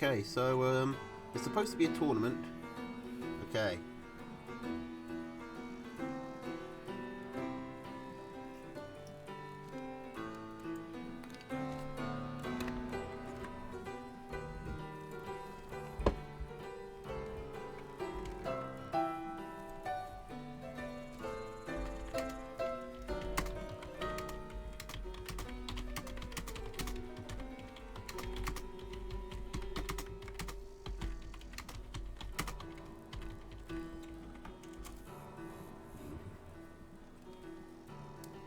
Okay, so it's supposed to be a tournament. Okay.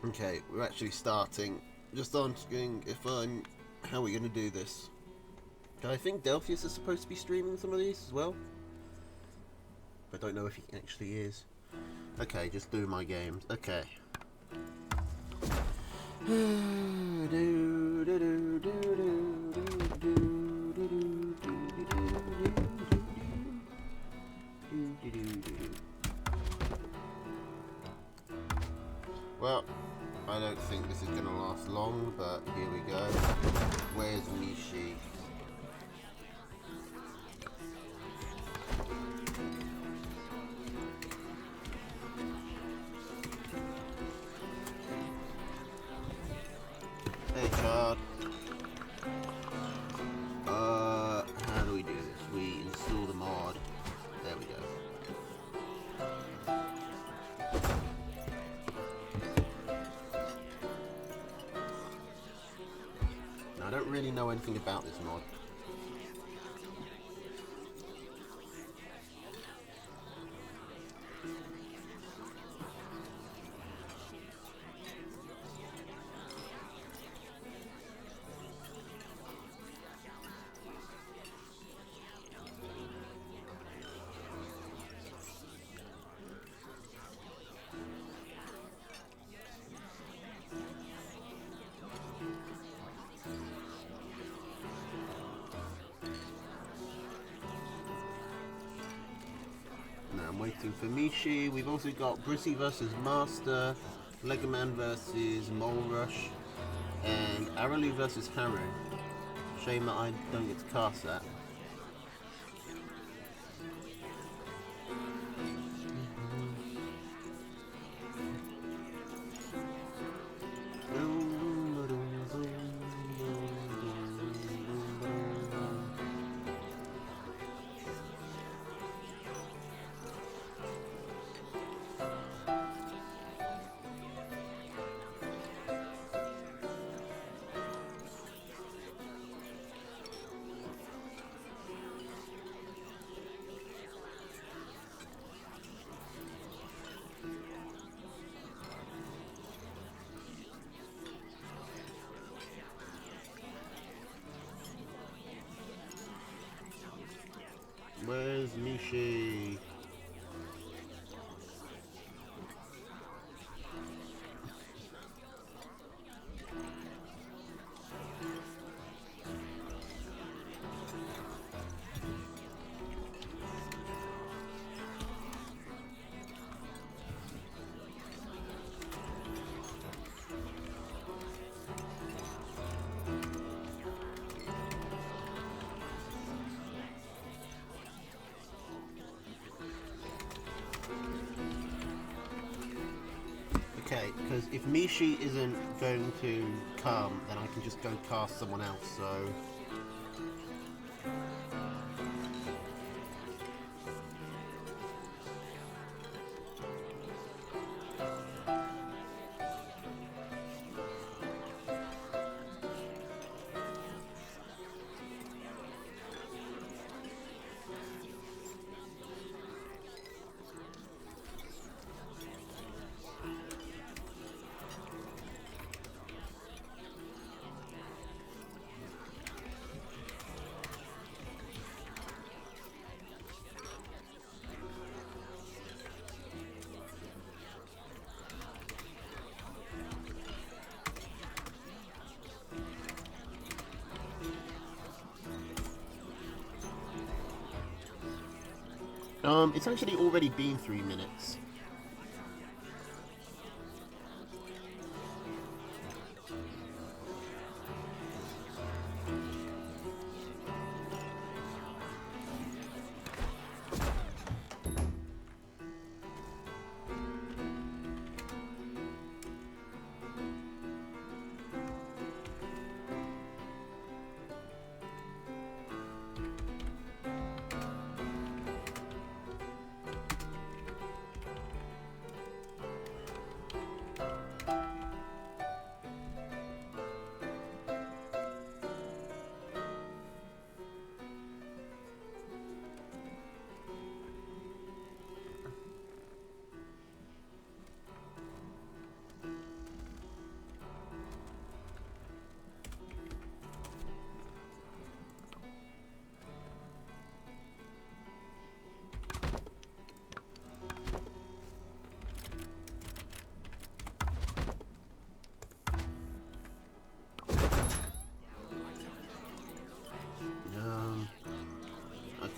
Okay, we're actually starting. Just asking how we're going to do this. I think Delphius is supposed to be streaming some of these as well. I don't know if he actually is. Okay, just do my games. Okay. Well, I don't think this is going to last long, but here we go. Where's Mishi? Hey, child. How do we do this? We install the mod. There we go. Now, I don't really know anything about this mod. I'm waiting for Mishi. We've also got Brissy versus Master, Legoman versus Mole Rush, and Aralu versus Haru. Shame that I don't get to cast that. Where's Mishi? Okay, because if Mishi isn't going to come, then I can just go cast someone else, so... It's actually already been 3 minutes.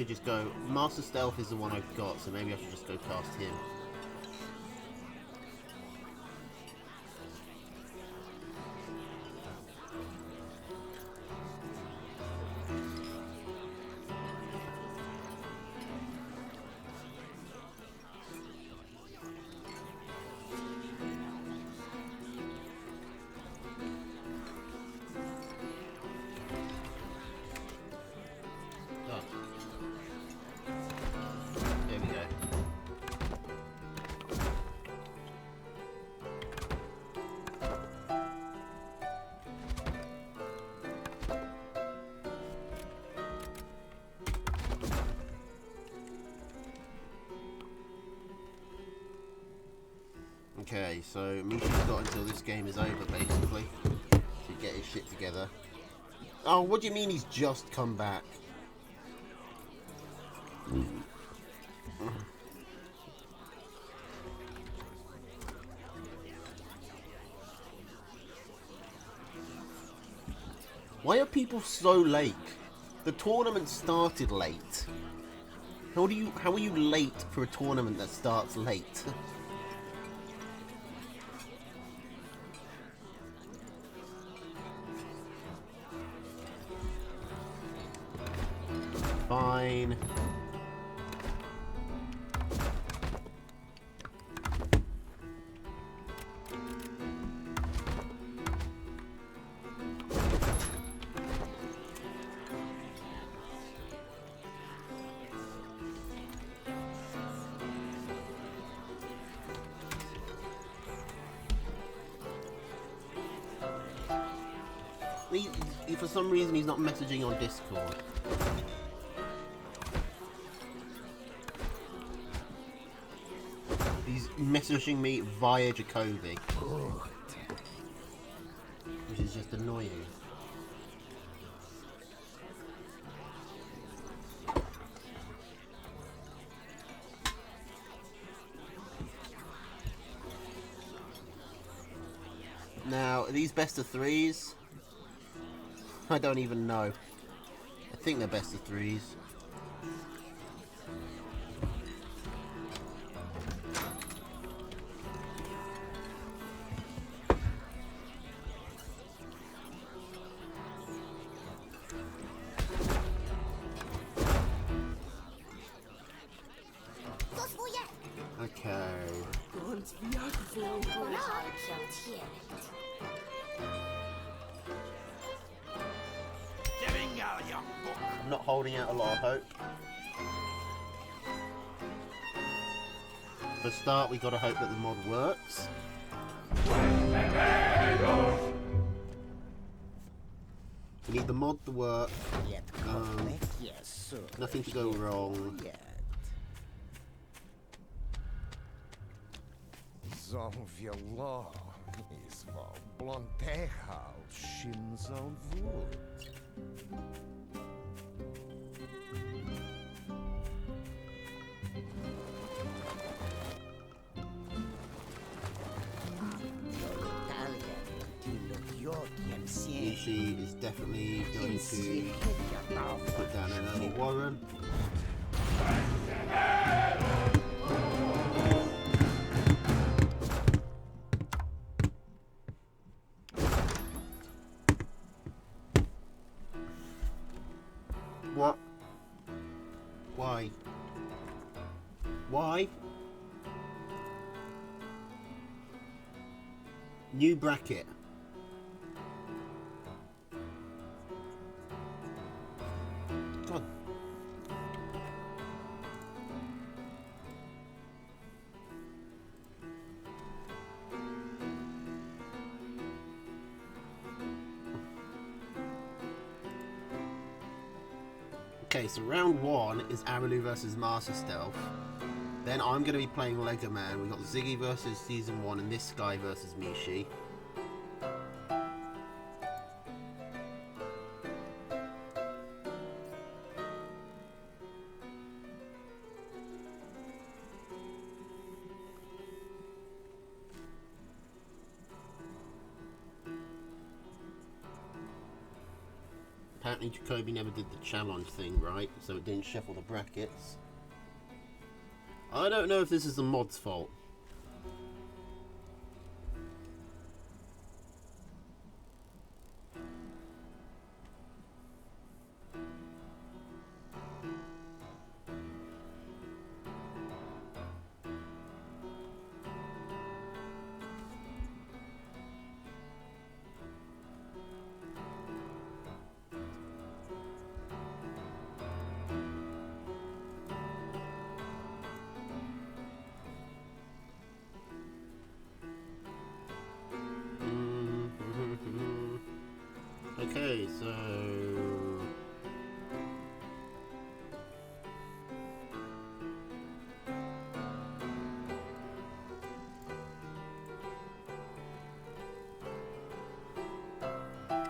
just go... Master Stealth is the one I've got, so maybe I should just go cast him. Okay, so Mishi's got until this game is over, basically, to get his shit together. Oh, what do you mean he's just come back? Why are people so late? The tournament started late. How are you late for a tournament that starts late? Fine. For some reason he's not messaging on Discord. He's messaging me via Jakobi, which is just annoying. Now, are these best of threes? I don't even know. I think they're best of threes. Okay. I'm not holding out a lot of hope. For a start, we gotta hope that the mod works. We need the mod to work. Nothing to go wrong. She is definitely going to put down another Warren. What? Why? Why? New bracket. God. Okay, so round one is Aralu versus Master Stealth. Then I'm going to be playing Lego Man. We've got Ziggy versus Season 1 and this guy versus Mishi. apparently Jakobi never did the challenge thing right, so it didn't shuffle the brackets. I don't know if this is the mod's fault. Okay, so...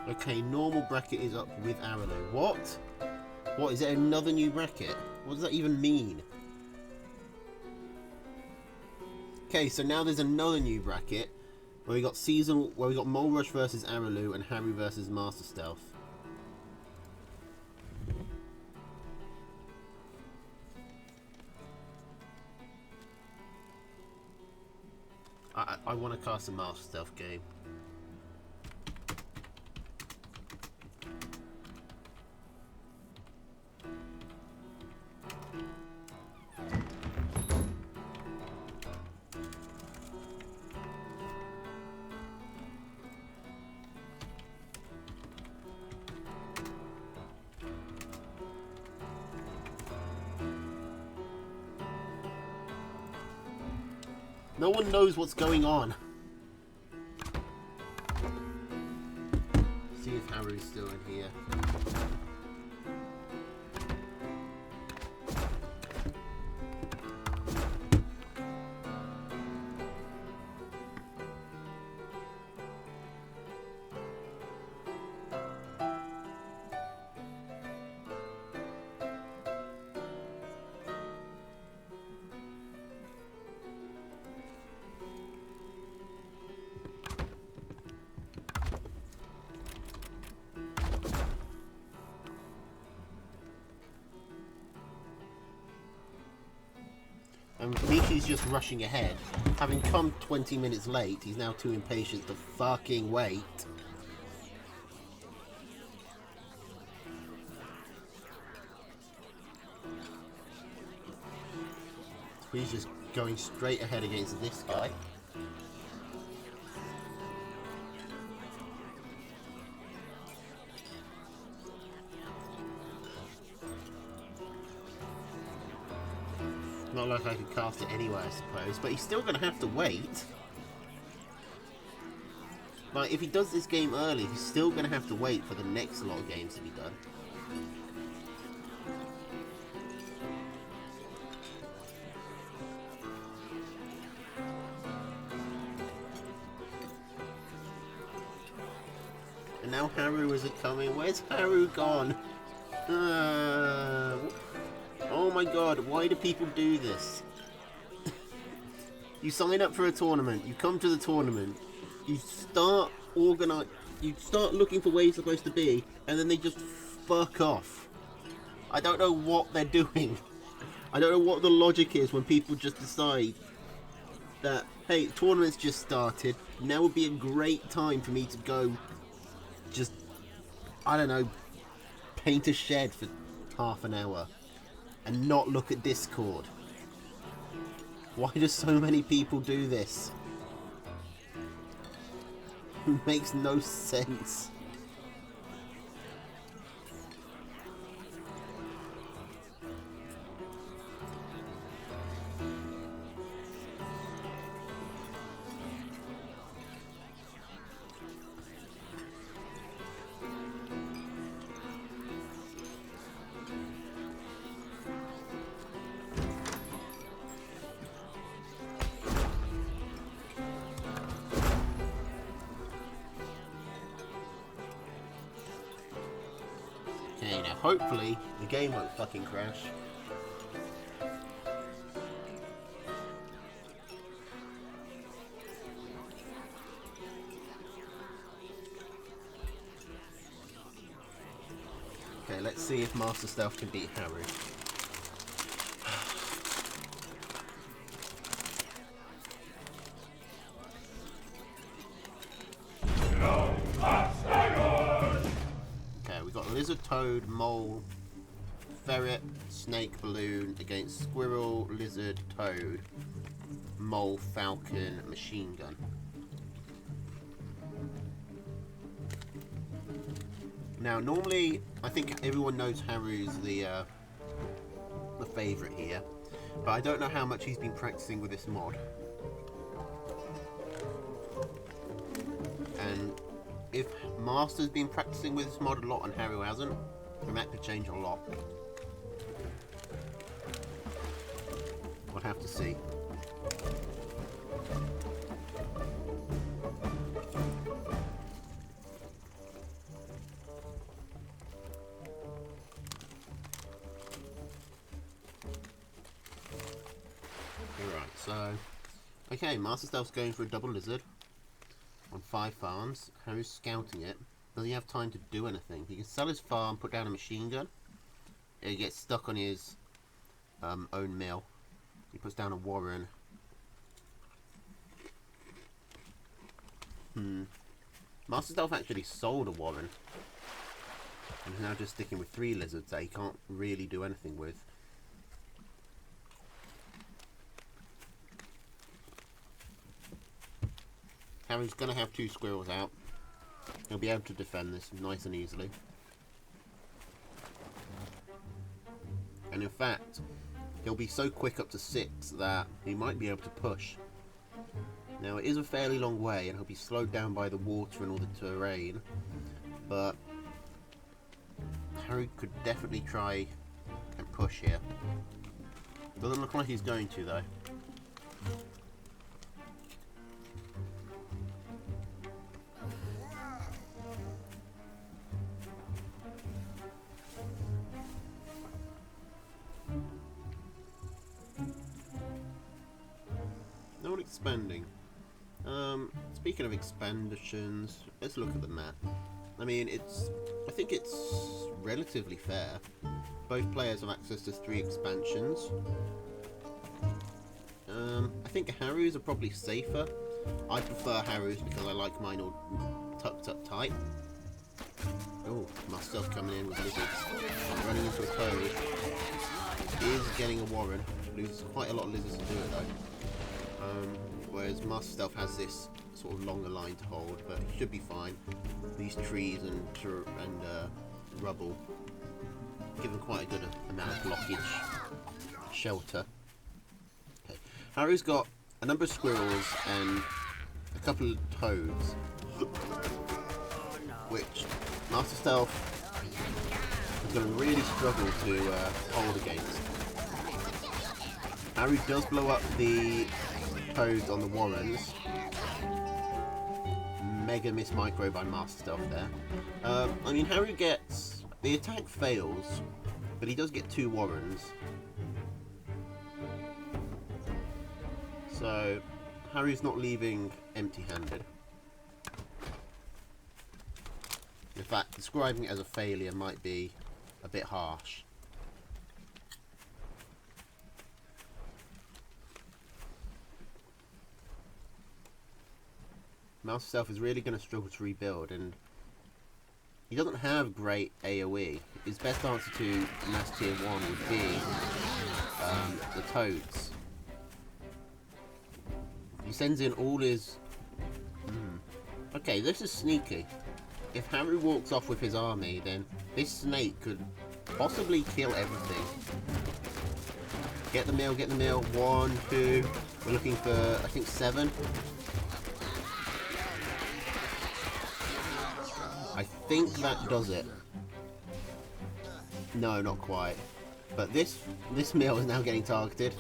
Okay, normal bracket is up with Aralo. What? What, is it another new bracket? What does that even mean? Okay, so now there's another new bracket where we got seasonal, where we got Mole Rush versus Aralo and Haru versus Master Stealth. I want to cast a Master Stealth game. No one knows what's going on. See if Haru's still in here. And Mishi's just rushing ahead. Having come 20 minutes late, he's now too impatient to fucking wait. So he's just going straight ahead against this guy. Not like I could cast it anyway, I suppose, but he's still going to have to wait. Like, if he does this game early, he's still going to have to wait for the next lot of games to be done. And now Haru isn't coming. Where's Haru gone? Oh my god, why do people do this? You sign up for a tournament, you come to the tournament, you start looking for where you're supposed to be, and then they just fuck off. I don't know what they're doing. I don't know what the logic is when people just decide that, hey, tournament's just started, now would be a great time for me to go just, I don't know, paint a shed for half an hour and not look at Discord. Why do so many people do this? It makes no sense. Okay, now hopefully the game won't fucking crash. Let's see if Master Stealth can beat Haru. Okay, we've got Lizard, Toad, Mole, Ferret, Snake, Balloon against Squirrel, Lizard, Toad, Mole, Falcon, Machine Gun. Now, normally, I think everyone knows Haru's the favourite here, but I don't know how much he's been practicing with this mod. And if Master's been practicing with this mod a lot and Haru hasn't, then that could change a lot. We'll have to see. So, okay, Master Stealth's going for a double lizard on 5 farms. Haru's scouting it. Does he have time to do anything? He can sell his farm, put down a machine gun. He gets stuck on his own mill. He puts down a warren. Master Stealth actually sold a warren. And he's now just sticking with 3 lizards that he can't really do anything with. Haru's going to have 2 squirrels out. He'll be able to defend this nice and easily. And in fact, he'll be so quick up to 6 that he might be able to push. Now, it is a fairly long way and he'll be slowed down by the water and all the terrain. But Haru could definitely try and push here. Doesn't look like he's going to, though. Expanding. Speaking of expansions, let's look at the map. I mean, I think it's relatively fair. Both players have access to 3 expansions. I think Haru's are probably safer. I prefer Haru's because I like mine all tucked up tight. Oh, my stuff coming in with lizards. I'm running into a toad. He is getting a warren. Loses quite a lot of lizards to do it though. Whereas Master Stealth has this sort of longer line to hold, but he should be fine. These trees and rubble give him quite a good amount of blockage, shelter. Okay. Haru's got a number of squirrels and a couple of toads, which Master Stealth is going to really struggle to hold against. Haru does blow up the toads on the warrens. Mega miss micro by Master Stealth there. I mean, Haru gets... the attack fails, but he does get 2 warrens. So, Haru's not leaving empty-handed. In fact, describing it as a failure might be a bit harsh. Master Stealth is really going to struggle to rebuild, and he doesn't have great AoE. His best answer to Mass Tier 1 would be the toads. He sends in all his... Okay, this is sneaky. If Haru walks off with his army, then this snake could possibly kill everything. Get the mill, get the mill. 1, 2... We're looking for, I think, 7. I think that does it. No, not quite. But this mill is now getting targeted.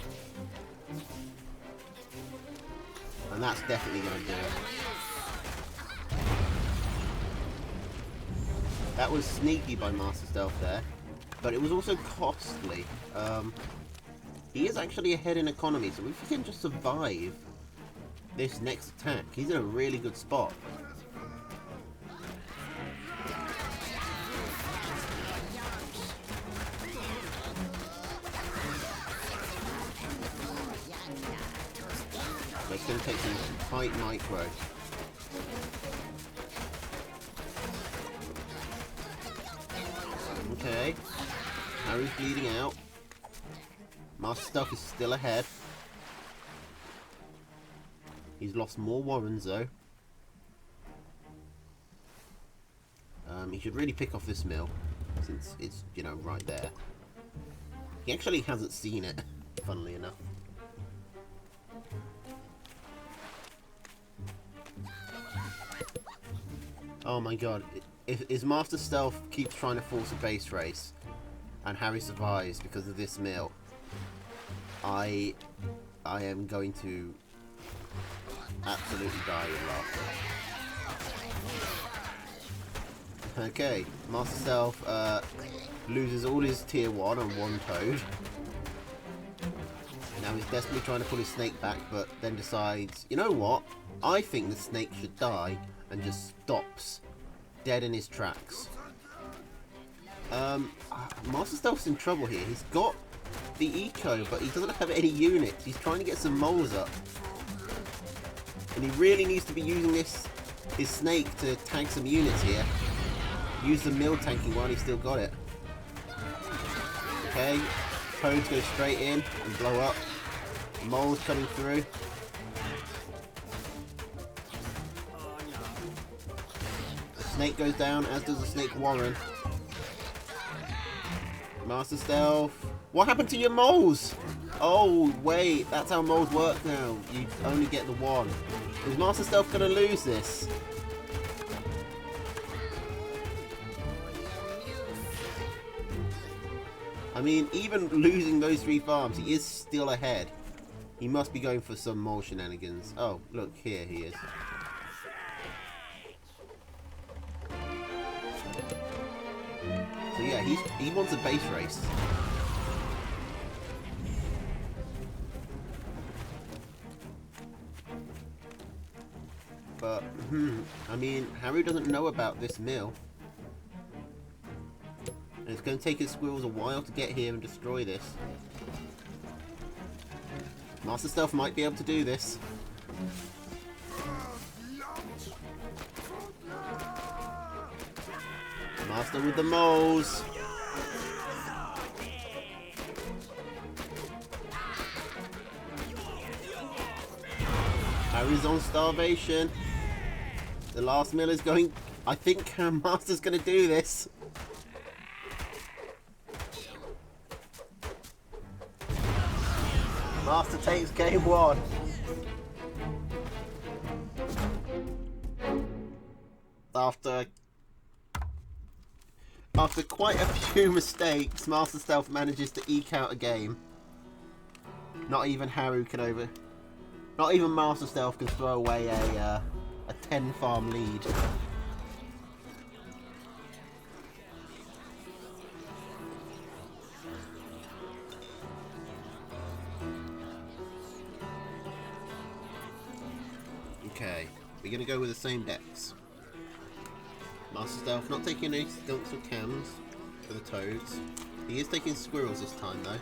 And that's definitely going to do it. That was sneaky by Master Stealth there. But it was also costly. He is actually ahead in economy, so if he can just survive this next attack, he's in a really good spot. But it's going to take some tight micro. Okay. Harry's bleeding out. Master Stealth is still ahead. He's lost more Warrens though. He should really pick off this mill, since it's, you know, right there. He actually hasn't seen it, funnily enough. Oh my god. If his Master Stealth keeps trying to force a base race, and Harry survives because of this mill, I am going to absolutely die with laughter. Okay, Master Stealth loses all his tier 1 on one Toad. Now he's desperately trying to pull his snake back, but then decides, you know what? I think the snake should die, and just stops dead in his tracks. Master Stealth's in trouble here. He's got the eco, but he doesn't have any units. He's trying to get some moles up. And he really needs to be using his snake to tank some units here. Use the mill tanking while he's still got it. Okay, Toads go straight in and blow up. Moles coming through. The snake goes down, as does the snake Warren. Master Stealth. What happened to your moles? Oh, wait, that's how moles work now. You only get the one. Is Master Stealth going to lose this? I mean, even losing those 3 farms, he is still ahead. He must be going for some mole shenanigans. Oh, look, here he is. So yeah, he wants a base race. But, I mean, Harry doesn't know about this mill. And it's going to take his squirrels a while to get here and destroy this. Master Stealth might be able to do this. Master with the moles. Harry's on starvation. The last mill is going... I think Master's going to do this. Master takes game 1. After quite a few mistakes, Master Stealth manages to eke out a game. Not even Harry can over... Not even Master Stealth can throw away a 10 farm lead. Okay, we're going to go with the same decks. Master Stealth not taking any skunks or cams for the Toads. He is taking squirrels this time though.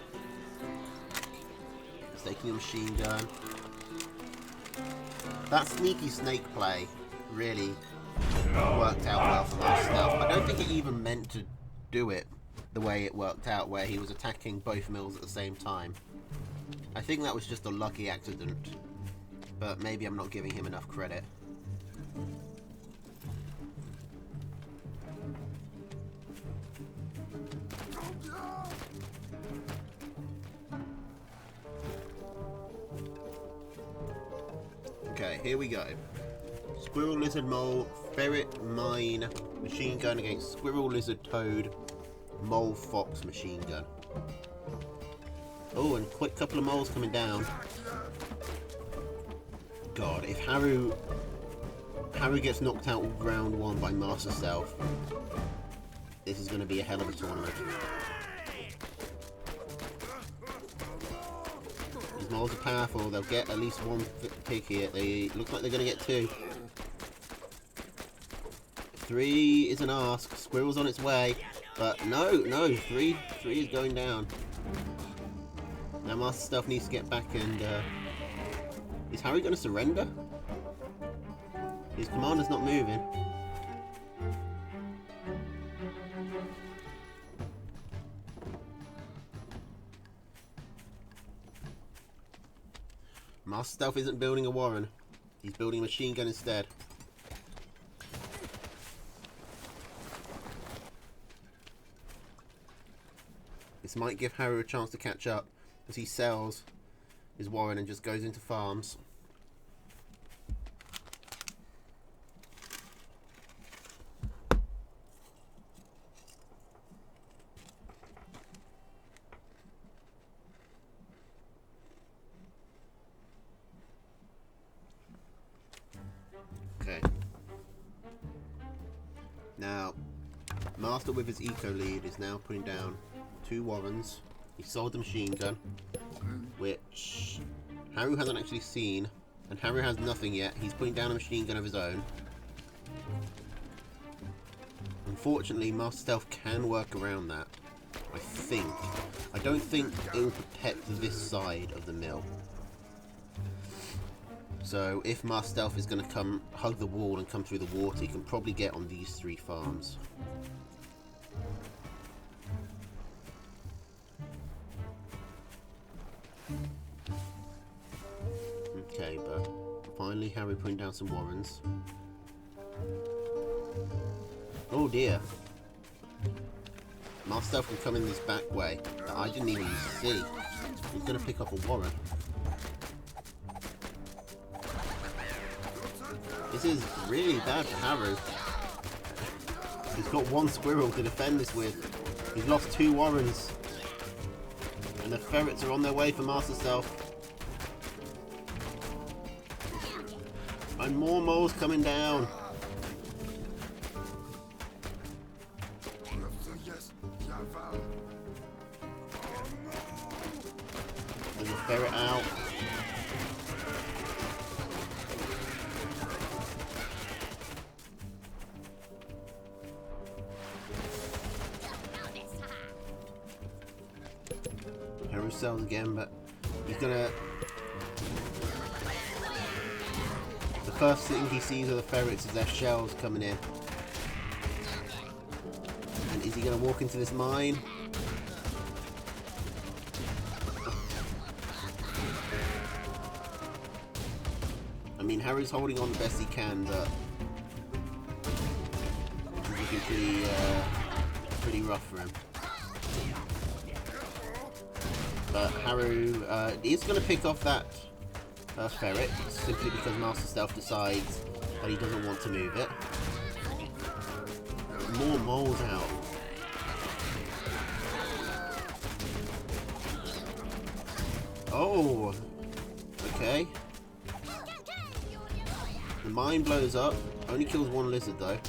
He's taking a machine gun. That sneaky snake play really worked out well for Master Stealth. I don't think he even meant to do it the way it worked out, where he was attacking both mills at the same time. I think that was just a lucky accident. But maybe I'm not giving him enough credit. Okay, here we go. Squirrel, lizard, mole, ferret, mine, machine gun against squirrel, lizard, toad, mole, fox, machine gun. Oh, and quick couple of moles coming down. God, if Harry gets knocked out round 1 by Master Stealth, this is going to be a hell of a tournament. These moles are powerful. They'll get at least 1 pick here. They look like they're going to get 2. 3 is an ask. Squirrel's on its way, but no, 3 is going down. Now Master Stealth needs to get back and Is Harry going to surrender? His commander's not moving. Master Stealth isn't building a Warren. He's building a machine gun instead. This might give Harry a chance to catch up as he sells his Warren and just goes into farms. Okay. Now, Master with his eco lead is now putting down 2 Warrens. He sold the machine gun, which Haru hasn't actually seen, and Haru has nothing yet. He's putting down a machine gun of his own. Unfortunately, Master Stealth can work around that, I think. I don't think it will protect this side of the mill. So if Master Stealth is going to come hug the wall and come through the water, he can probably get on these 3 farms. Okay, but finally Harry putting down some Warrens. Oh dear. Master Stealth can come in this back way that I didn't even see. He's going to pick up a Warren. This is really bad for Haru. He's got 1 squirrel to defend this with. He's lost 2 Warrens. And the ferrets are on their way for Master Stealth. And more moles coming down. There's a ferret out. Haru sells again, but he's gonna... The first thing he sees of the ferrets is their shells coming in. And is he gonna walk into this mine? I mean, Haru's holding on the best he can, but it's looking pretty rough for him. But Haru is going to pick off that ferret, simply because Master Stealth decides that he doesn't want to move it. More moles out. Oh, okay. The mine blows up, only kills 1 lizard though.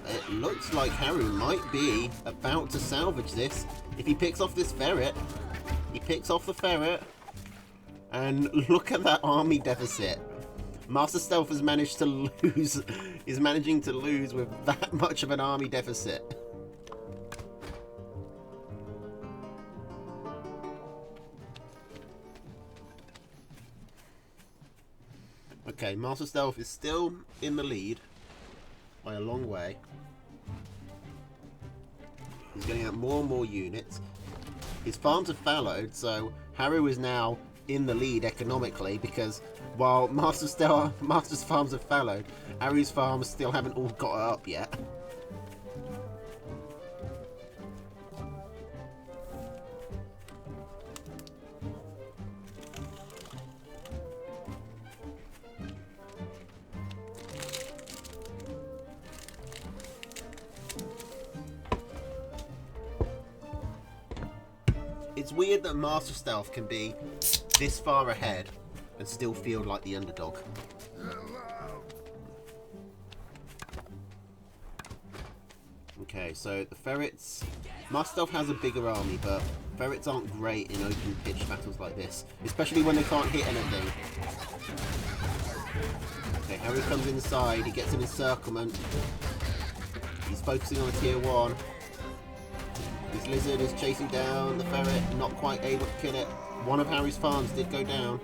It looks like Haru might be about to salvage this. If he picks off this ferret, he picks off the ferret, and look at that army deficit. Master Stealth has managed to lose, is managing to lose with that much of an army deficit. Okay, Master Stealth is still in the lead by a long way. He's getting out more and more units. His farms have fallowed, so Haru is now in the lead economically, because while Master's farms have fallowed, Haru's farms still haven't all got up yet. It's weird that Master Stealth can be this far ahead and still feel like the underdog. Okay, so the ferrets... Master Stealth has a bigger army, but ferrets aren't great in open pitch battles like this, especially when they can't hit anything. Okay, Harry comes inside, he gets an encirclement. He's focusing on a tier 1. This lizard is chasing down the ferret, not quite able to kill it. One of Harry's farms did go down.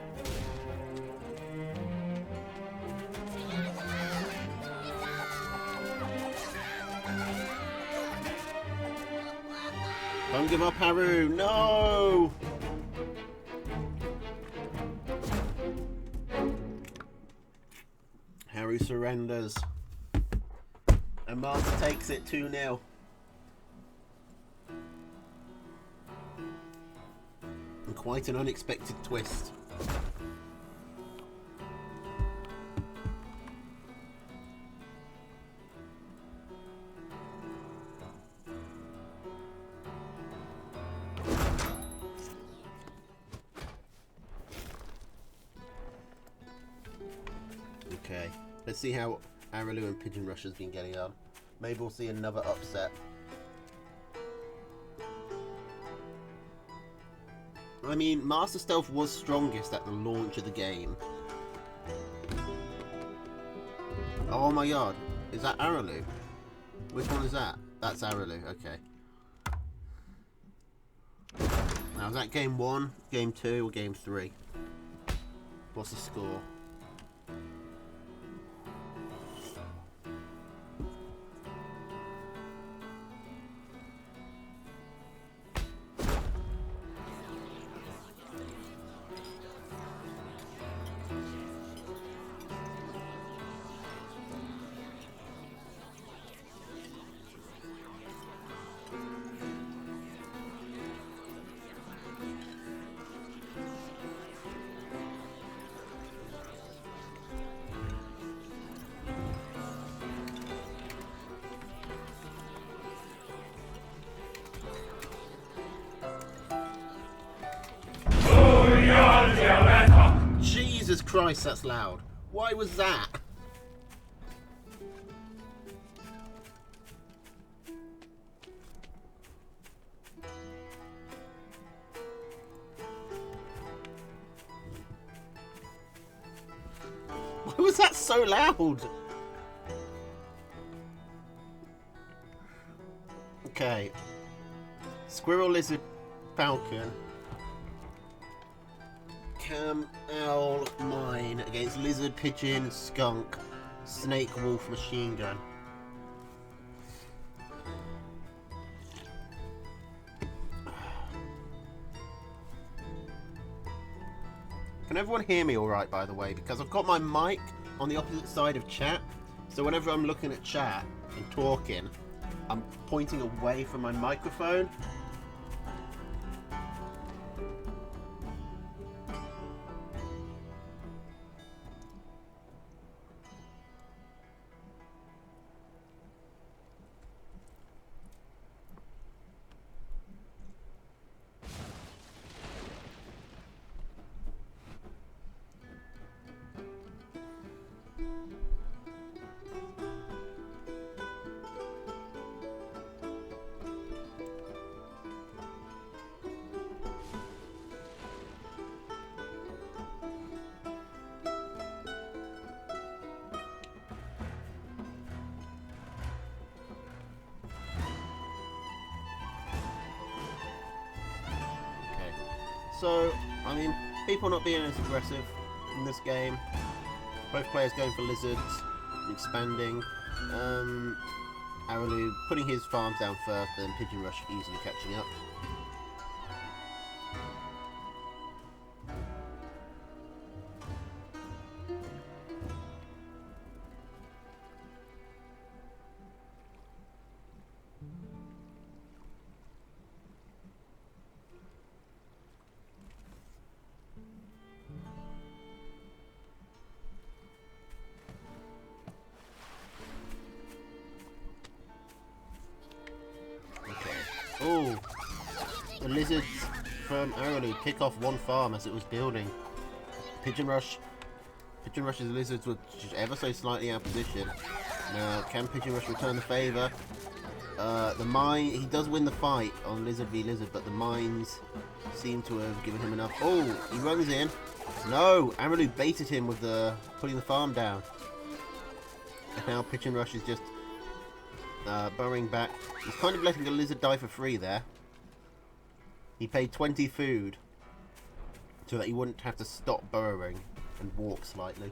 Don't give up, Haru! No! Haru surrenders. And Master takes it 2-0. And quite an unexpected twist. Okay, let's see how Araloo and Pigeon Rush has been getting on. Maybe we'll see another upset. I mean, Master Stealth was strongest at the launch of the game. Oh my god, is that Araloo? Which one is that? That's Araloo, okay. Now, is that game 1, game 2, or game 3? What's the score? Jesus Christ, that's loud. Why was that? Why was that so loud? Okay. Squirrel, lizard, falcon. Cam, owl, mine against lizard, pigeon, skunk, snake, wolf, machine gun. Can everyone hear me alright, by the way? Because I've got my mic on the opposite side of chat, so whenever I'm looking at chat and talking, I'm pointing away from my microphone. So, I mean, people not being as aggressive in this game. Both players going for lizards, expanding. Araloo putting his farms down first, then Pigeon Rush easily catching up. Oh, the lizards from Araloo kick off one farm as it was building. Pigeon Rush's lizards were just ever so slightly out of position. Now, can Pigeon Rush return the favour? The mine, he does win the fight on lizard v lizard, but the mines seem to have given him enough. Oh, he runs in. No, Araloo baited him with putting the farm down. And now Pigeon Rush is just burrowing back. He's kind of letting the lizard die for free there. He paid 20 food so that he wouldn't have to stop burrowing and walk slightly.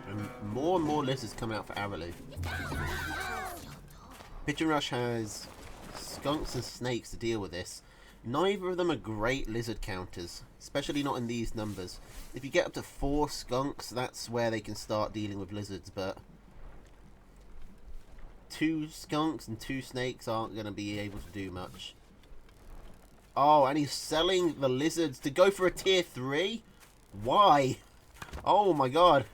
And More and more lizards coming out for Araloo. Pigeon Rush has skunks and snakes to deal with this. Neither of them are great lizard counters, especially not in these numbers. If you get up to 4 skunks, that's where they can start dealing with lizards, but 2 skunks and 2 snakes aren't going to be able to do much. Oh, and he's selling the lizards to go for a tier 3? Why? Oh my god.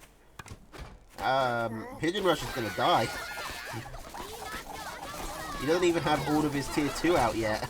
Pigeon Rush is going to die. He doesn't even have all of his tier 2 out yet.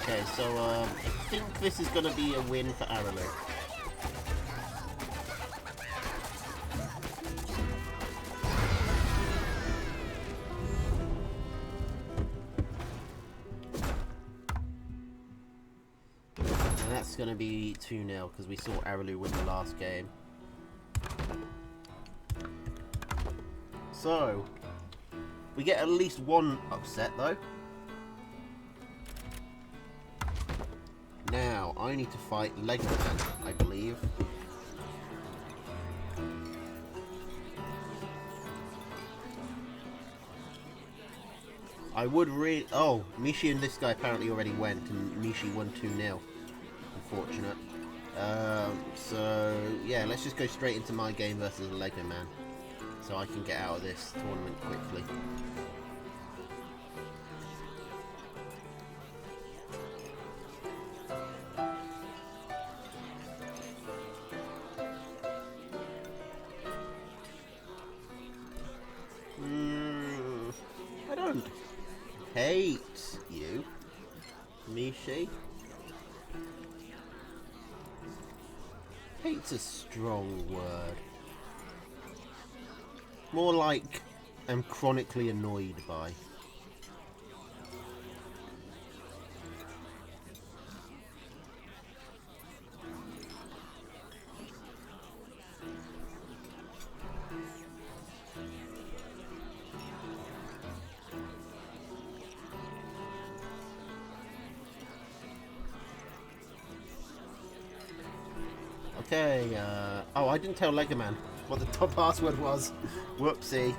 Okay, so I think this is going to be a win for Araloo. And that's going to be 2-0 because we saw Araloo win the last game. So, we get at least one upset though. Now, I need to fight Legoman, I believe. I would really... Oh, Mishi and this guy apparently already went, and Mishi won 2-0. Unfortunate. So, yeah, let's just go straight into my game versus Legoman, so I can get out of this tournament quickly. I don't hate you, Mishi. Hate's a strong word. More like I'm chronically annoyed by. Okay, oh, I didn't tell Legoman what the top password was. Whoopsie.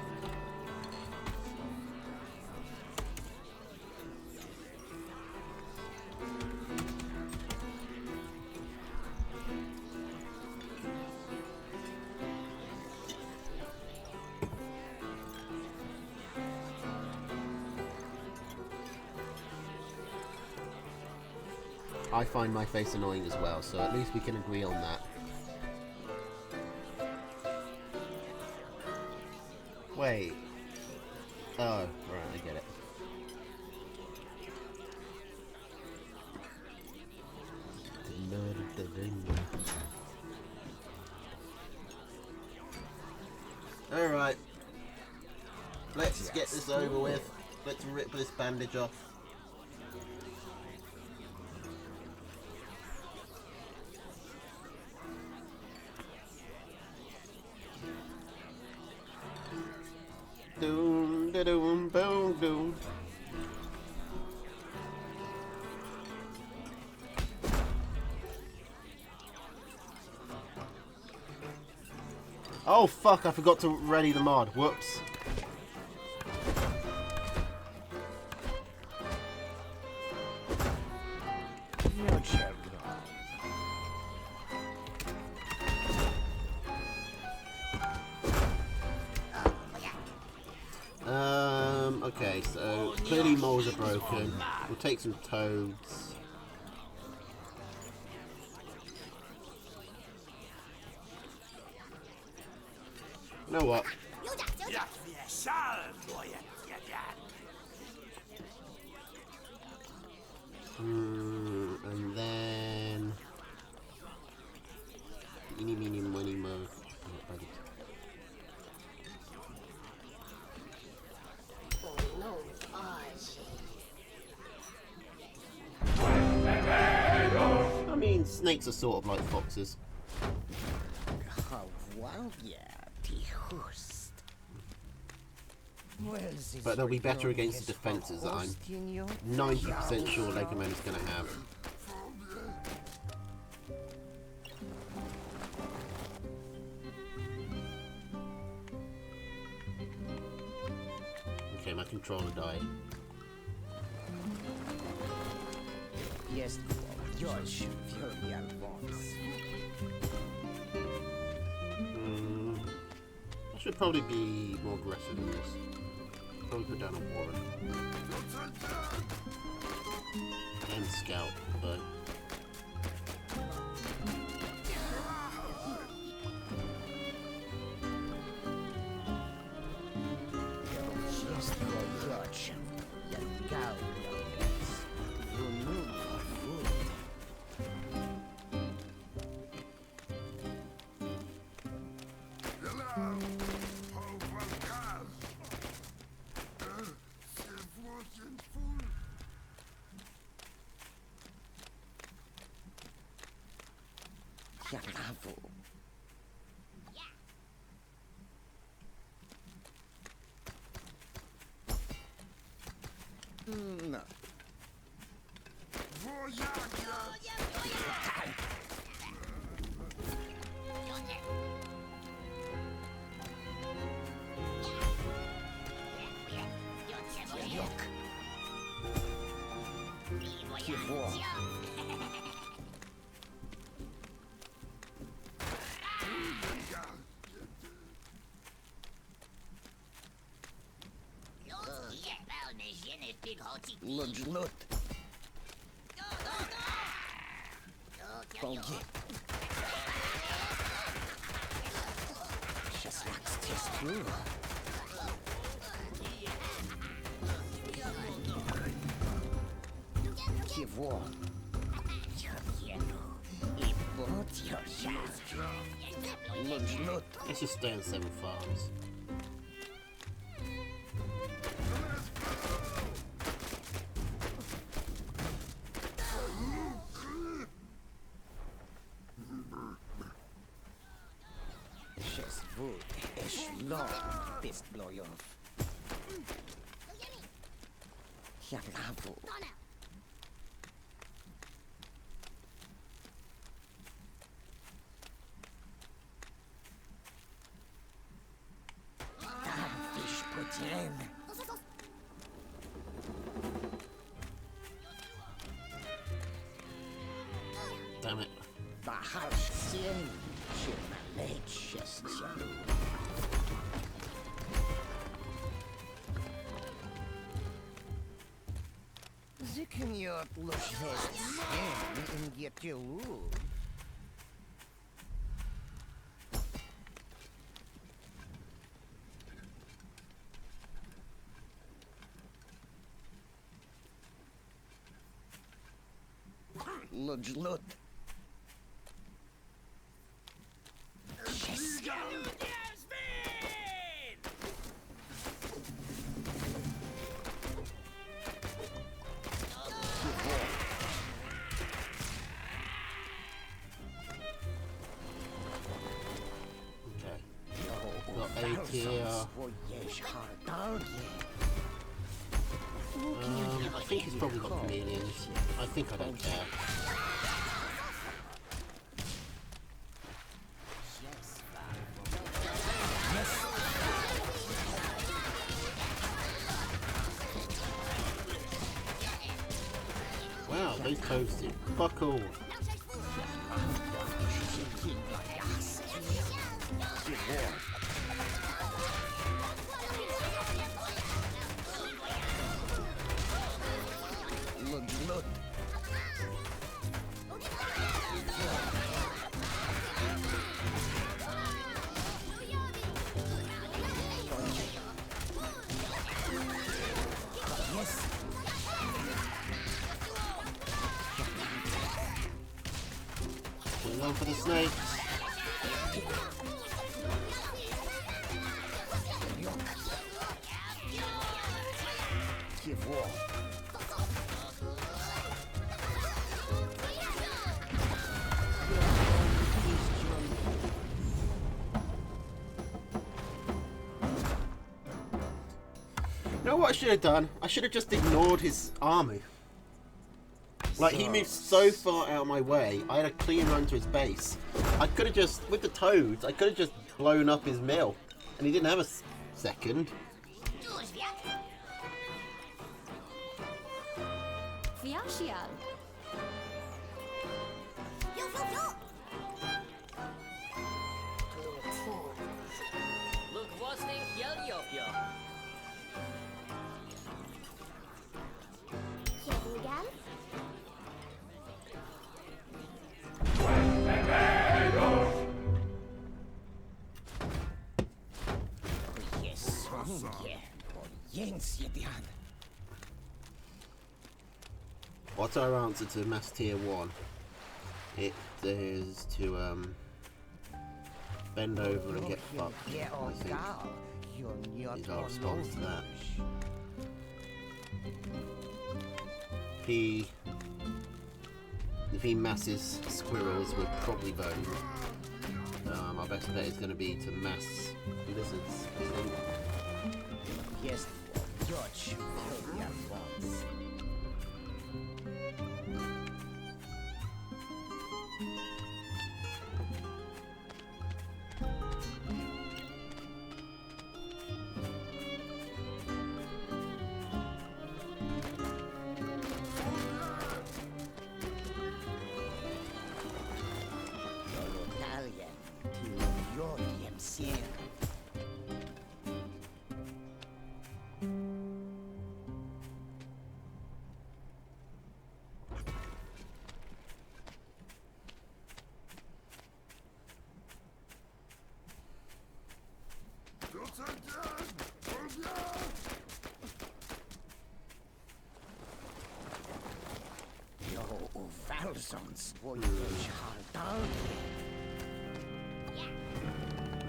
I find my face annoying as well, so at least we can agree on that. Wait. Oh, right, I get it. Alright. Let's get this over with. Let's rip this bandage off. Doom, da doom, boom, doom. Oh fuck, I forgot to ready the mod. Whoops. Okay, so clearly moles are broken. We'll take some toads. You know what? And then... Eeny, meeny, miny, mo. snakes are sort of like foxes. But they'll be better against the defences that I'm 90% sure Legoman is going to have. Okay, my controller died. Yes, George, I should probably be more aggressive in this. Probably put down a warren. And scout, but... No. Lodgenot. Polgi. Шаслакс тесту. Киво. И вот ёрша. Lodgenot. Let's just stay on 7 farms. Damn it. Зыкнёт лошадь in Гетилу. Лоджлот. I think he's probably got chameleons. I think I don't care. Wow, those toads do fuck all. Going for the snakes. what I should have done? I should have just ignored his army. Like, he moved so far out of my way, I had a clean run to his base. I could have just, with the toads, I could have just blown up his mill. And he didn't have a second. What's our answer to Mass Tier 1? It is to bend over and get fucked, I think. Is our response to that. If he masses squirrels, we're probably boned. Our best bet is going to be to mass lizards, I think. Yes, George, hold your phones.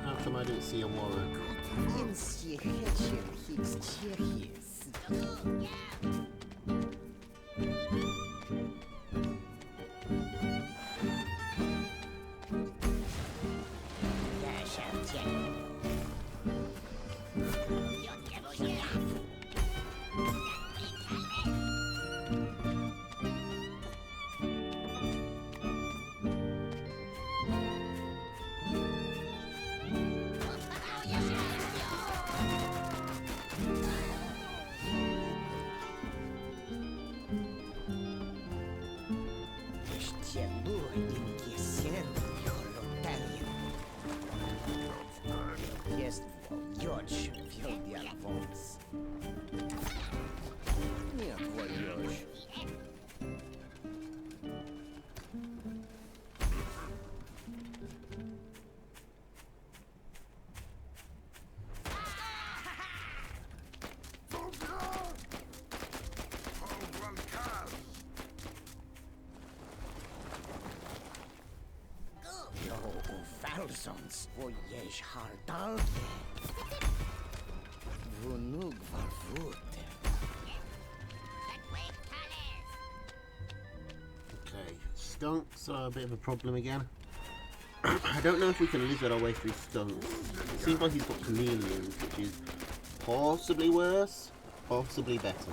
How come I didn't see a warrant? Sons, voyage hardal. Vunug varvut. Okay, skunks are a bit of a problem again. I don't know if we can lizard our way through skunks. It seems like he's got chameleons, which is possibly worse, possibly better.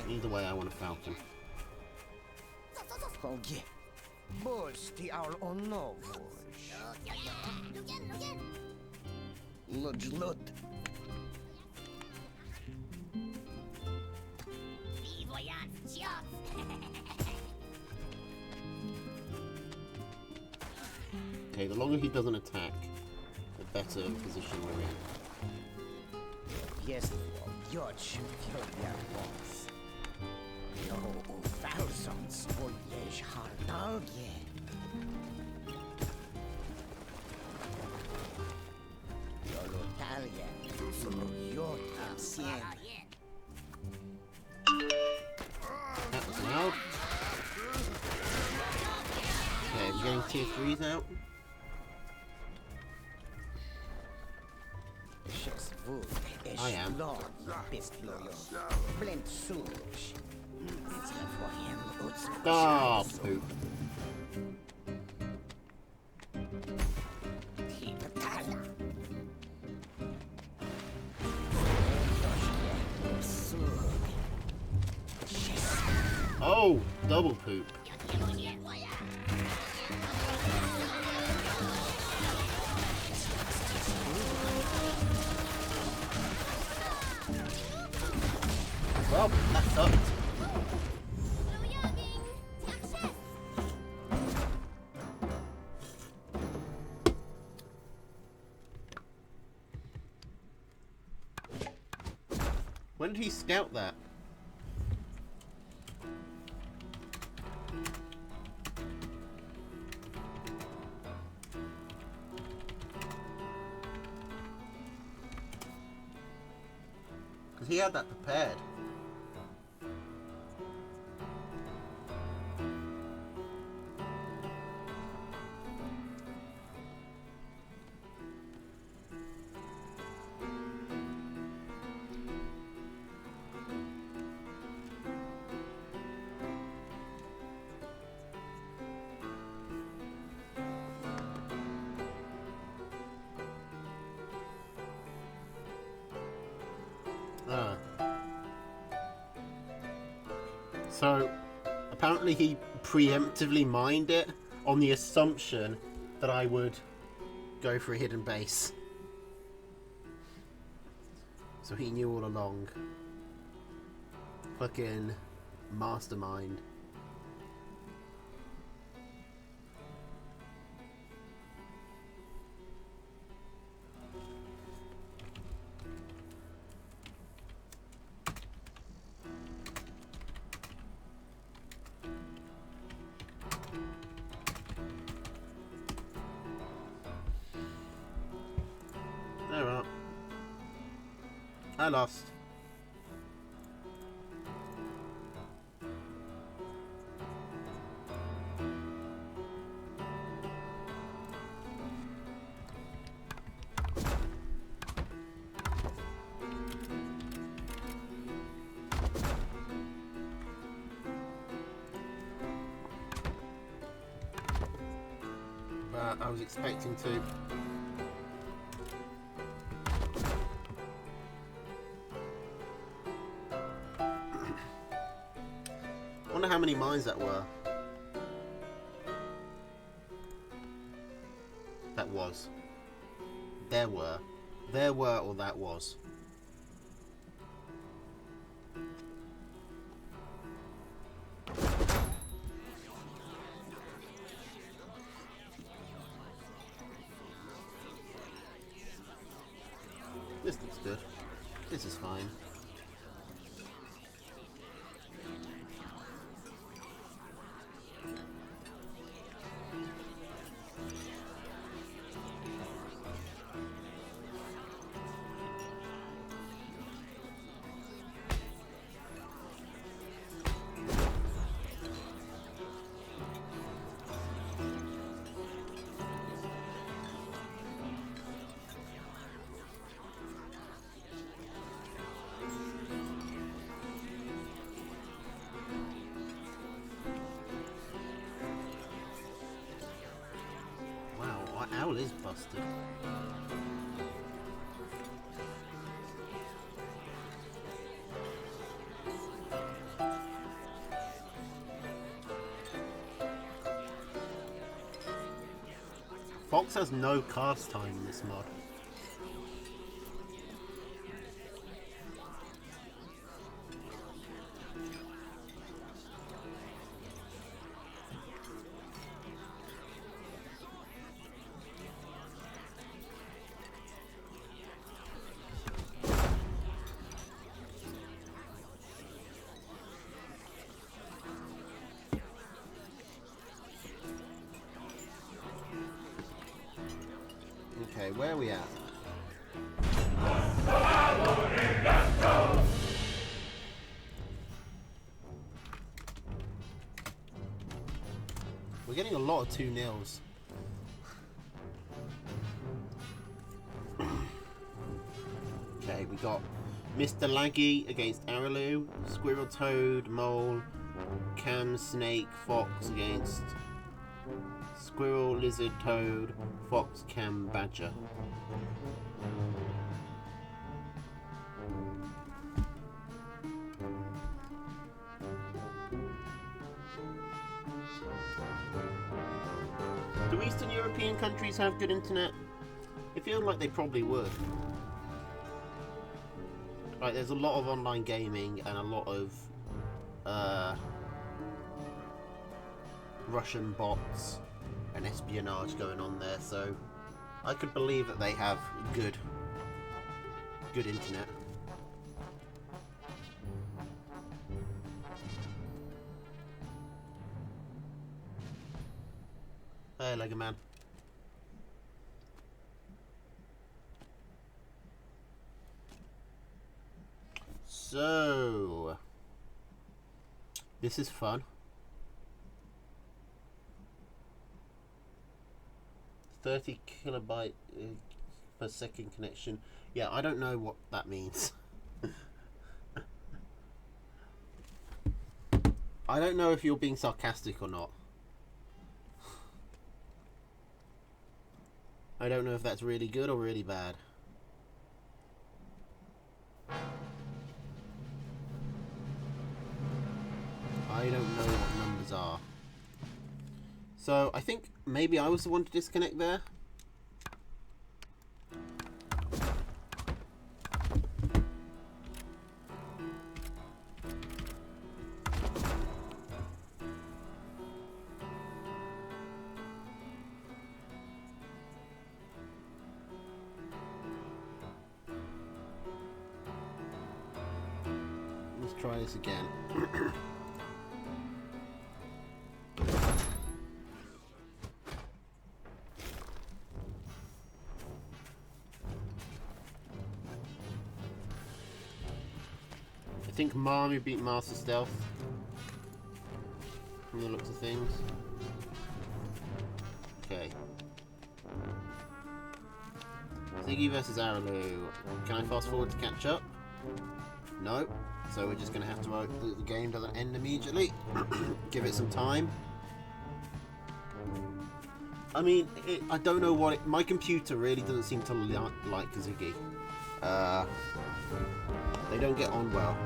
Either way, I want a falcon. Okay. Bosti our onovos. Lud. Okay, the longer he doesn't attack, the better position we're in. Yes, George, your boss. Yo, thousands voyage hardal. That was loud. Okay, we're getting tier 3s out. I am. Ah, poop. Oh, double poop. Well, that sucked. When did he scout that? Because he had that prepared. So, apparently he preemptively mined it on the assumption that I would go for a hidden base. So he knew all along. Fucking mastermind. Oh well. I lost. But I was expecting to. I wonder how many mines that were. That was. There were. There were, or that was. This looks good. This is fine. Owl is busted. Fox has no cast time in this mod. Okay, where are we at? We're getting a lot of 2-0s. Okay, we got Mr. Laggy against Araloo, Squirrel, Toad, Mole, Cam, Snake, Fox against Squirrel, Lizard, Toad, Fox, Cam, Badger. Do Eastern European countries have good internet? It feels like they probably would. Like, there's a lot of online gaming and a lot of Russian bots and espionage going on there, so I could believe that they have good internet. Hey, Lego Man. So, this is fun. 30 kilobyte per second connection. Yeah, I don't know what that means. I don't know if you're being sarcastic or not. I don't know if that's really good or really bad. I don't know what numbers are. So, I think maybe I was the one to disconnect there. Let's try this again. I think Marmy beat Master Stealth from the looks of things. Okay. Ziggy versus Araloo. Can I fast forward to catch up? No. So we're just going to have to hope that the game doesn't end immediately. Give it some time. I mean, I don't know what my computer really doesn't seem to like Ziggy. They don't get on well.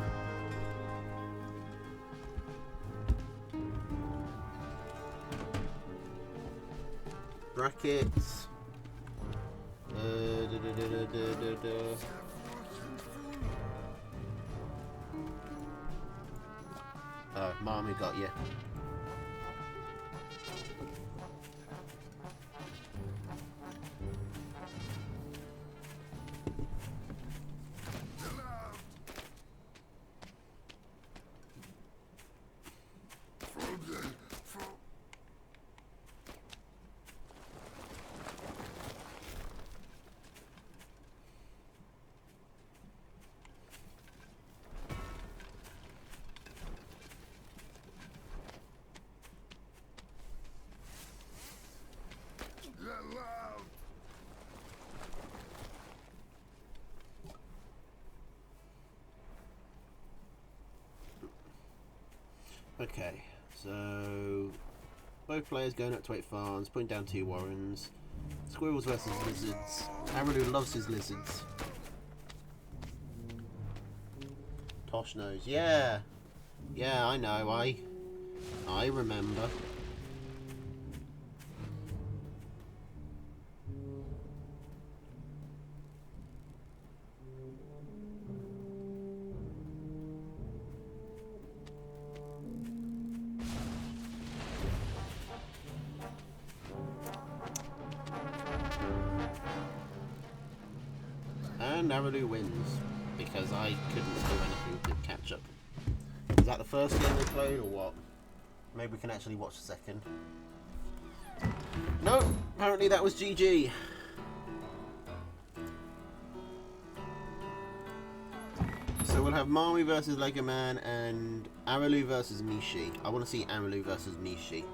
Brackets. Oh, Marmy got you. Okay, so both players going up to 8 farms, putting down 2 warrens. Squirrels versus lizards. Araloo loves his lizards. Tosh knows. Yeah, I know. I remember. And Araloo wins, because I couldn't do anything to catch up. Is that the first game we played, or what? Maybe we can actually watch the second. No, apparently that was GG. So we'll have Marmy versus Lego Man and Araloo versus Mishi. I want to see Araloo versus Mishi.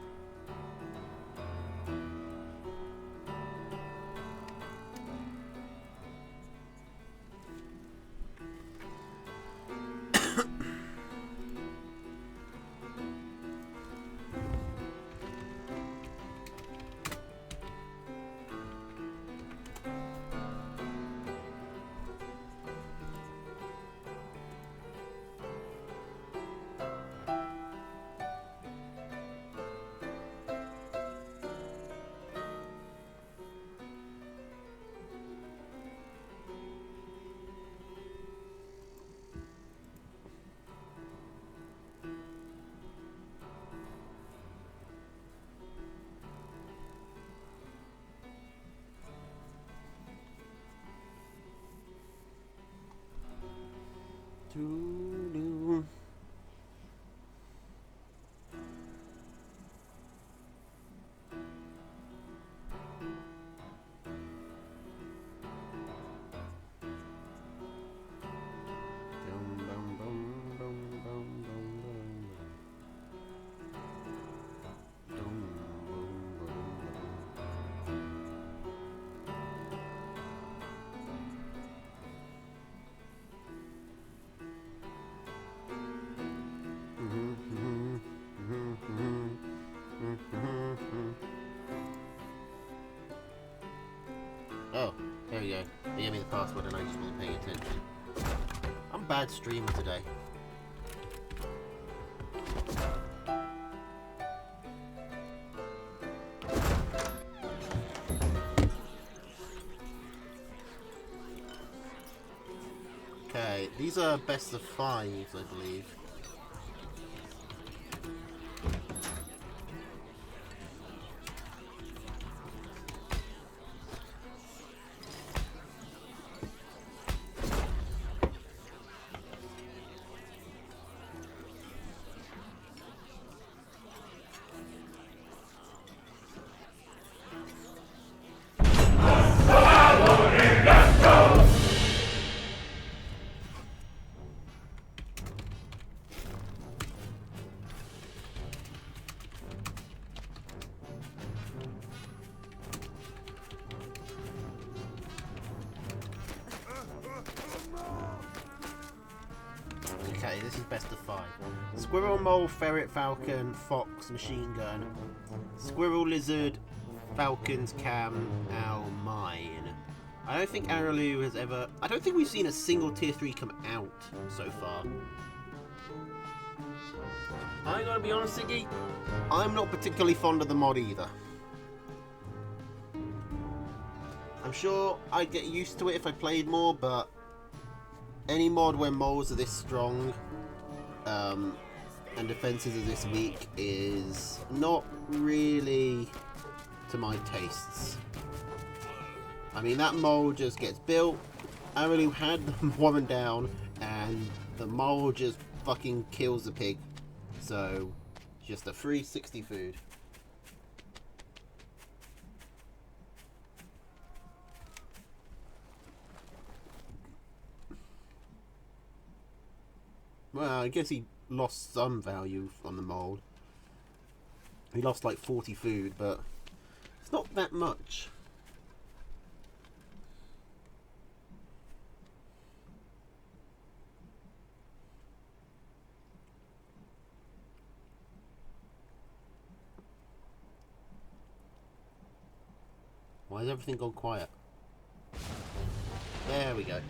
gave me the password and I just wasn't paying attention. I'm a bad streamer today. Okay, these are best of 5s, I believe. Okay, this is best of 5. Squirrel, mole, ferret, falcon, fox, machine gun. Squirrel, lizard, falcons, cam, owl, mine. I don't think Araloo has ever... I don't think we've seen a single tier 3 come out so far. I gotta be honest, Siggy, I'm not particularly fond of the mod either. I'm sure I'd get used to it if I played more, but any mod where moles are this strong and defenses are this weak is not really to my tastes. I mean, that mole just gets built, Araloo had the woman down, and the mole just fucking kills the pig. So, just a free 60 food. Well, I guess he lost some value on the mold. He lost like 40 food, but it's not that much. Why has everything gone quiet? There we go.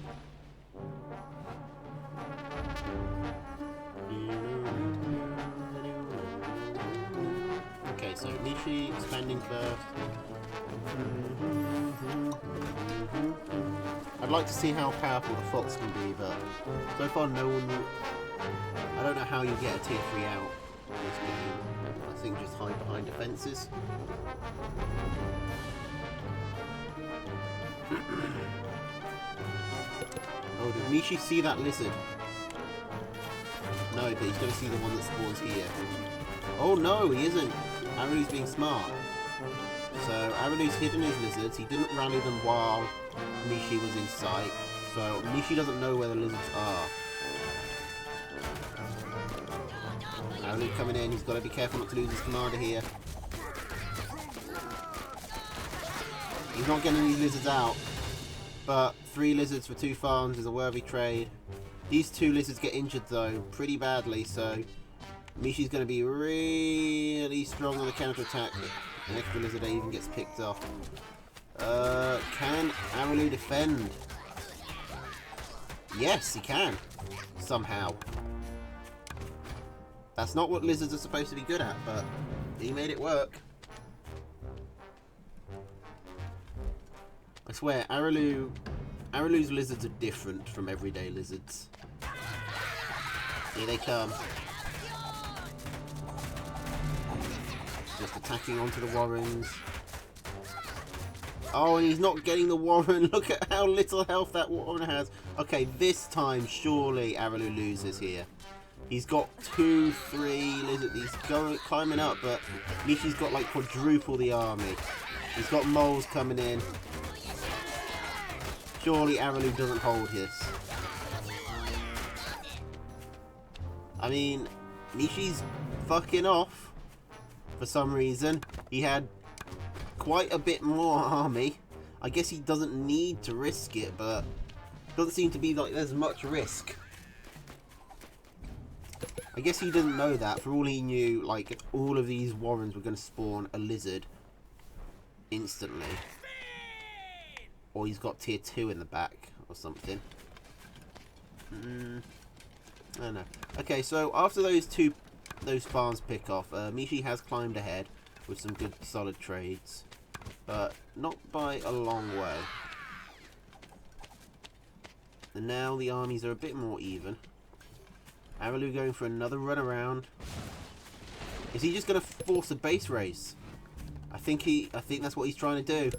Okay, so Nishi expanding first. I'd like to see how powerful the fox can be, but so far no one... I don't know how you get a tier 3 out in this game. I think just hide behind defences. Oh, did Nishi see that lizard? No, but he's going to see the one that spawns here. Oh no, he isn't. Araloo's being smart. So Araloo's hidden his lizards. He didn't rally them while Nishi was in sight. So Nishi doesn't know where the lizards are. Araloo coming in. He's got to be careful not to lose his commander here. He's not getting these lizards out. But 3 lizards for 2 farms is a worthy trade. These 2 lizards get injured though, pretty badly, so Nishi's going to be really strong on the counter-attack. The extra lizard even gets picked off. Can Araloo defend? Yes, he can. Somehow. That's not what lizards are supposed to be good at, but he made it work. I swear, Araloo's lizards are different from everyday lizards. Here they come. Just attacking onto the warrens. Oh, and he's not getting the warren. Look at how little health that warren has. Okay, this time, surely Araloo loses here. He's got 2, 3 lizards. He's climbing up, but Nishi's got like quadruple the army. He's got moles coming in. Surely Araloo doesn't hold this. I mean, Nishi's fucking off for some reason. He had quite a bit more army. I guess he doesn't need to risk it, but doesn't seem to be like there's much risk. I guess he didn't know that. For all he knew, like, all of these warrens were going to spawn a lizard instantly. Or he's got tier 2 in the back or something. I don't know. Okay, so after those farms pick off, Mishi has climbed ahead with some good solid trades. But not by a long way. And now the armies are a bit more even. Aralu going for another run around. Is he just going to force a base race? I think that's what he's trying to do.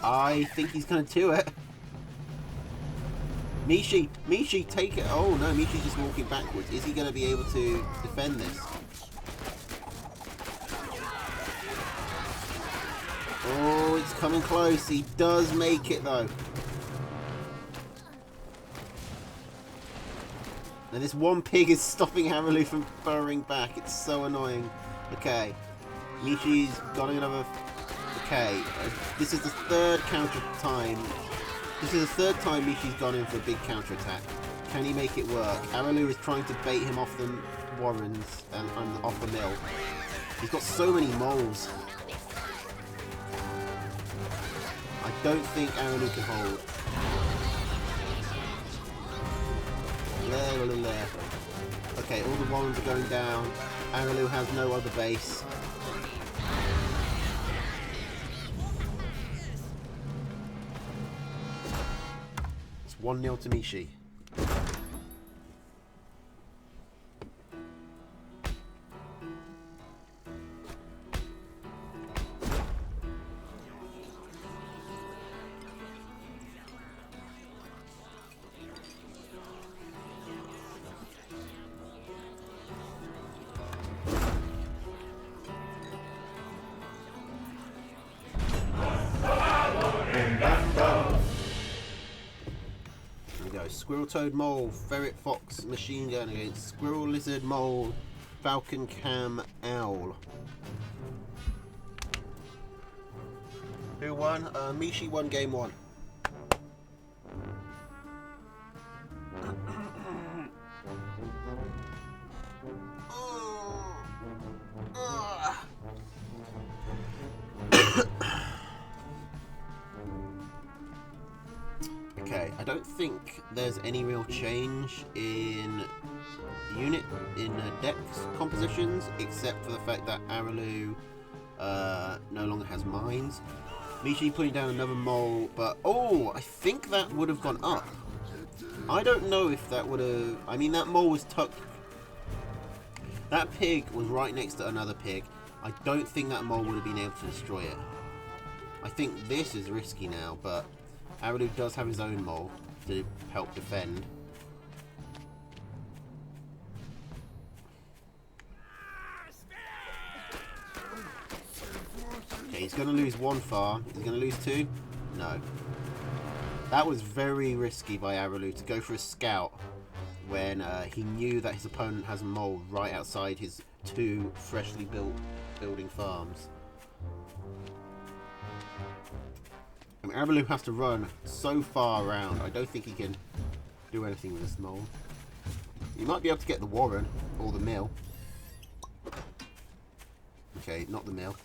I think he's going to do it. Mishi, take it. Oh no, Mishi's just walking backwards. Is he going to be able to defend this? Oh, it's coming close. He does make it though. And this one pig is stopping Aralu from burrowing back. It's so annoying. Okay. Mishi's got another... Okay. This is the third counter time. This is the third time Mishi's gone in for a big counter attack. Can he make it work? Aralu is trying to bait him off the warrens and off the mill. He's got so many moles. I don't think Aralu can hold. Okay, all the warrens are going down. Aralu has no other base. It's 1-0 to Mishi. Squirrel, toad, mole, ferret, fox, machine gun against squirrel, lizard, mole, falcon, cam, owl. Who won? Mishi won game 1. Okay, I don't think there's any real change in unit deck compositions, except for the fact that Aralu no longer has mines. Mishi putting down another mole, but oh, I think that would have gone up. I don't know if that would have. I mean, that mole was tucked. That pig was right next to another pig. I don't think that mole would have been able to destroy it. I think this is risky now, but Aralu does have his own mole to help defend. Okay, he's going to lose 1 farm. Is he going to lose 2? No. That was very risky by Aralu to go for a scout when he knew that his opponent has a mole right outside his 2 freshly built building farms. And Aralu has to run so far around. I don't think he can do anything with this mole. He might be able to get the warren or the mill. Okay, not the mill.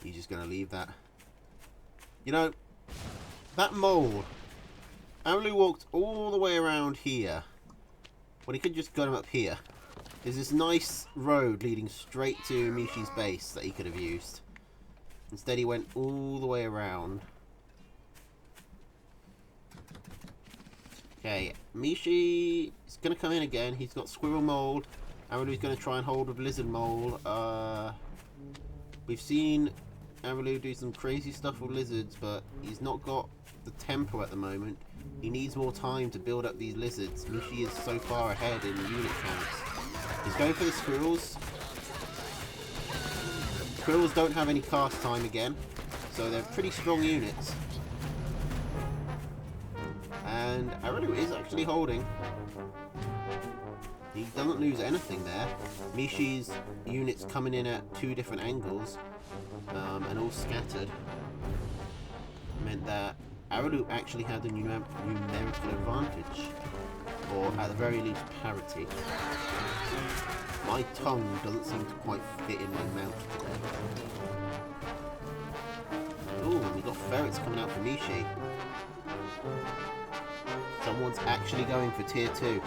He's just going to leave that. You know, that mole. Aralu walked all the way around here. Well, he could just got him up here. There's this nice road leading straight to Mishi's base that he could have used. Instead, he went all the way around. Okay, Mishi is going to come in again. He's got Squirrel Mole. Aralu's going to try and hold with Lizard Mole. We've seen Aralu do some crazy stuff with lizards, but he's not got the tempo at the moment. He needs more time to build up these lizards. Mishi is so far ahead in unit counts. He's going for the squirrels. Squirrels don't have any cast time again, so they're pretty strong units. And Aralu is actually holding. He doesn't lose anything there. Mishi's units coming in at 2 different angles, and all scattered, meant that Aralu actually had the numerical advantage, or at the very least parity. My tongue doesn't seem to quite fit in my mouth today. we've got ferrets coming out from Mishi. Someone's actually going for tier 2.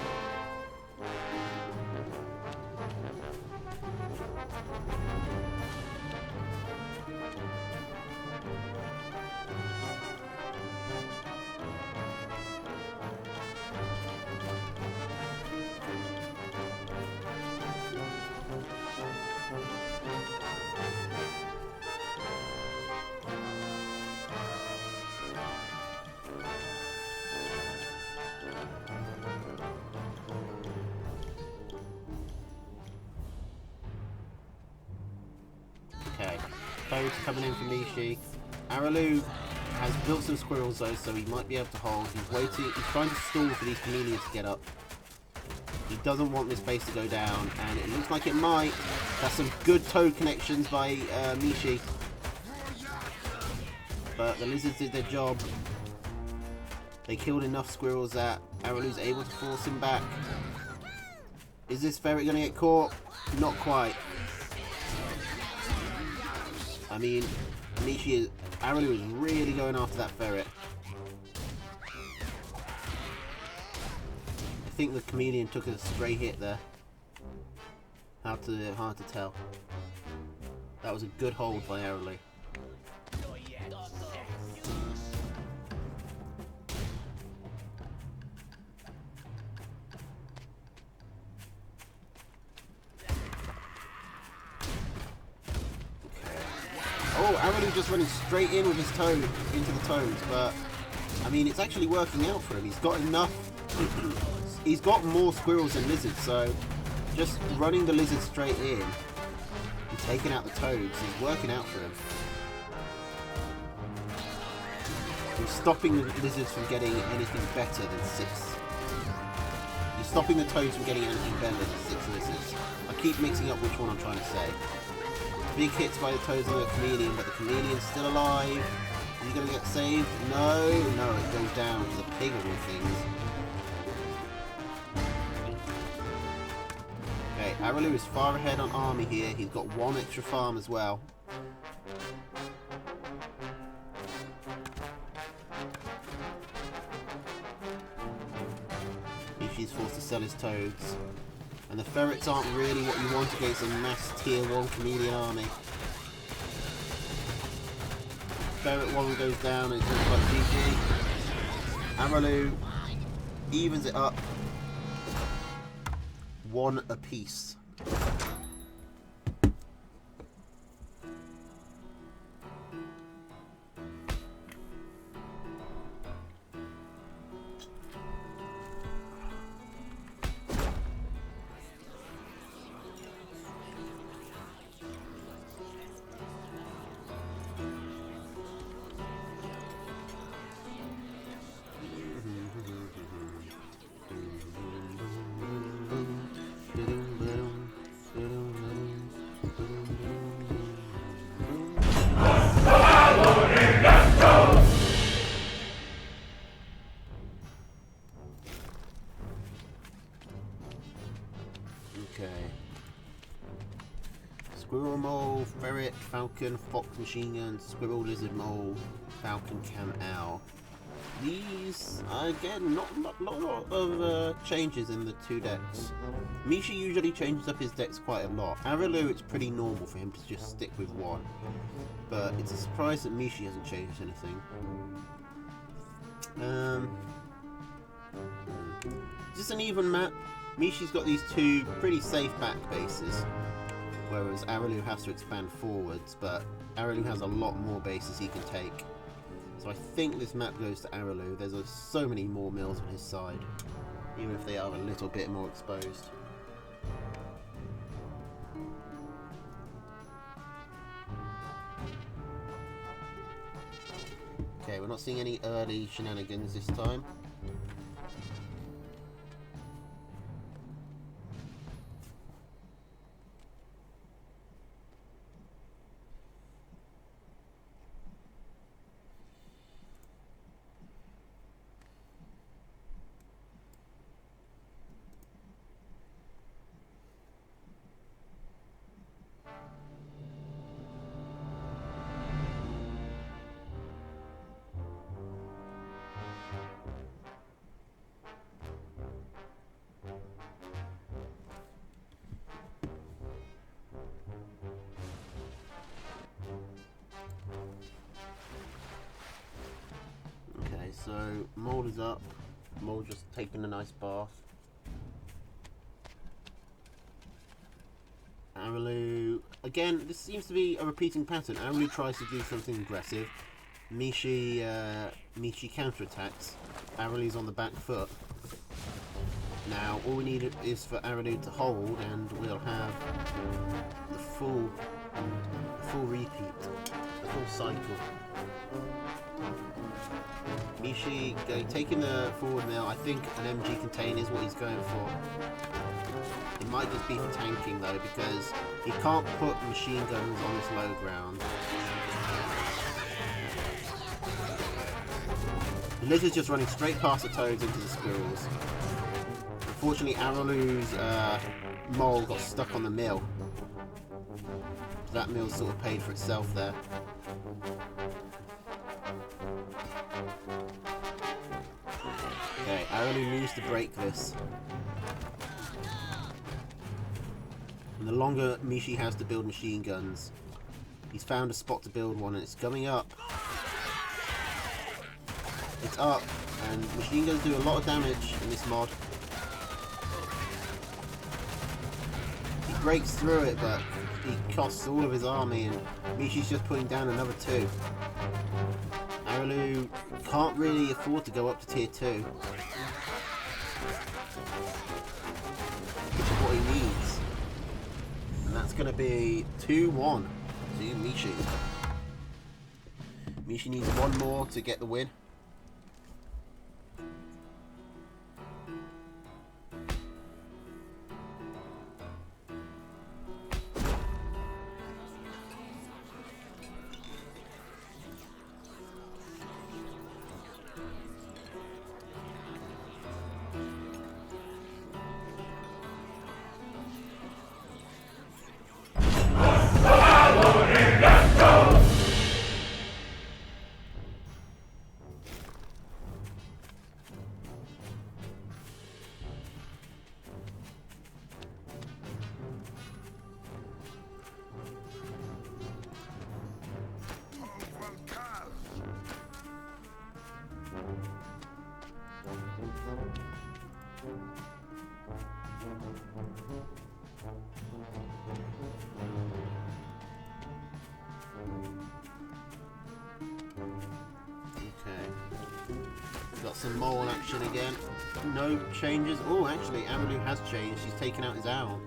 Okay, Toad's coming in from Nishi. Aralu has built some squirrels though, so he might be able to hold. He's waiting, he's trying to stall for these chameleons to get up. He doesn't want this base to go down, and it looks like it might. That's some good Toad connections by Mishi. But the lizards did their job. They killed enough squirrels that Aralu's able to force him back. Is this ferret going to get caught? Not quite. I mean, Aralu is really going after that ferret. I think the chameleon took a stray hit there. Hard to tell. That was a good hold by Aralu. Oh, Aralu just running straight in with his toad into the toads, but I mean, it's actually working out for him. He's got enough. He's got more squirrels than lizards, so just running the lizards straight in and taking out the toads is working out for him. He's stopping the lizards from getting anything better than 6. He's stopping the toads from getting anything better than 6 lizards. I keep mixing up which one I'm trying to say. Big hits by the toads on the chameleon, but the chameleon's still alive. Is he going to get saved? No, it goes down to the pig of all things. Okay, Aralu is far ahead on army here. He's got 1 extra farm as well. He's forced to sell his toads. And the ferrets aren't really what you want against a mass tier 1 chameleon army. Ferret 1 goes down and it looks like GG. Aralu evens it up. 1 apiece. Okay. Squirrel mole, ferret, falcon, fox machine gun, squirrel, lizard mole, falcon, cam owl. These, again, not a lot of changes in the 2 decks. Mishi usually changes up his decks quite a lot. Aralu, it's pretty normal for him to just stick with 1. But it's a surprise that Mishi hasn't changed anything. Is this an even map? Mishi's got these 2 pretty safe back bases, whereas Aralu has to expand forwards, but Aralu has a lot more bases he can take. So I think this map goes to Aralu. There's so many more mills on his side, even if they are a little bit more exposed. Okay, we're not seeing any early shenanigans this time. So Mole is up. Mole just taking a nice bath. Aralu, again, this seems to be a repeating pattern. Aralu tries to do something aggressive. Mishi counterattacks. Aralu's on the back foot. Now, all we need is for Aralu to hold, and we'll have the full repeat, the full cycle. Mishi taking the forward now. I think an MG contain is what he's going for. It might just be for tanking though, because he can't put machine guns on this low ground. The lizard's just running straight past the toads into the squirrels. Unfortunately, Aralu's mole got stuck on the mill. That mill sort of paid for itself there. Okay, Aralu needs to break this. And the longer Mishi has to build machine guns, he's found a spot to build one, and it's coming up. It's up, and machine guns do a lot of damage in this mod. He breaks through it, but he costs all of his army, and Mishi's just putting down another 2. Aralu can't really afford to go up to tier 2. Which is what he needs. And that's going to be 2-1 to Mishi. Mishi needs one more to get the win. Got some mole action again. No changes. Oh, actually, Aralu has changed. He's taken out his owl.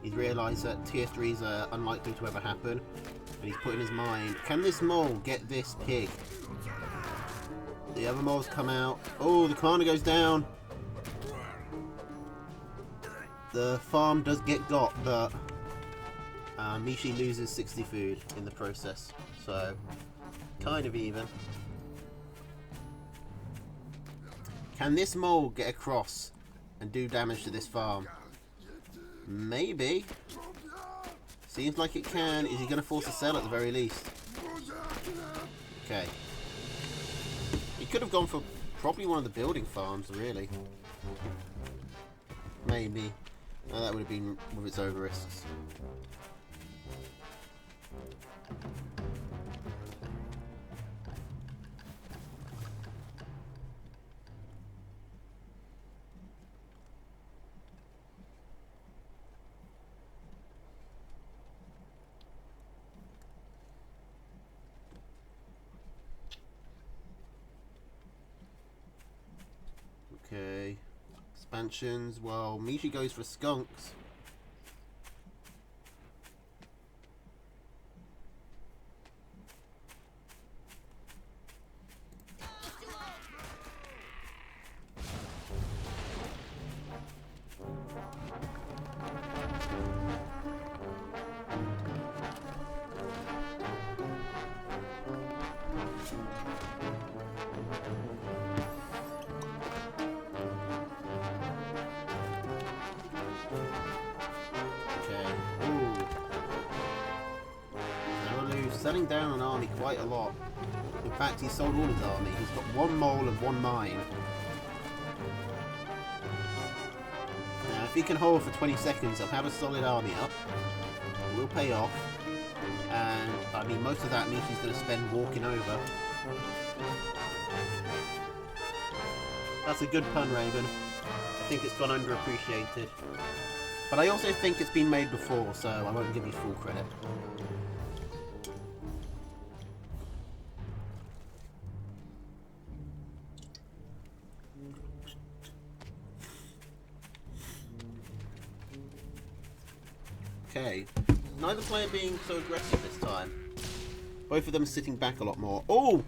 He's realised that tier 3s are unlikely to ever happen. And he's put in his mind, can this mole get this pig? The other moles come out. Oh, the commander goes down. The farm does get got, but Mishi loses 60 food in the process. So, kind of even. Can this mole get across and do damage to this farm? Maybe. Seems like it can. Is he going to force a sell at the very least? Okay. He could have gone for probably one of the building farms, really. Maybe. That would have been with its over risks. Okay, expansions. Well, Mishi goes for skunks. Selling down an army quite a lot. In fact, he sold all his army. He's got one mole and one mine. Now, if he can hold for 20 seconds, he'll have a solid army up. It will pay off. And, I mean, most of that Mishi's going to spend walking over. That's a good pun, Raven. I think it's gone underappreciated. But I also think it's been made before, so I won't give you full credit. Okay. Neither player being so aggressive this time. Both of them sitting back a lot more. Oh!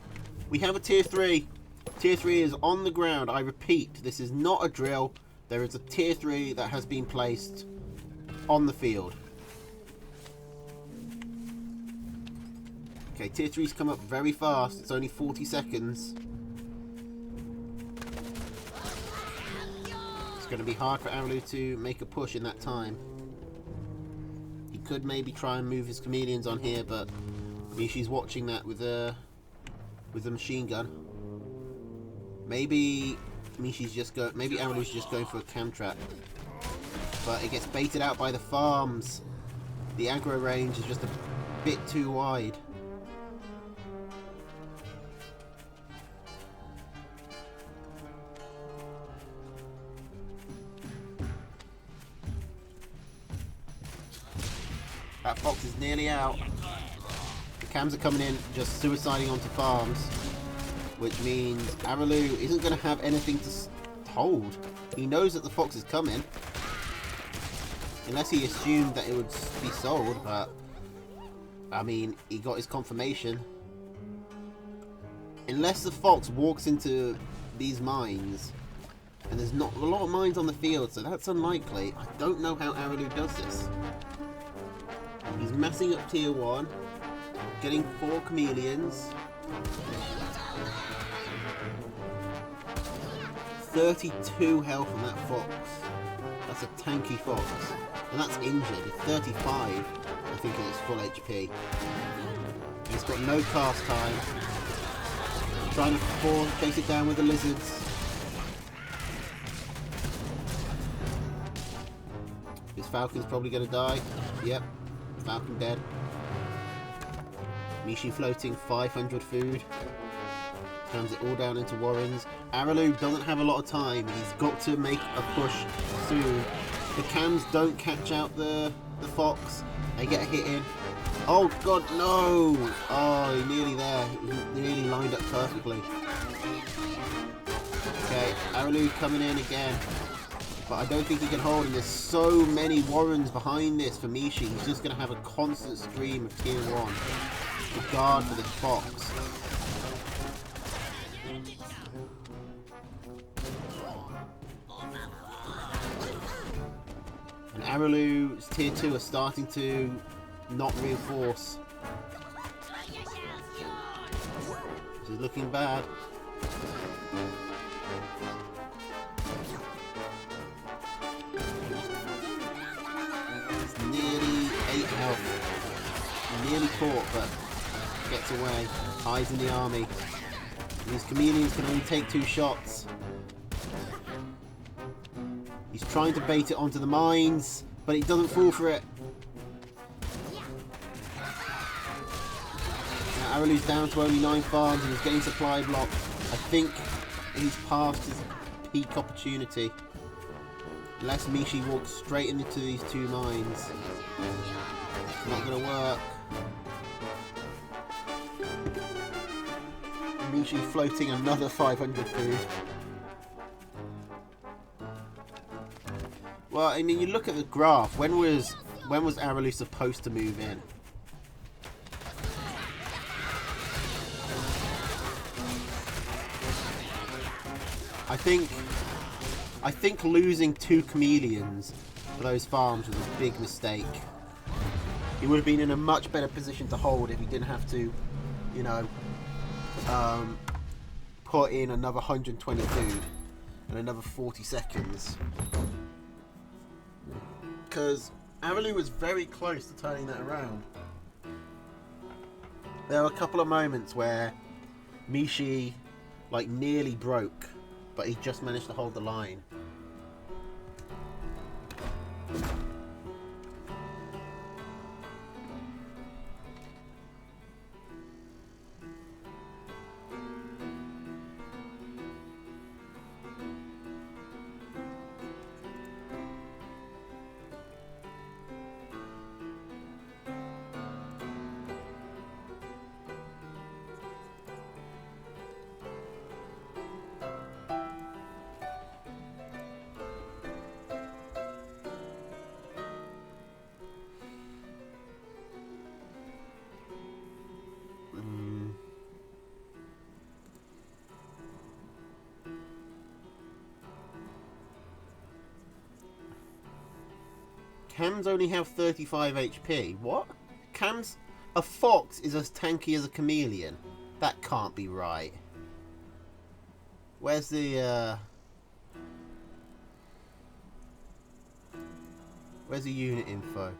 We have a tier 3. Tier 3 is on the ground. I repeat, this is not a drill. There is a tier 3 that has been placed on the field. Okay, tier 3's come up very fast. It's only 40 seconds. It's going to be hard for Aralu to make a push in that time. He could maybe try and move his chameleons on here, but Mishi's watching that with the machine gun. Maybe Mishi's just go. Maybe Aralu's just going for a cam trap, but it gets baited out by the farms. The aggro range is just a bit too wide. That fox is nearly out. The cams are coming in, just suiciding onto farms, which means Aralu isn't going to have anything to hold. He knows that the fox is coming, unless he assumed that it would be sold, but I mean, he got his confirmation. Unless the fox walks into these mines, and there's not a lot of mines on the field, so that's unlikely. I don't know how Aralu does this. He's messing up tier 1, getting 4 chameleons. 32 health on that fox. That's a tanky fox. And that's injured. At 35, I think it is full HP. He's got no cast time. Trying to chase it down with the lizards. His falcon's probably going to die. Yep. Falcon dead. Mishi floating 500 food. Turns it all down into warrens. Aralu doesn't have a lot of time. He's got to make a push soon. The cams don't catch out the fox. They get a hit in. Oh god, no! Oh, nearly there. He nearly lined up perfectly. Okay, Aralu coming in again. But I don't think he can hold, and there's so many warrens behind this for Mishi. He's just going to have a constant stream of tier 1 to guard for this fox. And Aralu's tier 2 are starting to not reinforce. This is looking bad. Nearly 8 health. Nearly caught, but gets away. Hides in the army. These chameleons can only take 2 shots. He's trying to bait it onto the mines, but he doesn't fall for it. Now Aralu's down to only 9 farms and he's getting supply blocked. I think he's past his peak opportunity. Unless Mishi walks straight into these 2 mines. It's not going to work. Mishi floating another 500 food. Well, I mean, you look at the graph. When was Aralu supposed to move in? I think losing 2 chameleons for those farms was a big mistake. He would have been in a much better position to hold if he didn't have to, you know, put in another 120 food and another 40 seconds. Because Aralu was very close to turning that around. There were a couple of moments where Mishi, like, nearly broke, but he just managed to hold the line. Cams only have 35 HP. What? Cams... A fox is as tanky as a chameleon. That can't be right. Where's the, Where's the unit info?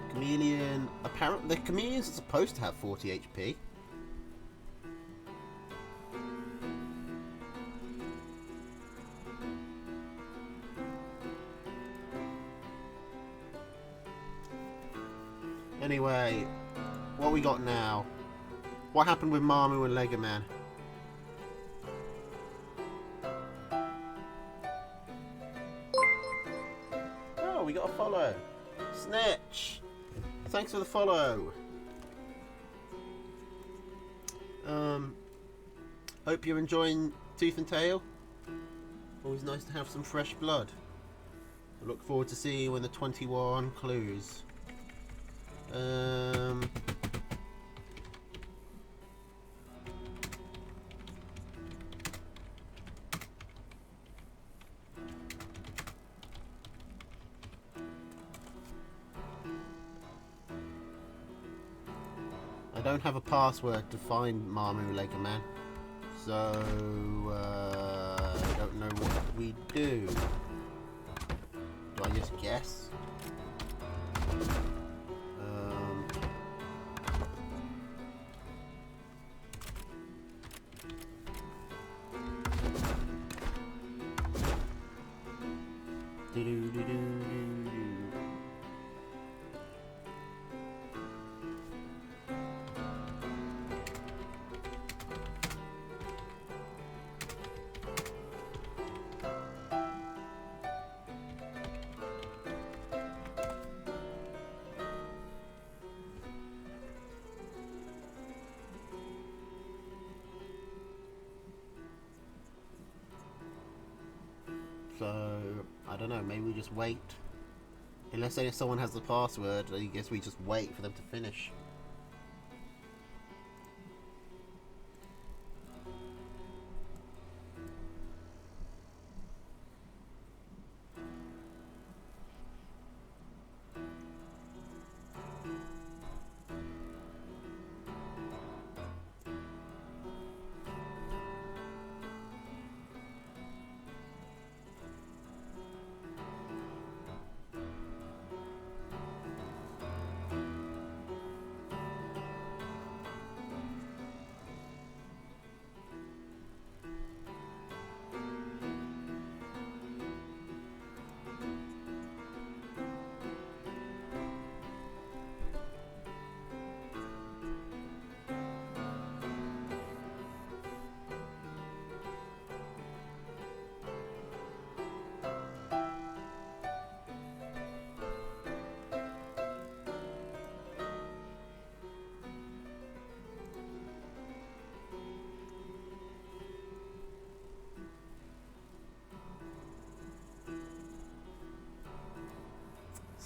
Chameleon... Apparently, the chameleons are supposed to have 40 HP. Anyway, what we got now? What happened with Marmu and Lego Man? Oh, we got a follow. Snitch! Thanks for the follow. Hope you're enjoying Tooth and Tail. Always nice to have some fresh blood. I look forward to seeing you in the 21 clues. I don't have a password to find Marmu Lego Man, so I don't know what we do. Do I just guess? So, I don't know, maybe we just wait. Unless someone has the password, I guess we just wait for them to finish.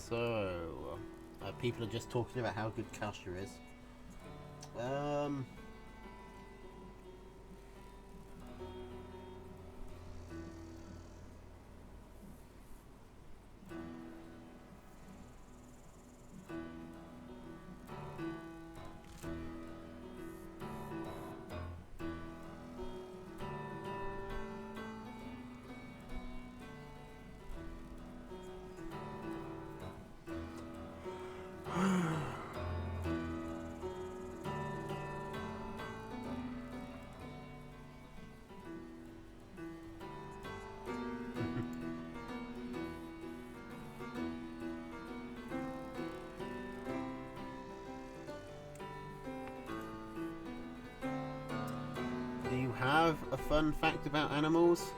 So, people are just talking about how good Kasha is. Do you have a fun fact about animals?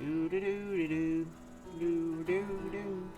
Do do do do do do do.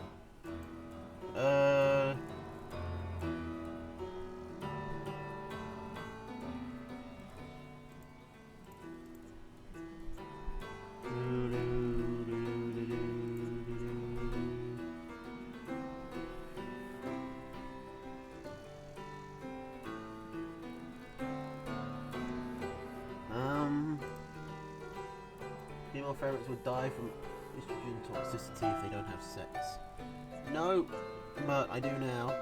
Female ferrets will die from estrogen toxicity if they don't have sex. No, but I do now.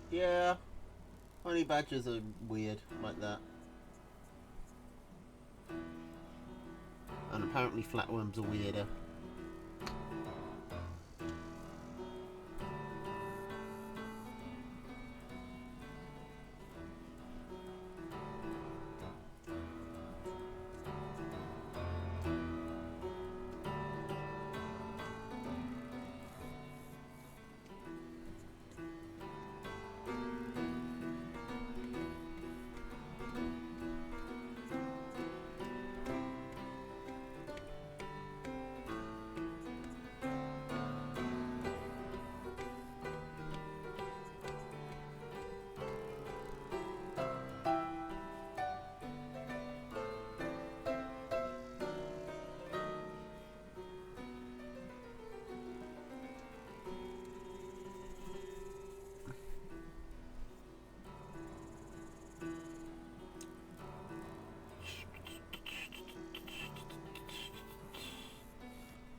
Yeah, honey badgers are weird like that. And apparently flatworms are weirder.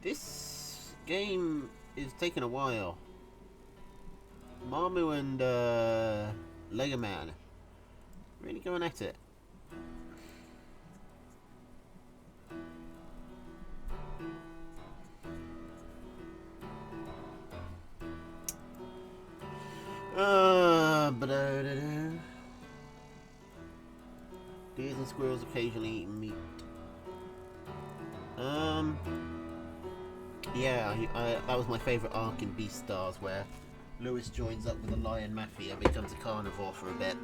This game is taking a while. Marmu and Lego Man really going at it. Deers and squirrels occasionally eat meat. Yeah, that was my favourite arc in Beastars, where Lewis joins up with the lion mafia and becomes a carnivore for a bit.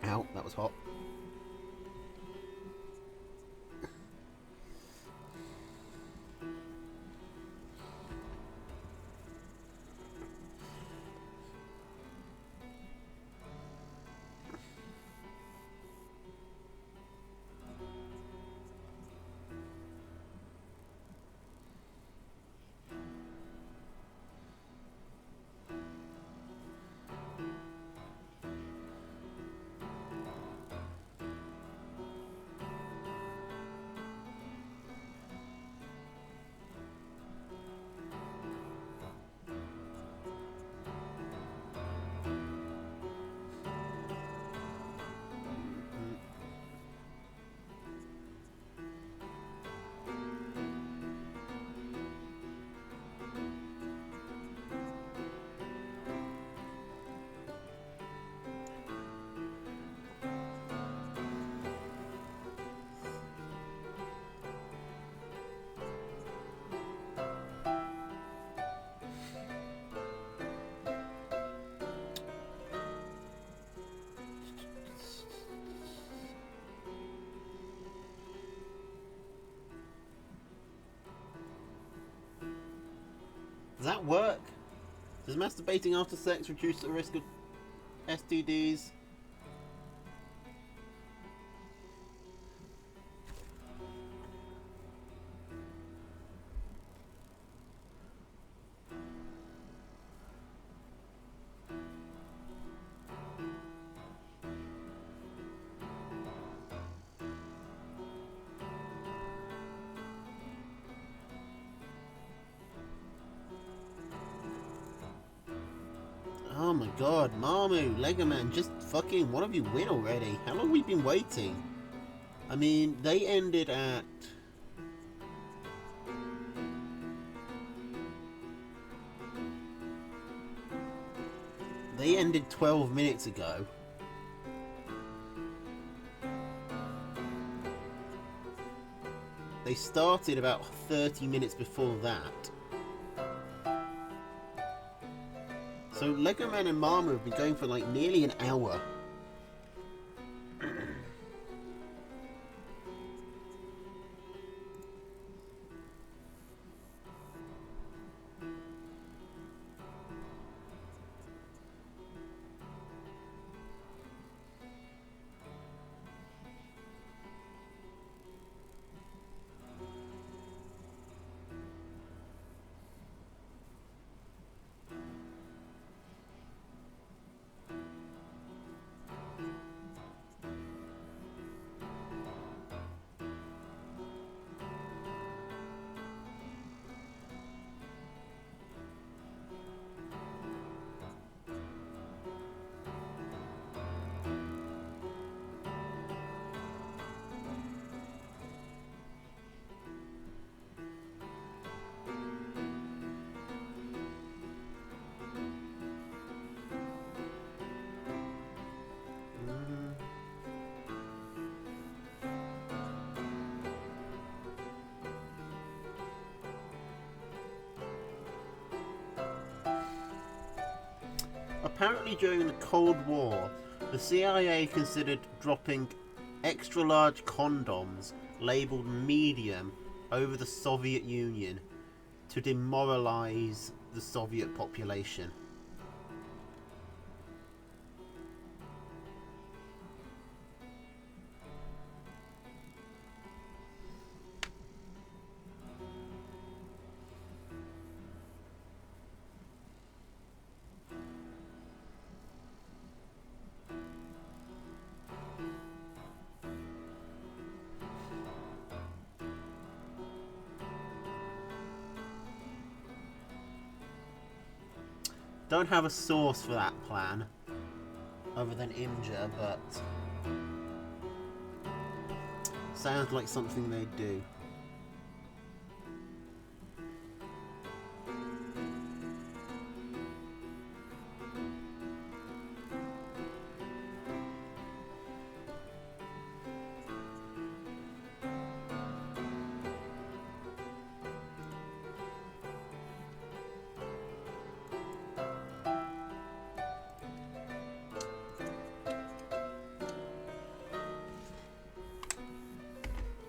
Ow, that was hot. that work? Does masturbating after sex reduce the risk of STDs? Oh my god, Marmu, Lego Man, just fucking, one of you win already. How long have we been waiting? I mean, they ended at... They ended 12 minutes ago. They started about 30 minutes before that. So Lego Man and Mama have been going for like nearly an hour. Apparently during the Cold War, the CIA considered dropping extra-large condoms labelled medium over the Soviet Union to demoralise the Soviet population. Don't have a source for that plan, other than Imgur, but sounds like something they'd do.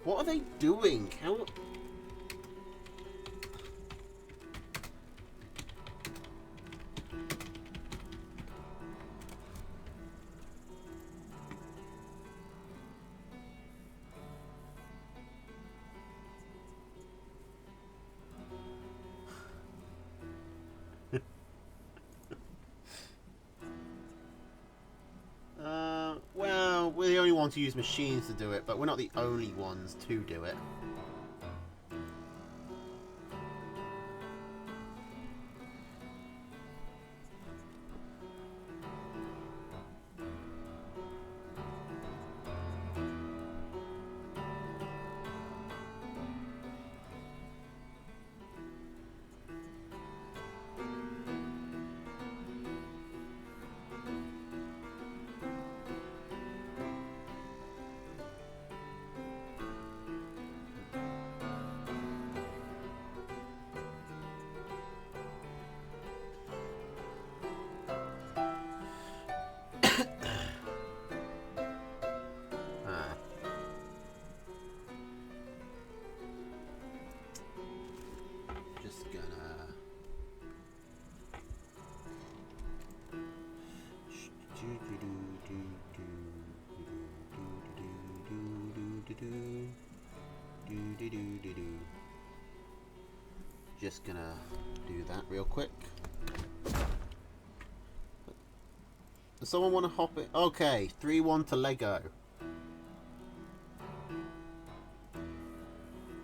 What are they doing? How... Well, we're the only ones who use machines to do it, but we're not the only ones to do it. Just gonna do that real quick. Does someone want to hop it? Okay, 3-1 to Lego.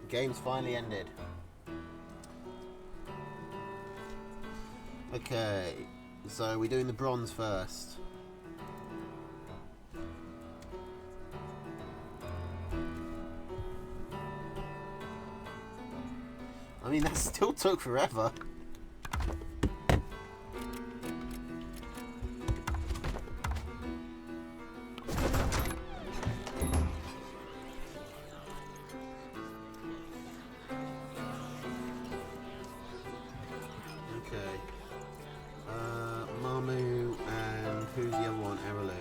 Game's finally ended. Okay, so we're doing the bronze first. I mean, that still took forever. Okay. Mamu and who's the other one? Araloo.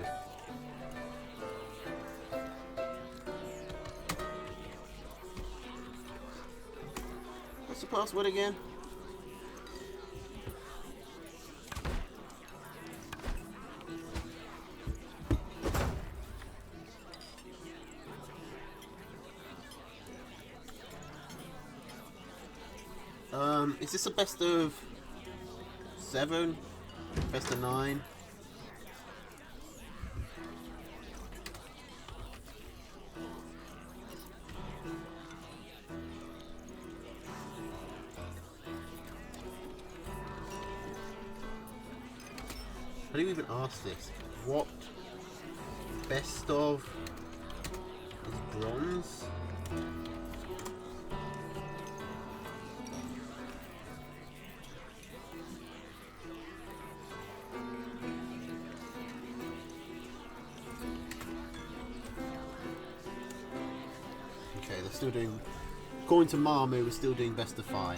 What's the password again? Is this a best of 7? Best of 9? How do you even ask this? What best of is bronze? Okay, they're still doing. According to Mamu, we're still doing best of 5s.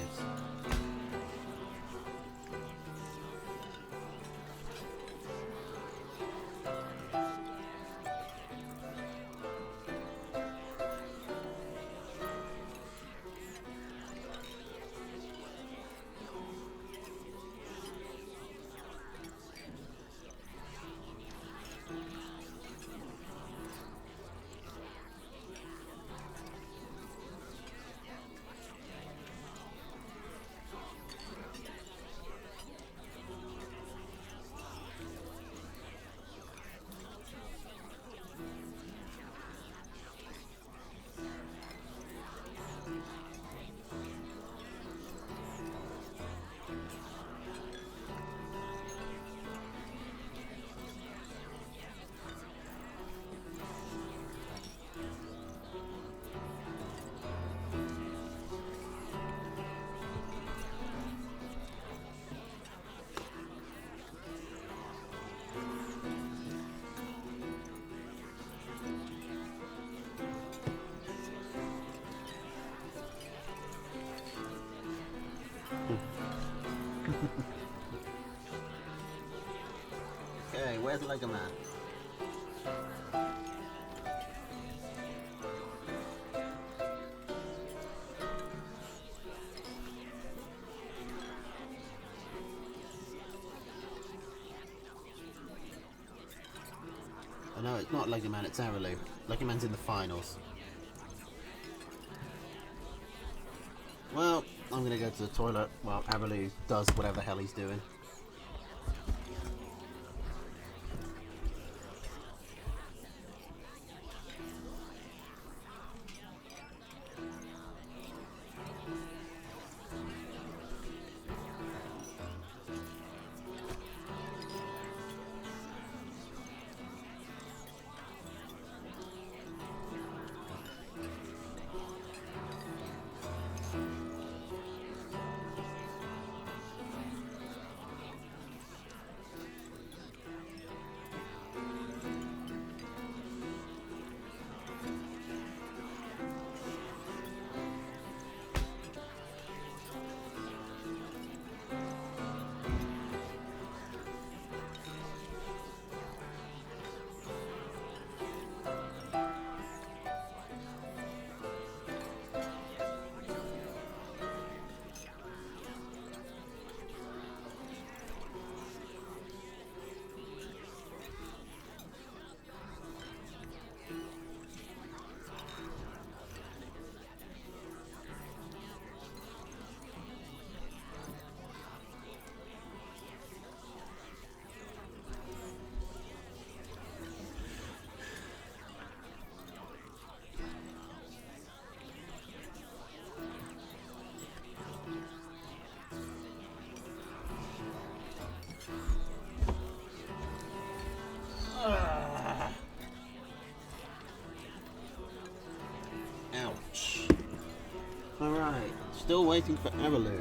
Okay, where's Lego Man? Oh no, it's not Lego Man, it's Araloo. Lego Man's in the finals. Well, I'm gonna go to the toilet while Araloo does whatever the hell he's doing. Still waiting for Araloo.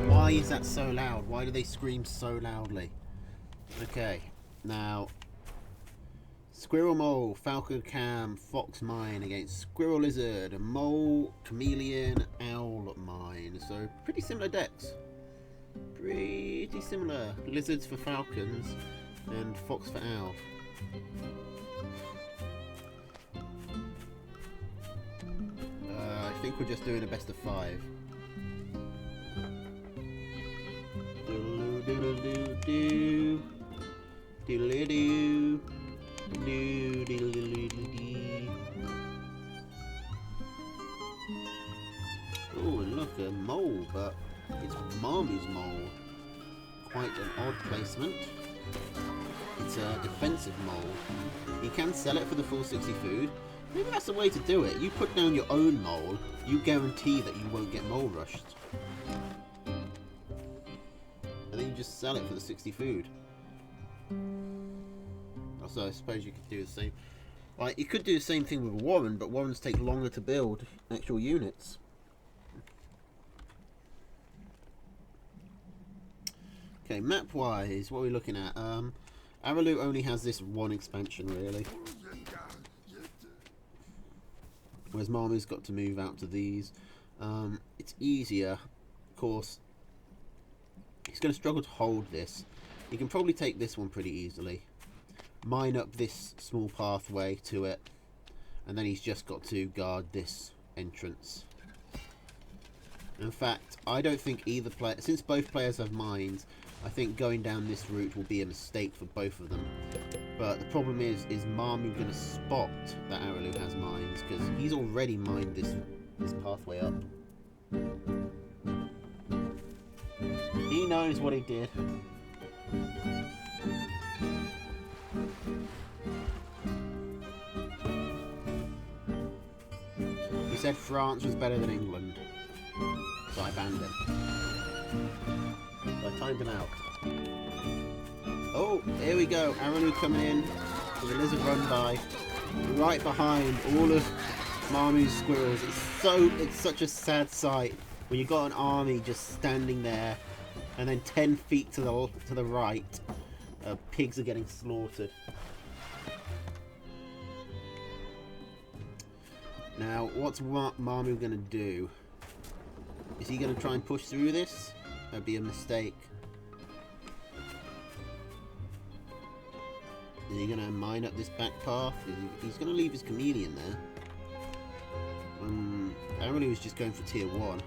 Why is that so loud? Why do they scream so loudly? Okay, now Squirrel Mole, Falcon Cam, Fox Mine against Squirrel Lizard, Mole, Chameleon, Owl Mine. So pretty similar decks. Pretty similar. Lizards for Falcons and Fox for Owl. I think we're just doing a best of 5. Doodle-doo, doodle-doo, doodle-doo. Oh, and look, a mole, but it's Marmy's mole. Quite an odd placement. It's a defensive mole. You can sell it for the full 60 food. Maybe that's the way to do it. You put down your own mole, you guarantee that you won't get mole rushed. And then you just sell it for the 60 food. Also, I suppose you could do the same. Like, you could do the same thing with Warren, but Warrens take longer to build actual units. Okay, map-wise, what are we looking at? Araloo only has this one expansion, really. Whereas Marmy's got to move out to these. It's easier, of course. He's going to struggle to hold this. He can probably take this one pretty easily. Mine up this small pathway to it. And then he's just got to guard this entrance. In fact, I don't think either player... Since both players have mines, I think going down this route will be a mistake for both of them. But the problem is Marmy going to spot that Araloo has mines? Because he's already mined this pathway up. He knows what he did. He said France was better than England. So I banned him. So I timed him out. Oh, here we go. Araloo coming in with a lizard run by. Right behind all of Marmy's squirrels. It's such a sad sight when you've got an army just standing there and then 10 feet to the right, pigs are getting slaughtered. Now, what's Marmy going to do? Is he going to try and push through this? That'd be a mistake. Is he going to mine up this back path? He's going to leave his chameleon there. Araloo is just going for tier 1.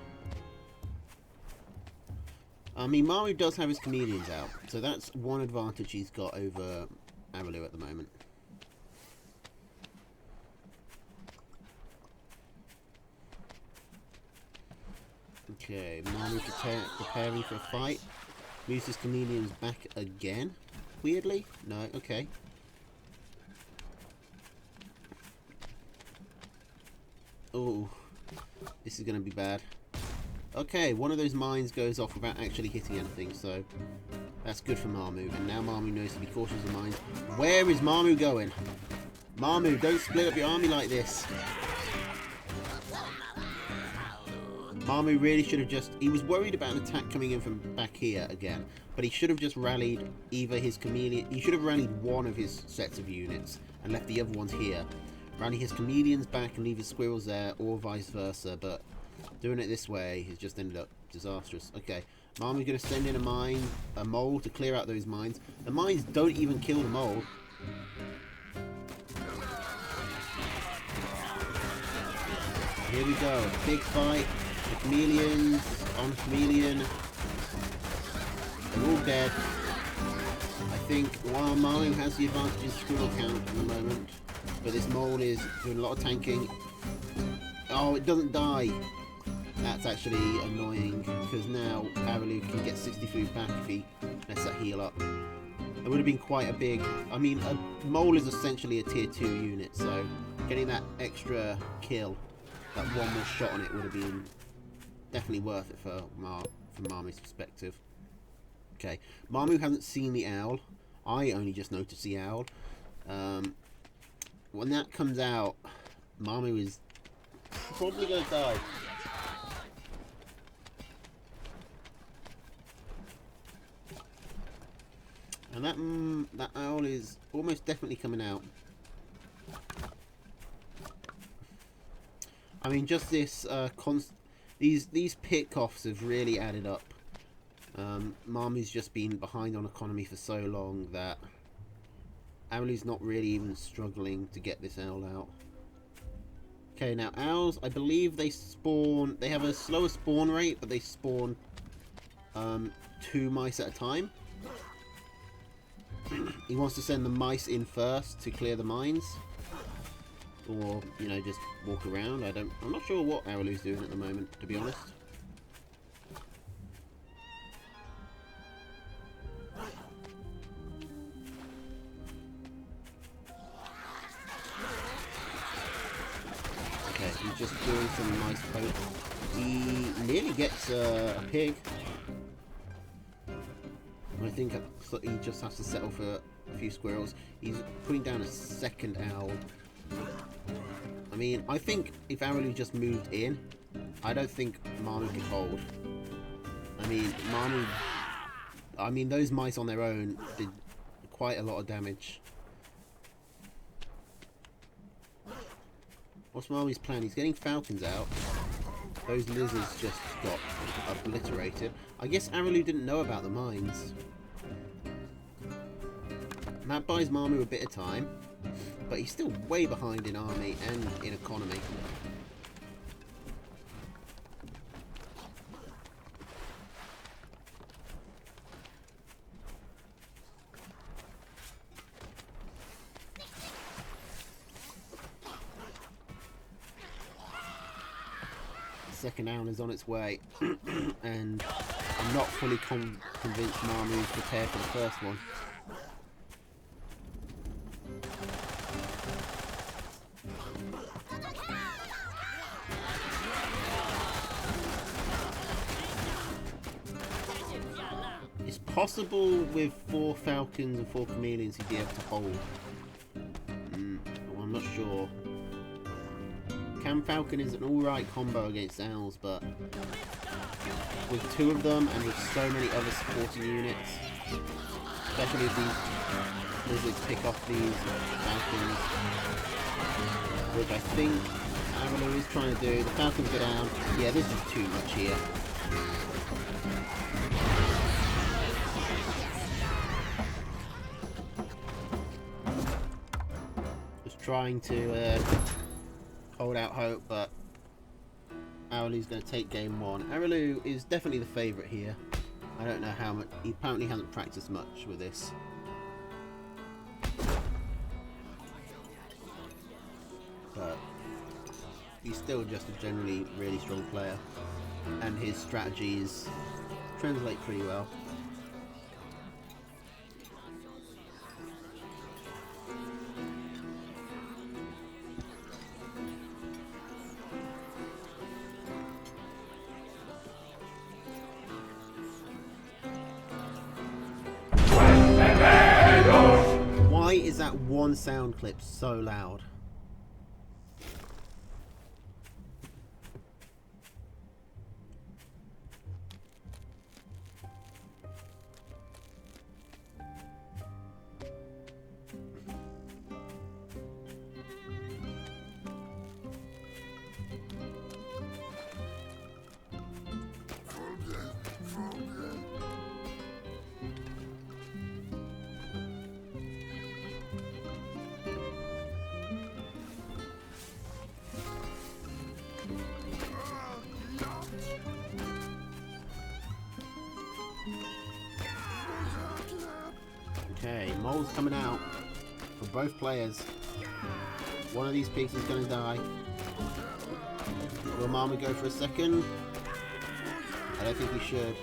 I mean, Marmy does have his chameleons out, so that's one advantage he's got over Araloo at the moment. Okay, Marmy preparing for a fight. Moves his chameleons back again. Weirdly? No, okay. Oh, this is going to be bad. Okay, one of those mines goes off without actually hitting anything, so that's good for Marmu. And now Marmu knows to be cautious of mines. Where is Marmu going? Marmu, don't split up your army like this. Marmu really should have just... He was worried about an attack coming in from back here again, but he should have just rallied either his chameleon... He should have rallied one of his sets of units and left the other ones here. Rally his chameleons back and leave his squirrels there, or vice versa, but doing it this way has just ended up disastrous. Okay, Marmu's going to send in a mole to clear out those mines. The mines don't even kill the mole. Here we go, big fight. The chameleons on chameleon. They're all dead. I think while Marmu has the advantage in squirrel count at the moment, but this mole is doing a lot of tanking. Oh, it doesn't die. That's actually annoying because now Arelu can get 60 food back if he lets that heal up. It would have been quite a big... I mean, a mole is essentially a tier 2 unit, so getting that extra kill, that one more shot on it would have been definitely worth it from Marmu's perspective. Okay, Marmu hasn't seen the owl. I only just noticed the owl. When that comes out, Marmu is probably going to die. And that owl is almost definitely coming out. I mean, just this these pick-offs have really added up. Marmu's just been behind on economy for so long that Arelu's not really even struggling to get this owl out. Okay, now owls, I believe they spawn... They have a slower spawn rate, but they spawn 2 mice at a time. He wants to send the mice in first to clear the mines. Or, you know, just walk around. I'm not sure what Arelu's doing at the moment, to be honest. Okay, he's just doing some nice poke. He nearly gets a pig. I think he just has to settle for a few squirrels. He's putting down a second owl. I mean, I think if Arelu just moved in, I don't think Marmu could hold. I mean, those mice on their own did quite a lot of damage. What's Marmu's plan? He's getting falcons out. Those lizards just got obliterated. I guess Arelu didn't know about the mines. And that buys Marmu a bit of time. But he's still way behind in army and in economy. The second owl is on its way. And I'm not fully convinced Marmu's prepared for the first one. Possible with 4 falcons and 4 chameleons he'd be able to hold. Well, I'm not sure. Cam Falcon is an alright combo against owls, but with 2 of them and with so many other supporting units, especially if these lizards pick off these falcons, which I think Arelu is trying to do. The falcons go down. Yeah, this is too much here. Trying to hold out hope, but Arelu's going to take game 1. Arelu is definitely the favourite here. I don't know how much. He apparently hasn't practiced much with this. But he's still just a generally really strong player. And his strategies translate pretty well. is that one sound clip so loud? Okay, mole's coming out for both players. One of these pigs is going to die. Will Mama go for a second? I don't think we should.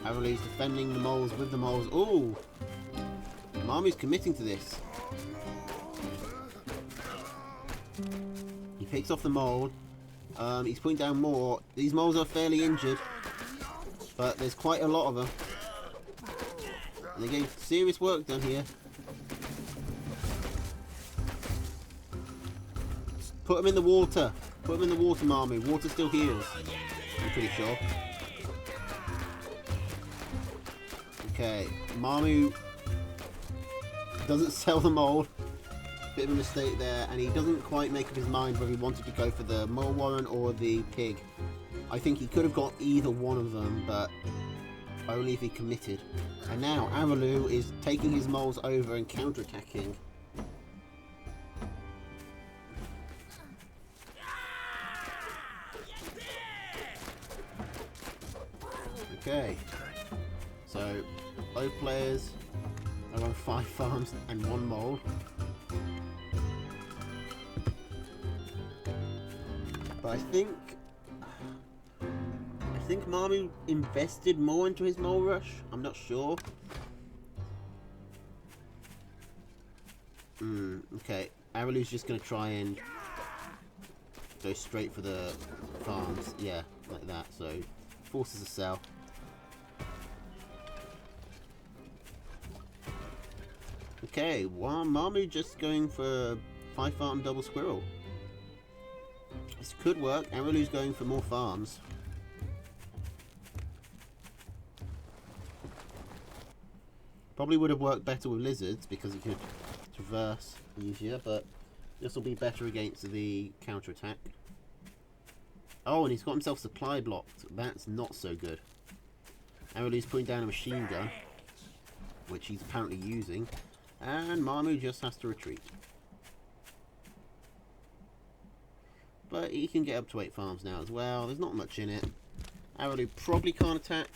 Haverly's defending the moles with the moles. Ooh! Mami's committing to this. He picks off the mole. He's putting down more. These moles are fairly injured, but there's quite a lot of them. And they're getting serious work done here. Put them in the water. Put them in the water, Marmu. Water still heals. I'm pretty sure. Okay, Marmu doesn't sell the mole. Bit of a mistake there, and he doesn't quite make up his mind whether he wanted to go for the mole warren or the pig. I think he could have got either one of them, but only if he committed. And now Avalou is taking his moles over and counter-attacking. Okay, so both players are on 5 farms and 1 mole. But I think Marmu invested more into his mole rush. I'm not sure. Okay, Aralu's just going to try and go straight for the farms. Yeah, like that. So, forces a sell. Okay, well, Marmu just going for 5 farm double squirrel. This could work. Aralu's going for more farms. Probably would have worked better with lizards because it could traverse easier, but this will be better against the counter attack. Oh, and he's got himself supply blocked. That's not so good. Aralu's putting down a machine gun, which he's apparently using, and Marmu just has to retreat. But he can get up to 8 farms now as well. There's not much in it. Aralu probably can't attack.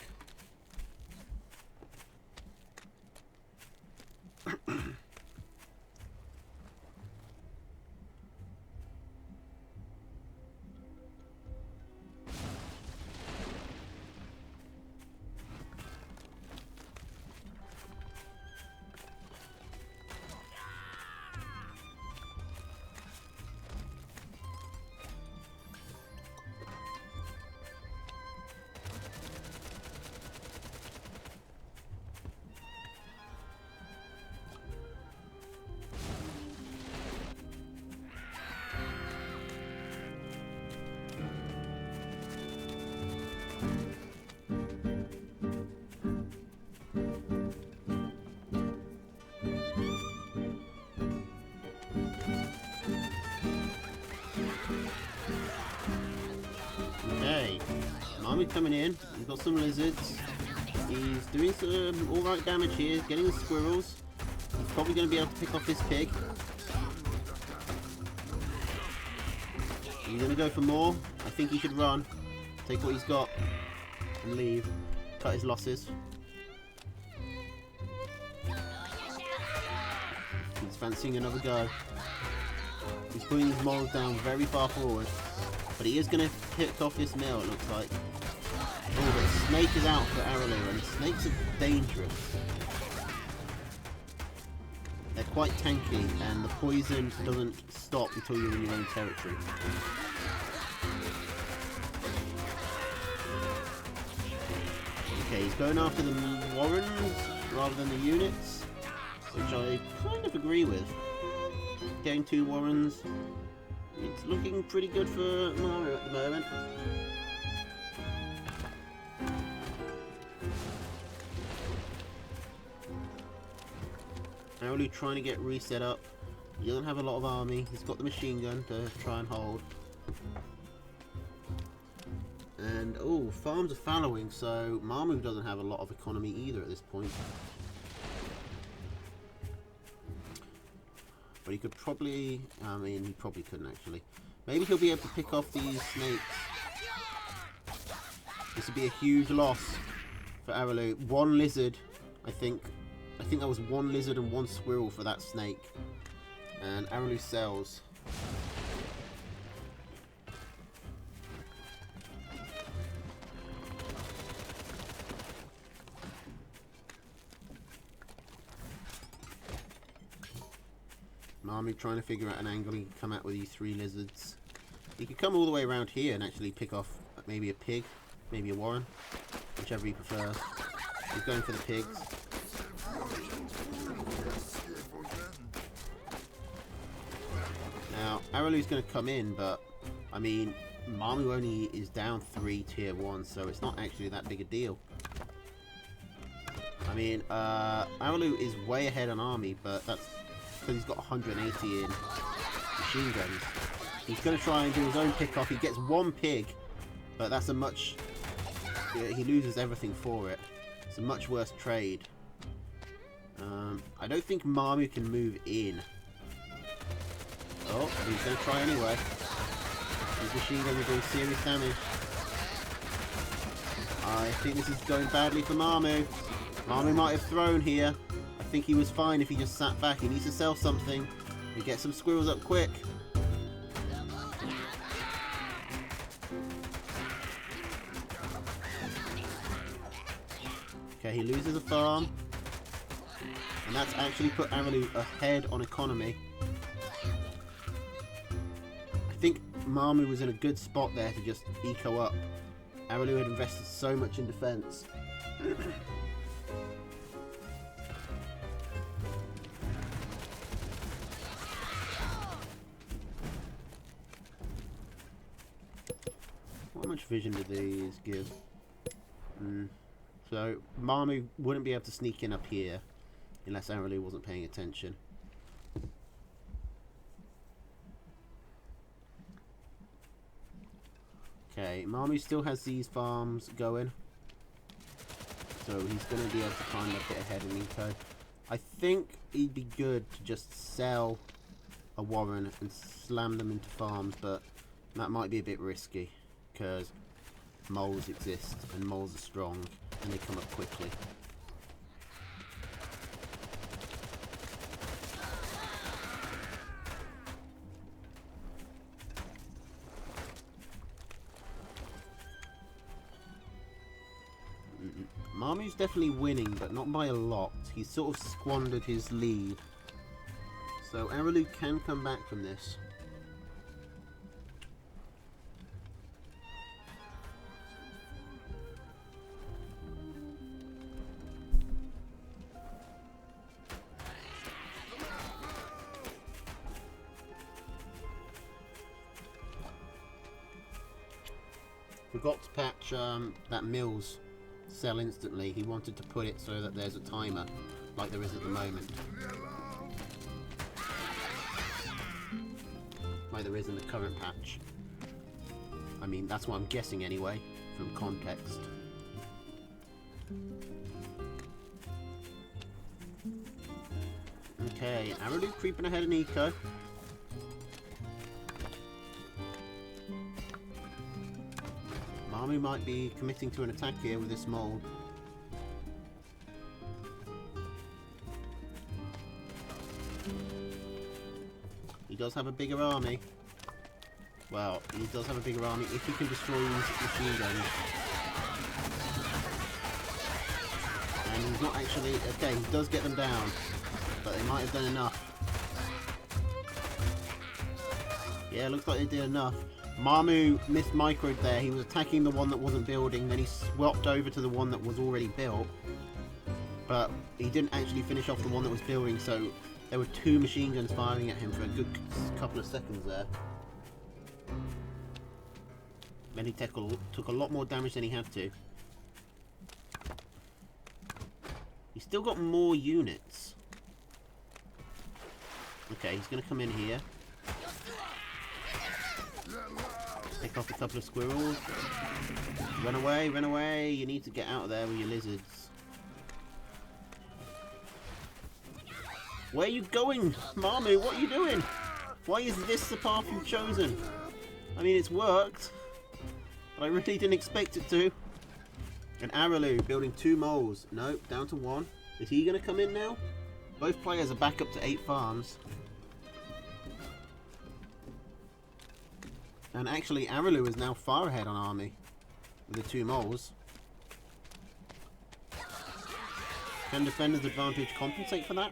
Marmu coming in. He's got some lizards. He's doing some alright damage here. Getting the squirrels. He's probably going to be able to pick off this pig. He's going to go for more. I think he should run. Take what he's got and leave. Cut his losses. He's fancying another go. He's putting his moles down very far forward. But he is going to pick off this mill, it looks like. Oh, but snake is out for Aralu, and snakes are dangerous. They're quite tanky, and the poison doesn't stop until you're in your own territory. Okay, he's going after the warrens rather than the units. which I kind of agree with. Getting 2 Warrens, it's looking pretty good for Mario at the moment. Arulu trying to get reset up. He doesn't have a lot of army. He's got the machine gun to try and hold. And, oh, farms are fallowing, so Marmu doesn't have a lot of economy either at this point. But he could probably, I mean, he probably couldn't actually. Maybe he'll be able to pick off these snakes. This would be a huge loss for Arulu. 1 lizard, I think that was 1 lizard and 1 squirrel for that snake. And Arulu sells. Marmu trying to figure out an angle he can come out with these 3 lizards. He could come all the way around here and actually pick off maybe a pig, maybe a warren, whichever he prefers. He's going for the pigs. Now, Arulu's going to come in, but, I mean, Marmu only is down 3 tier 1, so it's not actually that big a deal. I mean, Arulu is way ahead on army, but that's because he's got 180 in machine guns. He's going to try and do his own pick-off. He gets 1 pig, but that's a much... he loses everything for it. It's a much worse trade. I don't think Marmu can move in. Oh, he's going to try anyway. His machine gun will do serious damage. I think this is going badly for Marmu. Marmu might have thrown here. I think he was fine if he just sat back. He needs to sell something and get some squirrels up quick. Okay, he loses a farm. And that's actually put Arulu ahead on economy. I think Marmu was in a good spot there to just eco up. Arulu had invested so much in defense. How much vision do these give? So Marmu wouldn't be able to sneak in up here unless Arulu wasn't paying attention. Okay, Marmu still has these farms going, so he's going to be able to climb a bit ahead of Nico. I think he'd be good to just sell a warren and slam them into farms, but that might be a bit risky because moles exist and moles are strong and they come up quickly. Marmu's definitely winning, but not by a lot. He's sort of squandered his lead. So Arulu can come back from this. Forgot to patch that Mills sell instantly. He wanted to put it so that there's a timer, like there is at the moment. Like there is in the current patch. I mean, that's what I'm guessing anyway, from context. Okay, Arulu creeping ahead of Nico. Marmu might be committing to an attack here with this mole. He does have a bigger army. Well, he does have a bigger army if he can destroy these machine guns. And he's not actually... Okay, he does get them down, but they might have done enough. Yeah, looks like they did enough. Marmu missed microed there. He was attacking the one that wasn't building, then he swapped over to the one that was already built. but he didn't actually finish off the one that was building, so there were 2 machine guns firing at him for a good couple of seconds there. Then he took a lot more damage than he had to. He's still got more units. Okay, he's going to come in here. Pick off a couple of squirrels. Run away, run away. You need to get out of there with your lizards. Where are you going? Mamu, what are you doing? Why is this the path you've chosen? I mean, it's worked. But I really didn't expect it to. And Aralu building 2 moles. Nope, down to 1. Is he going to come in now? Both players are back up to 8 farms. And actually, Aralu is now far ahead on army with the 2 moles. Can defender's advantage compensate for that?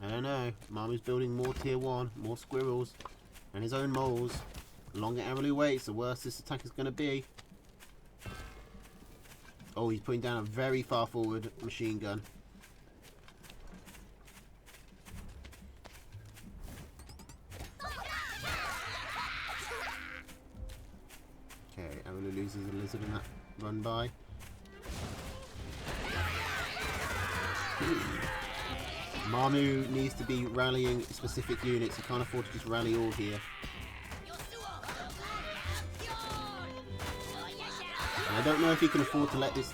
I don't know. Mamu's building more tier 1, more squirrels, and his own moles. The longer Aralu waits, the worse this attack is going to be. Oh, he's putting down a very far forward machine gun. Okay, Aralu loses a lizard in that run by. Mamu needs to be rallying specific units. He can't afford to just rally all here. And I don't know if he can afford to let this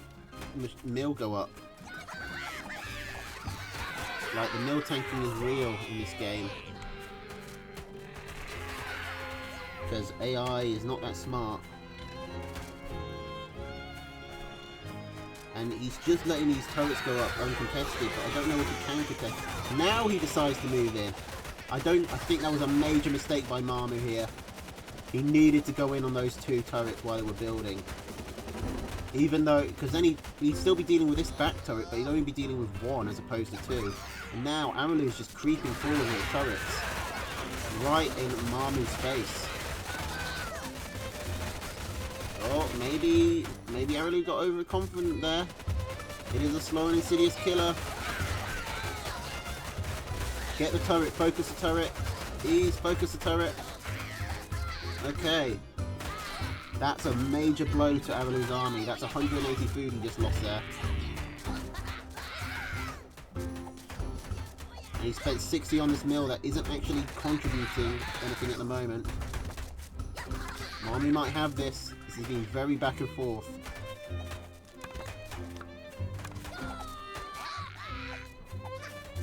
mill go up. Like, the mill tanking is real in this game. Because AI is not that smart. And he's just letting these turrets go up uncontested, but I don't know if he can contest. Now he decides to move in. I think that was a major mistake by Mamu here. He needed to go in on those 2 turrets while they were building. Even though, because then he'd still be dealing with this back turret, but he'd only be dealing with 1 as opposed to 2. And now Aralu's just creeping forward with the turrets. Right in Mamu's face. Oh, maybe Aralu got overconfident there. It is a slow and insidious killer. Get the turret, focus the turret. Ease, focus the turret. Okay. That's a major blow to Aralu's army. That's 180 food he just lost there. And he spent 60 on this mill that isn't actually contributing anything at the moment. Mamu might have this. This has been very back and forth.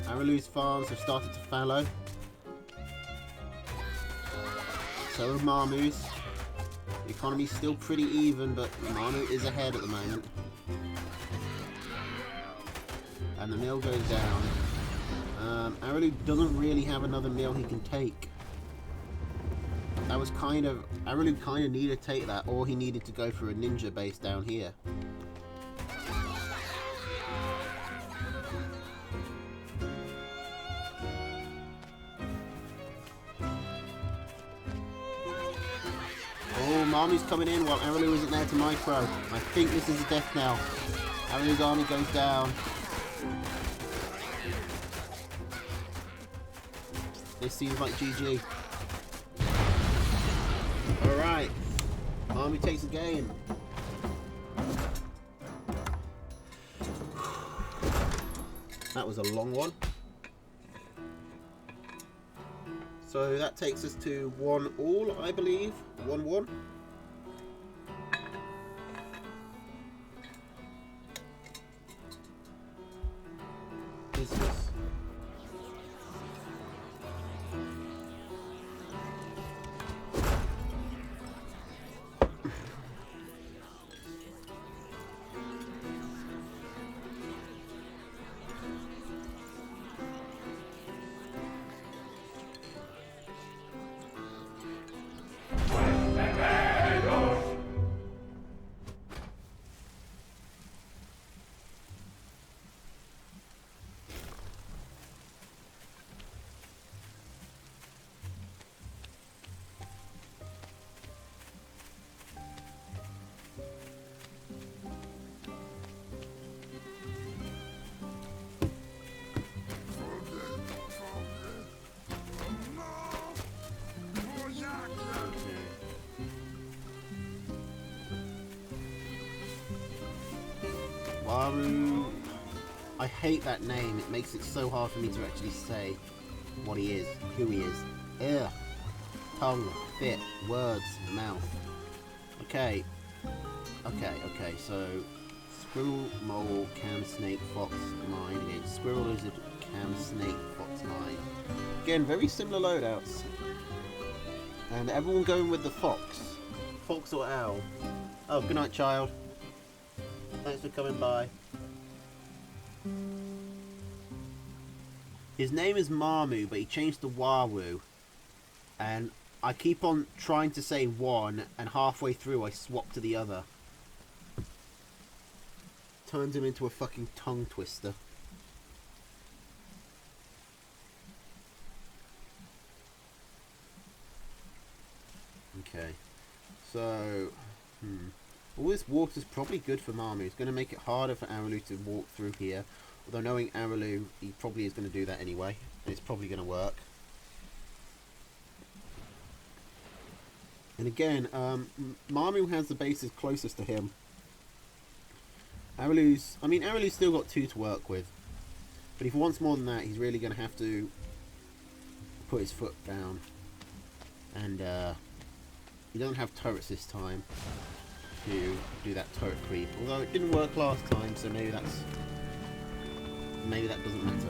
Aralu's farms have started to fallow. So have Mamu's. The economy's still pretty even, but Mamu is ahead at the moment. And the mill goes down. Aralu doesn't really have another mill he can take. That was Aralu kind of needed to take that, or he needed to go for a ninja base down here. Oh, Mamu's coming in while Aralu isn't there to micro. I think this is a death knell. Aralu's army goes down. This seems like GG. Alright. Army takes the game. That was a long one. So that takes us to 1-1, I believe. 1-1. Business. Aru... I hate that name. It makes it so hard for me to actually say what he is, who he is. Ugh. Tongue, fit, words, mouth. Okay. Okay, so... Squirrel, mole, cam, snake, fox, mine. Again, squirrel, lizard, cam, snake, fox, mine. Again, very similar loadouts. And everyone going with the fox. Fox or owl. Oh, good night, child. Thanks for coming by. His name is Marmu, but he changed to Wawu. And I keep on trying to say one, and halfway through I swap to the other. Turns him into a fucking tongue twister. Okay. So, all this water's probably good for Marmu. It's going to make it harder for Araloo to walk through here. Although knowing Araloo, he probably is going to do that anyway. And it's probably going to work. And again, Marmu has the bases closest to him. Araloo's still got 2 to work with. But if he wants more than that, he's really going to have to put his foot down. And he doesn't have turrets this time to do that turret creep. Although it didn't work last time, so maybe that doesn't matter.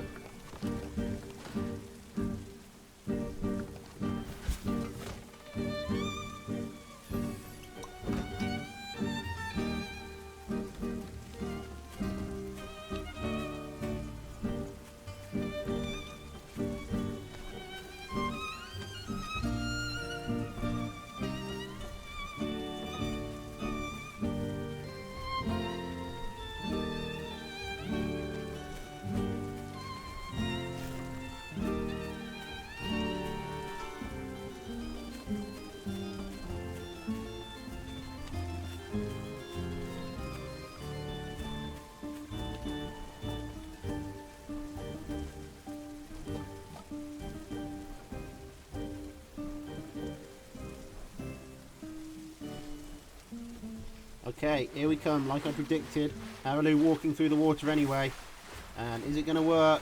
Okay, here we come, like I predicted. Araloo walking through the water anyway. And is it going to work?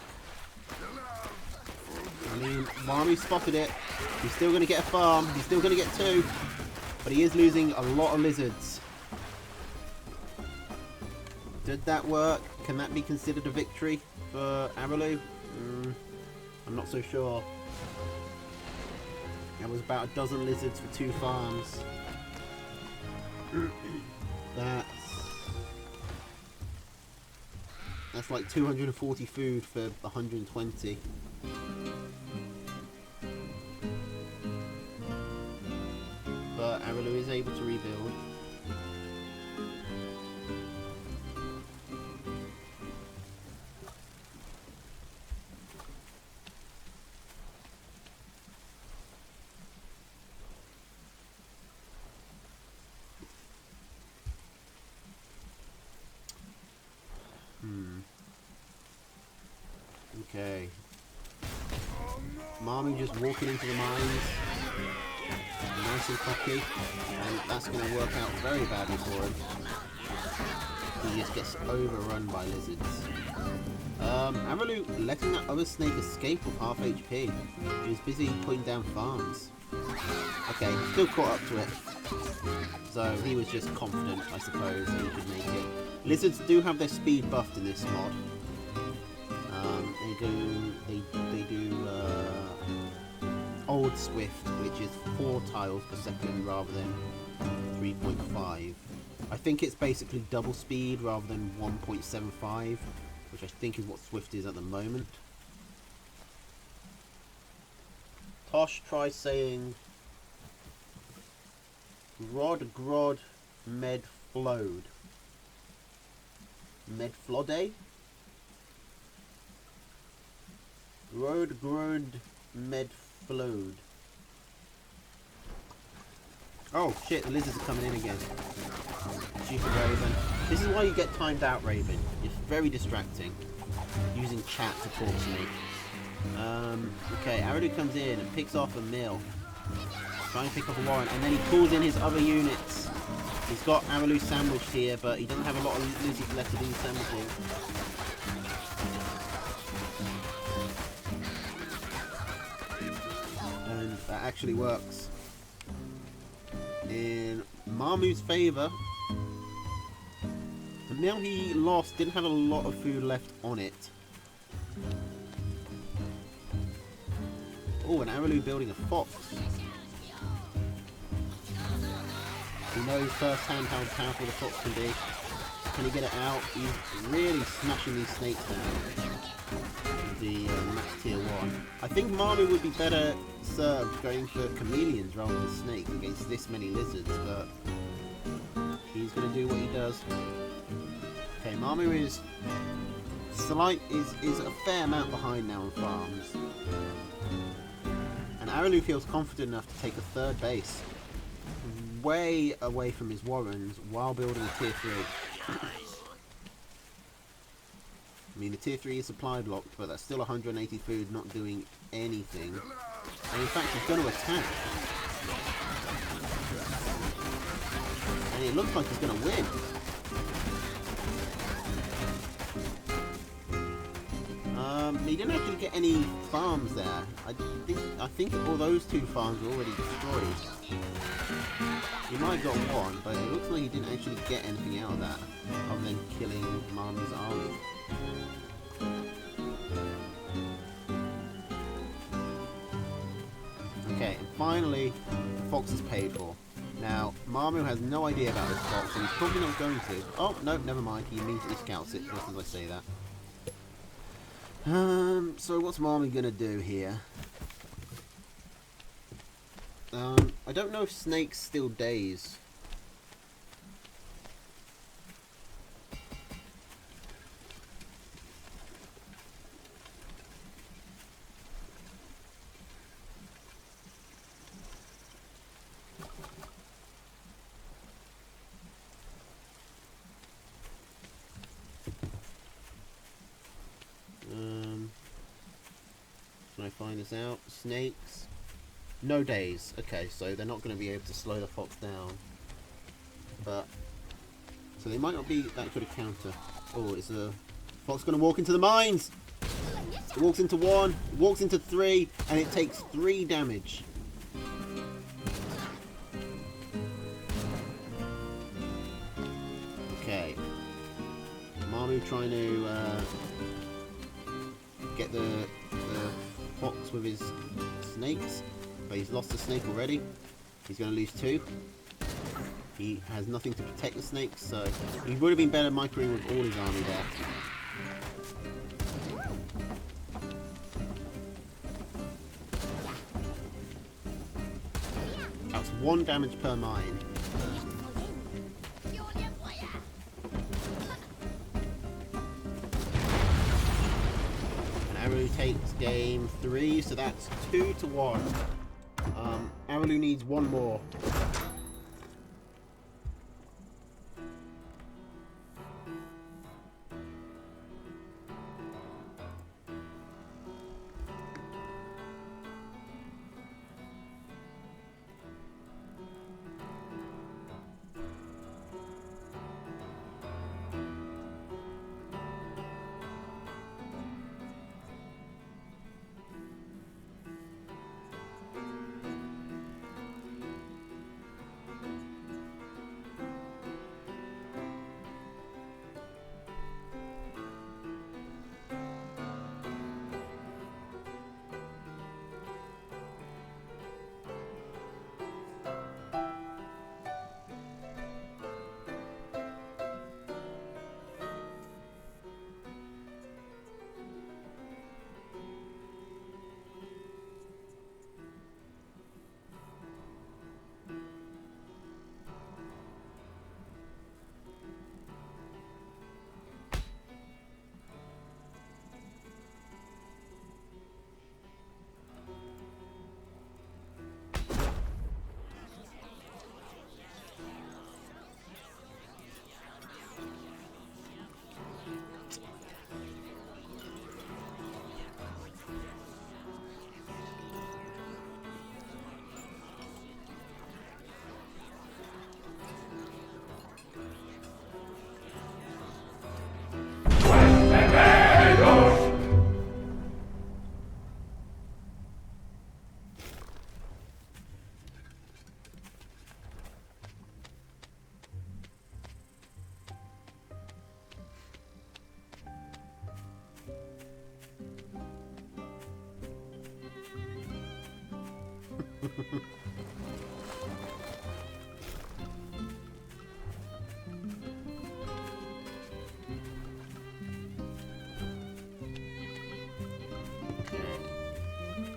I mean, Marmu spotted it. He's still going to get a farm. He's still going to get 2. But he is losing a lot of lizards. Did that work? Can that be considered a victory for Araloo? I'm not so sure. That was about a dozen lizards for 2 farms. That's like 240 food for 120. But Araloo is able to rebuild. Okay. Marmu just walking into the mines. Nice and cocky. And that's going to work out very badly for him. He just gets overrun by lizards. Araloo letting that other snake escape with half HP. He's busy putting down farms. Okay, still caught up to it. So he was just confident, I suppose, that he could make it. Lizards do have their speed buffed in this mod. They do Old Swift, which is 4 tiles per second rather than 3.5. I think it's basically double speed rather than 1.75, which I think is what Swift is at the moment. Tosh tries saying Grod Med Flode. Med Flode? Grod Med Flode. Oh shit, the lizards are coming in again. Stupid Raven. This is why you get timed out, Raven. It's very distracting. Using chat to talk to me. Okay, Araloo comes in and picks off a mill. Trying to pick up a warrant, and then he calls in his other units. He's got Aralu sandwiched here, but he doesn't have a lot of lizards left to do sandwiching. And that actually works in Marmu's favour. And now he lost, didn't have a lot of food left on it. Oh, and Aralu building a fox. He knows firsthand how powerful the fox can be. Can he get it out? He's really smashing these snakes down. The max tier 1. I think Marmu would be better served going for chameleons rather than snakes against this many lizards, but he's going to do what he does. Okay, Marmu is a fair amount behind now on farms. And Aralu feels confident enough to take a third base, way away from his warrens, while building a tier 3. I mean, the tier 3 is supply blocked, but that's still 180 food, not doing anything. And in fact, he's going to attack. And it looks like he's going to win. He didn't actually get any farms there. I think all those 2 farms were already destroyed. He might have got one, but it looks like he didn't actually get anything out of that, other than killing Marmu's army. Okay, and finally, the fox is paid for. Now, Marmu has no idea about this fox, and he's probably not going to. Oh, no, never mind. He immediately scouts it, just as I say that. So what's Marmu gonna do here? I don't know if snakes steal days. Can I find this out? Snakes. No days. Okay, so they're not going to be able to slow the fox down. But so they might not be that good a counter. Oh, it's a fox going to walk into the mines. It walks into 1, walks into 3, and it takes 3 damage. Okay. Marmu trying to get the fox with his snakes, but he's lost the snake already. He's going to lose 2. He has nothing to protect the snakes, so he would have been better microing with all his army there. That's 1 damage per mine. Aralu takes game 3, so that's 2-1. Aralu needs 1 more.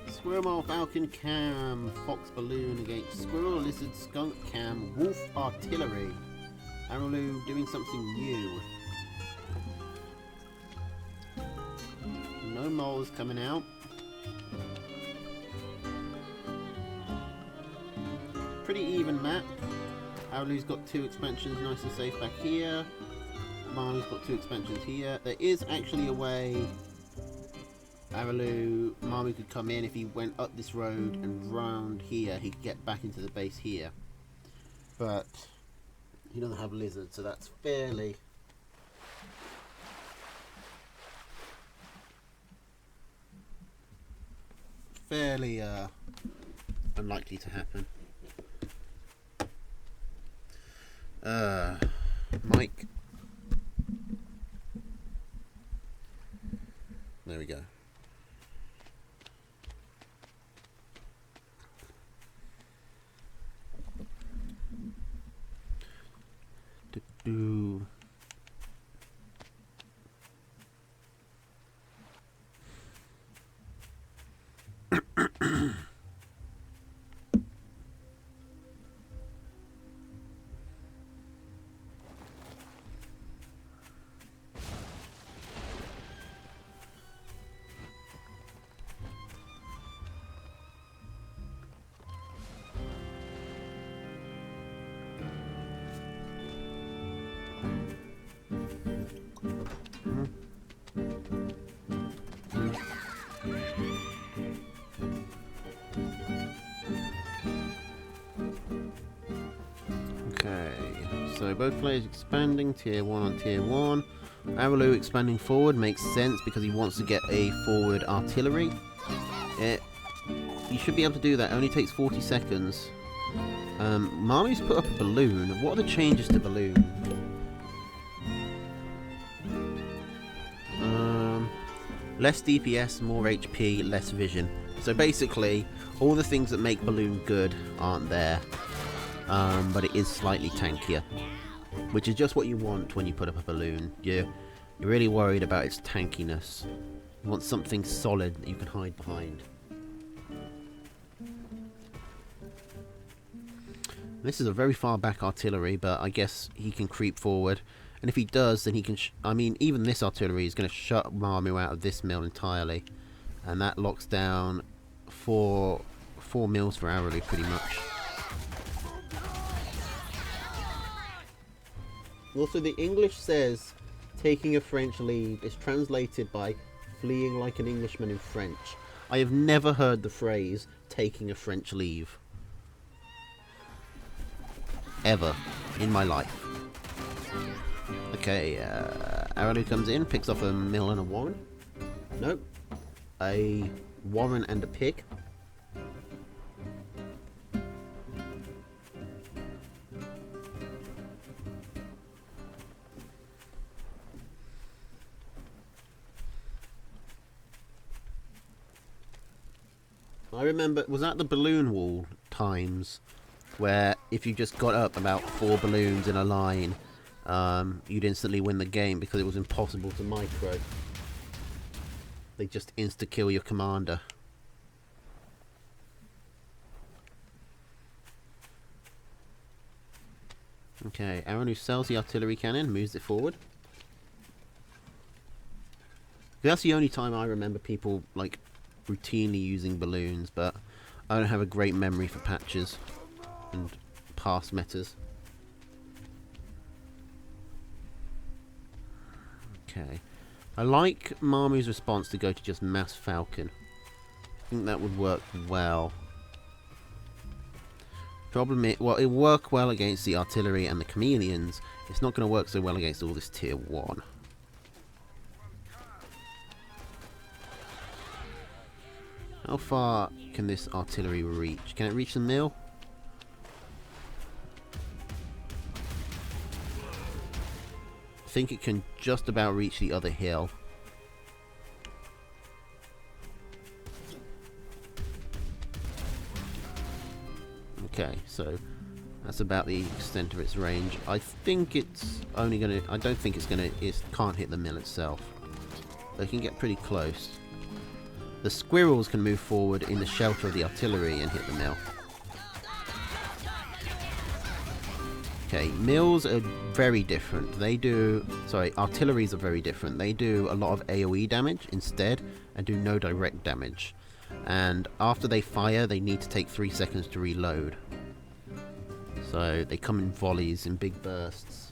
Squirrel Mole, Falcon Cam, Fox Balloon against Squirrel, Lizard, Skunk Cam, Wolf Artillery. Arrowloo doing something new. No moles coming out. Pretty even map. Arrowloo's got 2 expansions nice and safe back here. Marley's got 2 expansions here. There is actually a way Arrowloo, Marley could come in if he went up this road and round here. He could get back into the base here. But he doesn't have Lizard, so that's fairly unlikely to happen. Mike. There we go. Do. So both players expanding, tier 1 on tier 1. Arrowloo expanding forward makes sense because he wants to get a forward artillery. You should be able to do that, it only takes 40 seconds. Marley's put up a balloon. What are the changes to balloon? Less DPS, more HP, less vision. So basically, all the things that make balloon good aren't there. But it is slightly tankier, which is just what you want when you put up a balloon. You're really worried about its tankiness. You want something solid that you can hide behind. This is a very far back artillery, but I guess he can creep forward. And if he does, then he can... I mean, even this artillery is going to shut Marmu out of this mill entirely. And that locks down four mills for Arrowloo, pretty much. Also, the English says taking a French lead is translated by fleeing like an Englishman in French. I have never heard the phrase taking a French leave. Ever. In my life. Okay, Arrowloo comes in, picks off a mill and a warren. Nope. A warren and a pig. I remember, was that the balloon wall times where if you just got up about 4 balloons in a line, you'd instantly win the game because it was impossible to micro. They just insta-kill your commander. Okay, Arrowloo sells the artillery cannon, moves it forward. That's the only time I remember people, like, routinely using balloons, but I don't have a great memory for patches and past metas. Okay. I like Marmu's response to go to just Mass Falcon. I think that would work well. Problem is, well, it will work well against the artillery and the chameleons. It's not going to work so well against all this tier 1. How far can this artillery reach? Can it reach the mill? I think it can just about reach the other hill. Okay, so that's about the extent of its range. I think it's only gonna. I don't think it's gonna. It can't hit the mill itself. But it can get pretty close. The squirrels can move forward in the shelter of the artillery and hit the mill. Okay, mills are very different. They do... Sorry, artilleries are very different. They do a lot of AoE damage instead and do no direct damage. And after they fire, they need to take 3 seconds to reload. So they come in volleys, in big bursts.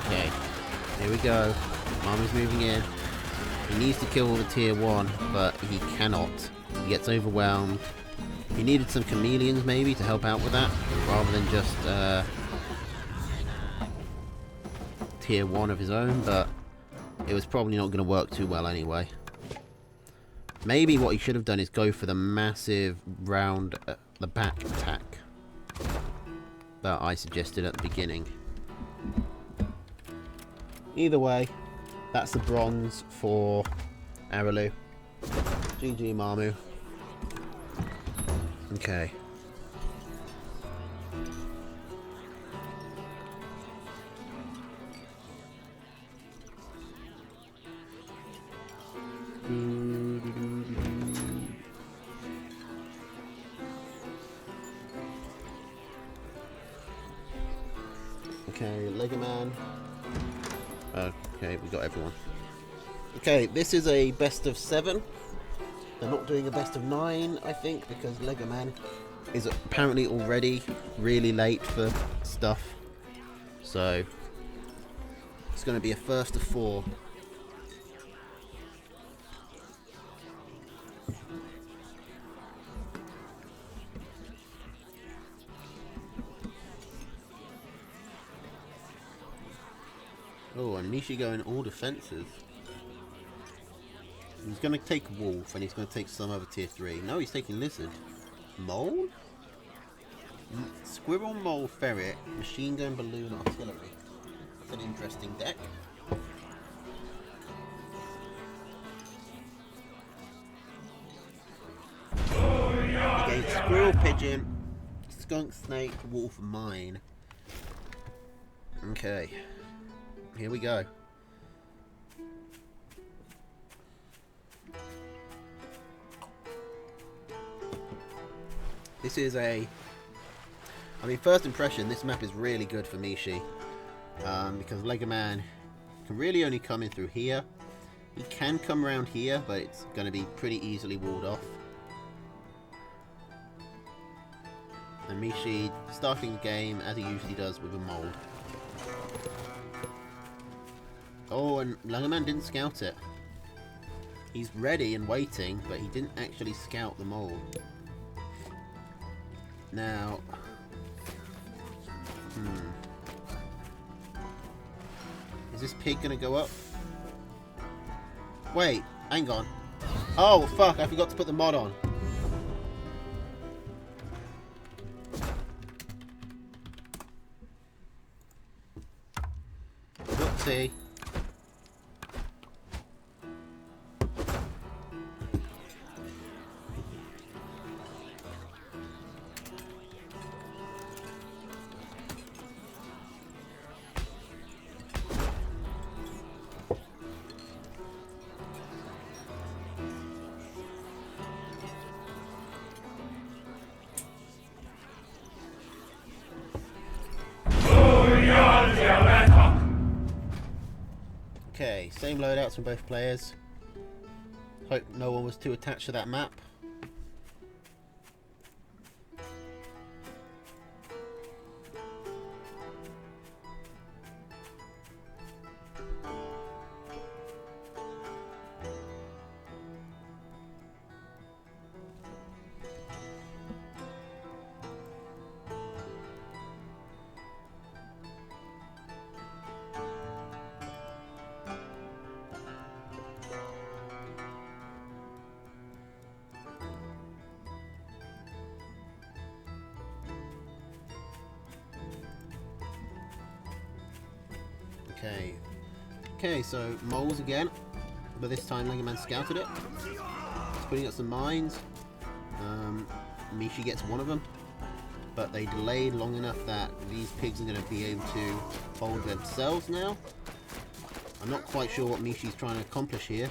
Okay, here we go. Mama's moving in. He needs to kill the tier 1, but he cannot. He gets overwhelmed. He needed some chameleons maybe to help out with that, rather than just tier 1 of his own, but it was probably not going to work too well anyway. Maybe what he should have done is go for the massive round the back attack that I suggested at the beginning. Either way, that's the bronze for Araloo. GG, Mamu. Okay. Okay, Lego Man. Okay, we got everyone. Okay, this is a best of 7. They're not doing a best of 9, I think, because Lego Man is apparently already really late for stuff. So, it's going to be a first of 4. Oh, and Nishi going all defenses. He's going to take Wolf and he's going to take some other tier 3. No, he's taking Lizard. Mole? Squirrel, Mole, Ferret, Machine Gun, Balloon, Artillery. That's an interesting deck. Against Squirrel, Pigeon, Skunk, Snake, Wolf, Mine. Okay. Here we go. This is a... I mean, first impression, this map is really good for Mishi. Because Lego Man can really only come in through here. He can come around here, but it's going to be pretty easily walled off. And Mishi starting the game, as he usually does, with a mold. Oh, and Lego Man didn't scout it. He's ready and waiting, but he didn't actually scout the mole. Now... Is this pig gonna go up? Wait, hang on. Oh, fuck, I forgot to put the mod on. Whoopsie. Okay, same loadouts from both players. Hope no one was too attached to that map. Okay, so moles again, but this time Lego Man scouted it. He's putting up some mines. Mishi gets one of them, but they delayed long enough that these pigs are going to be able to hold themselves now. I'm not quite sure what Mishi's trying to accomplish here.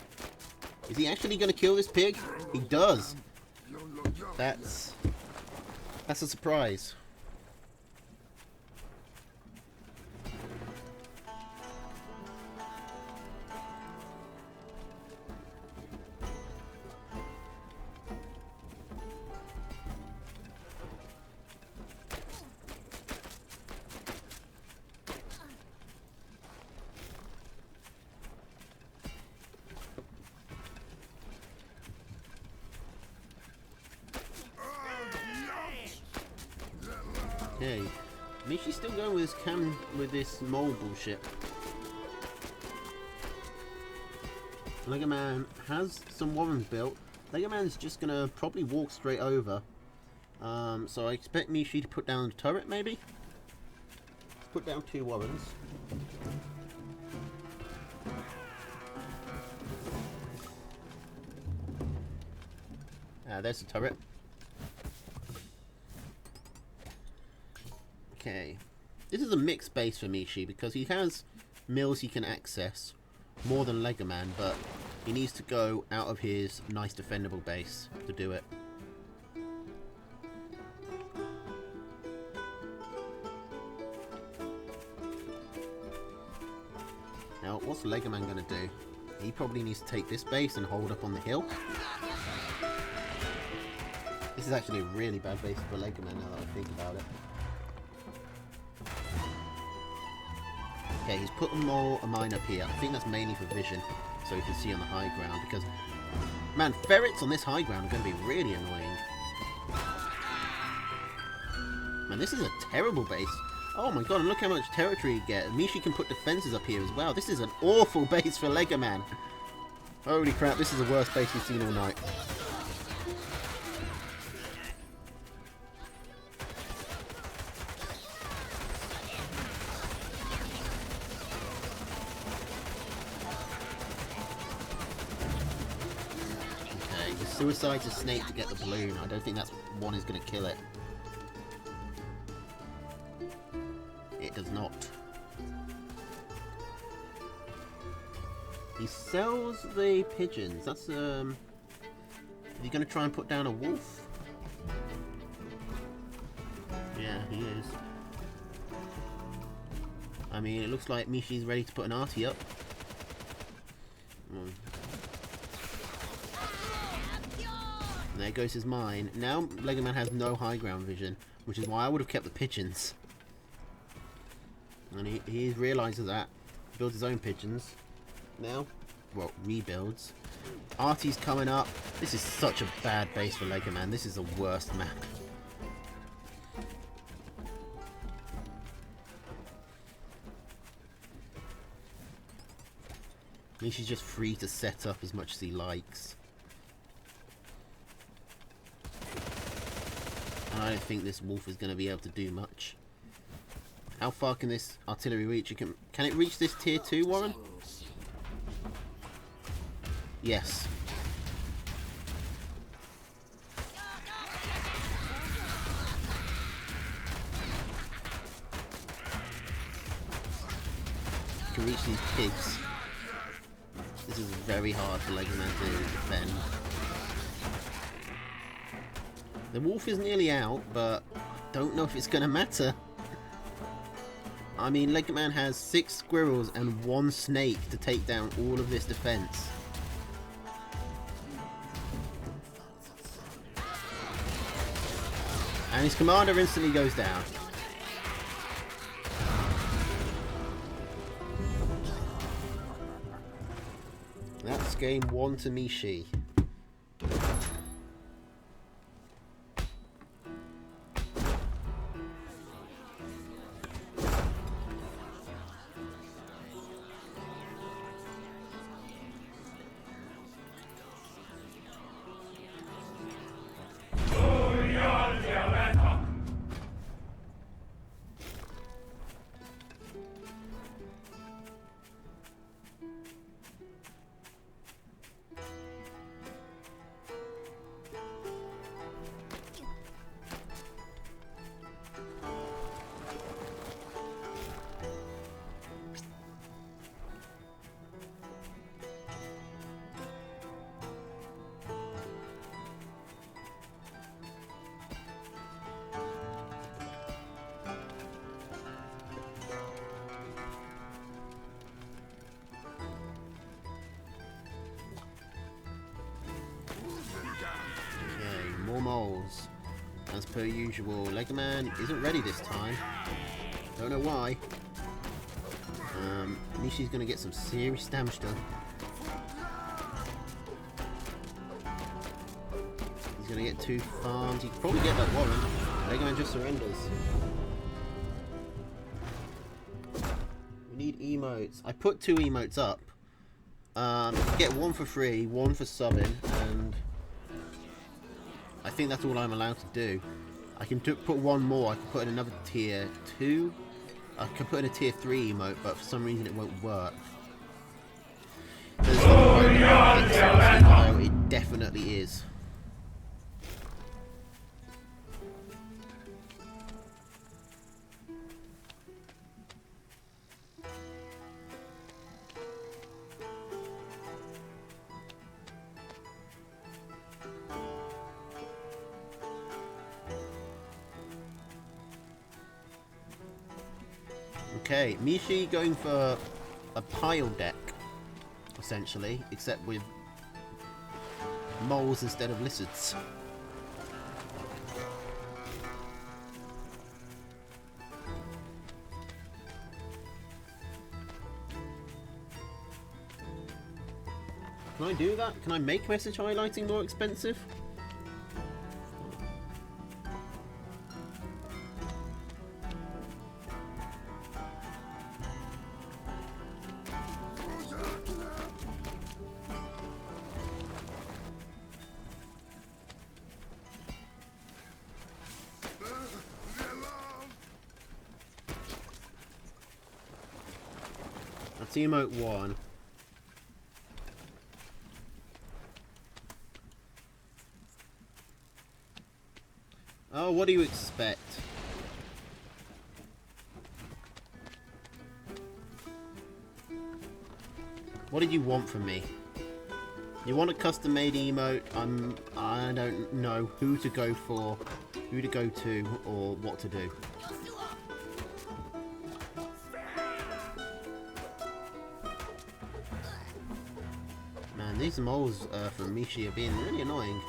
Is he actually going to kill this pig? He does. That's a surprise. Okay, Mishi's still going with this mole bullshit. Lego Man has some warrens built. Lego Man's just gonna probably walk straight over. So I expect Mishi to put down a turret, maybe. Put down 2 warrens. There's the turret. Okay, this is a mixed base for Mishi because he has mills he can access more than Lego Man, but he needs to go out of his nice defendable base to do it. Now, what's Lego Man gonna do? He probably needs to take this base and hold up on the hill. This is actually a really bad base for Lego Man now that I think about it. Okay, he's put a mine up here. I think that's mainly for vision, so he can see on the high ground, because, man, ferrets on this high ground are going to be really annoying. Man, this is a terrible base. Oh my god, and look how much territory you get. Mishi can put defenses up here as well. This is an awful base for Lego Man. Holy crap, this is the worst base we've seen all night. Suicide's a snake to get the balloon. I don't think that's one is going to kill it. It does not. He sells the pigeons. That's is he going to try and put down a wolf? Yeah, he is. I mean, it looks like Mishi's ready to put an arty up. There goes his mine. Now Lego Man has no high ground vision, which is why I would have kept the pigeons. And he realises that. Builds his own pigeons. Now, well, rebuilds. Artie's coming up. This is such a bad base for Lego Man. This is the worst map. He's just free to set up as much as he likes. I don't think this wolf is going to be able to do much. How far can this artillery reach? Can it reach this tier 2, Warren? Yes. Can reach these pigs. This is very hard for Lego Man to defend. The wolf is nearly out, but I don't know if it's going to matter. I mean, Lego Man has 6 squirrels and 1 snake to take down all of this defense. And his commander instantly goes down. That's game 1 to Mishi. More moles. As per usual, Legoman isn't ready this time. Don't know why. Nishi's gonna get some serious damage done. He's gonna get 2 farms. He can probably get that warrant. Legoman just surrenders. We need emotes. I put 2 emotes up. Get 1 for free, 1 for subbing, and I think that's all I'm allowed to do. I can put 1 more. I can put in another tier 2. I can put in a tier 3 emote, but for some reason it won't work. It definitely is. Okay, Mishi going for a pile deck, essentially, except with moles instead of lizards. Can I do that? Can I make message highlighting more expensive? That's emote 1. Oh, what do you expect? What did you want from me? You want a custom-made emote? I don't know who to go for, who to go to, or what to do. Man, these moles from Mishi are being really annoying.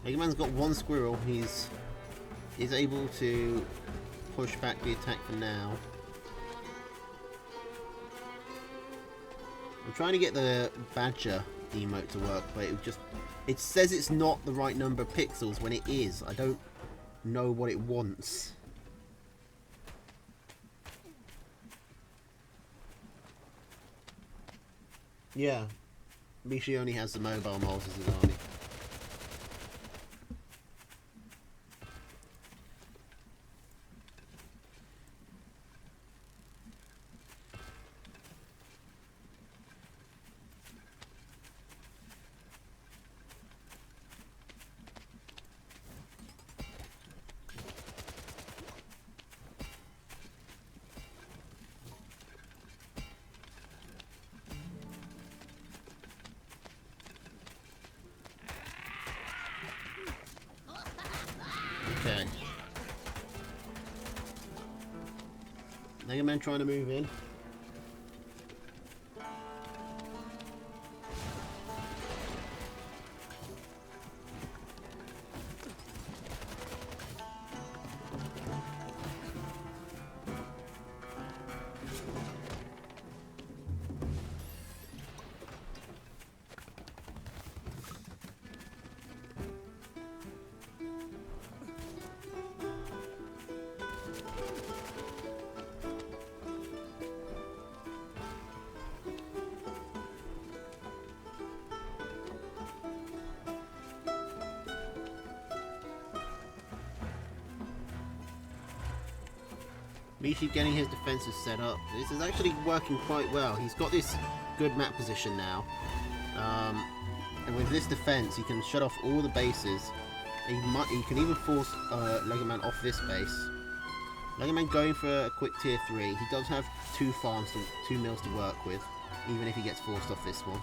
Mega Man's got 1 squirrel. He's able to push back the attack for now. I'm trying to get the badger emote to work, but it says it's not the right number of pixels when it is. I don't know what it wants. Yeah, Mishi only has the mobile moles as his army. Okay. Mega Man trying to move in. Mishi getting his defenses set up. This is actually working quite well. He's got this good map position now. And with this defense, he can shut off all the bases. He can even force Legoman off this base. Legoman going for a quick tier 3. He does have 2 farms, 2 mills to work with, even if he gets forced off this one.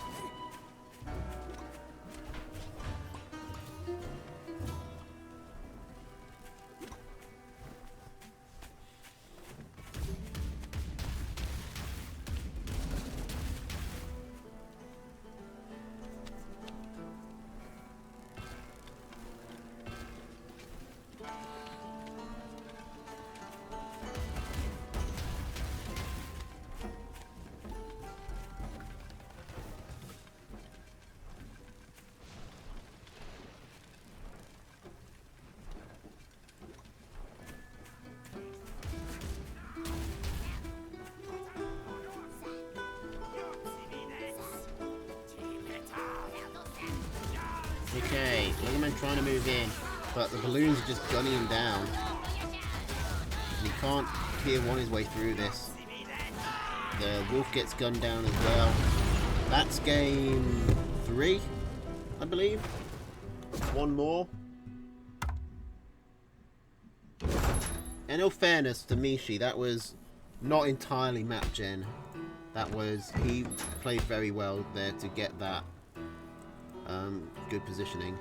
Okay, Legoman trying to move in, but the balloons are just gunning him down. And he can't tier 1 his way through this. The wolf gets gunned down as well. That's game 3, I believe. 1 more. And in all fairness to Mishi, that was not entirely map gen. He played very well there to get that good positioning.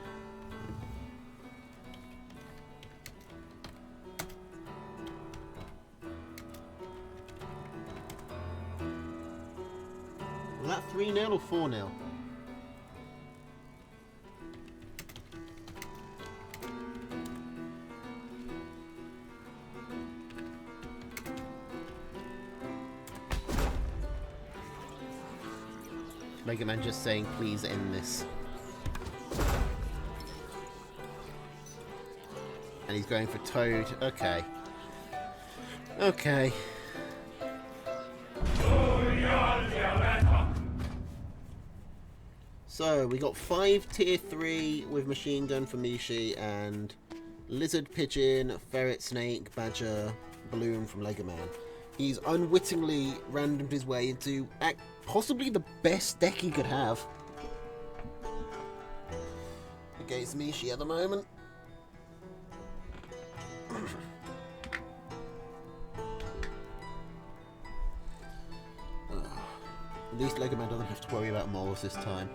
Was that 3-0 or 4-0? Mega Man just saying, please end this. And he's going for Toad. Okay. Okay. So, we got 5 tier 3 with machine gun for Mishi and lizard, pigeon, ferret, snake, badger, balloon from Legoman. He's unwittingly randomed his way into possibly the best deck he could have against Mishi at the moment. At least Legoman doesn't have to worry about moles this time.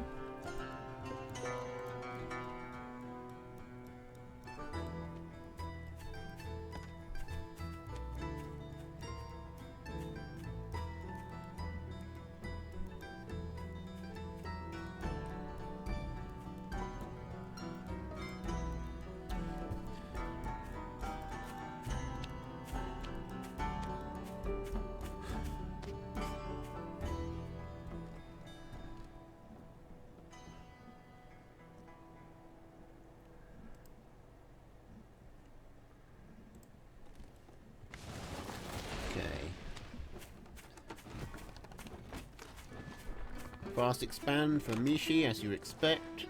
Fast expand for Mishi, as you expect.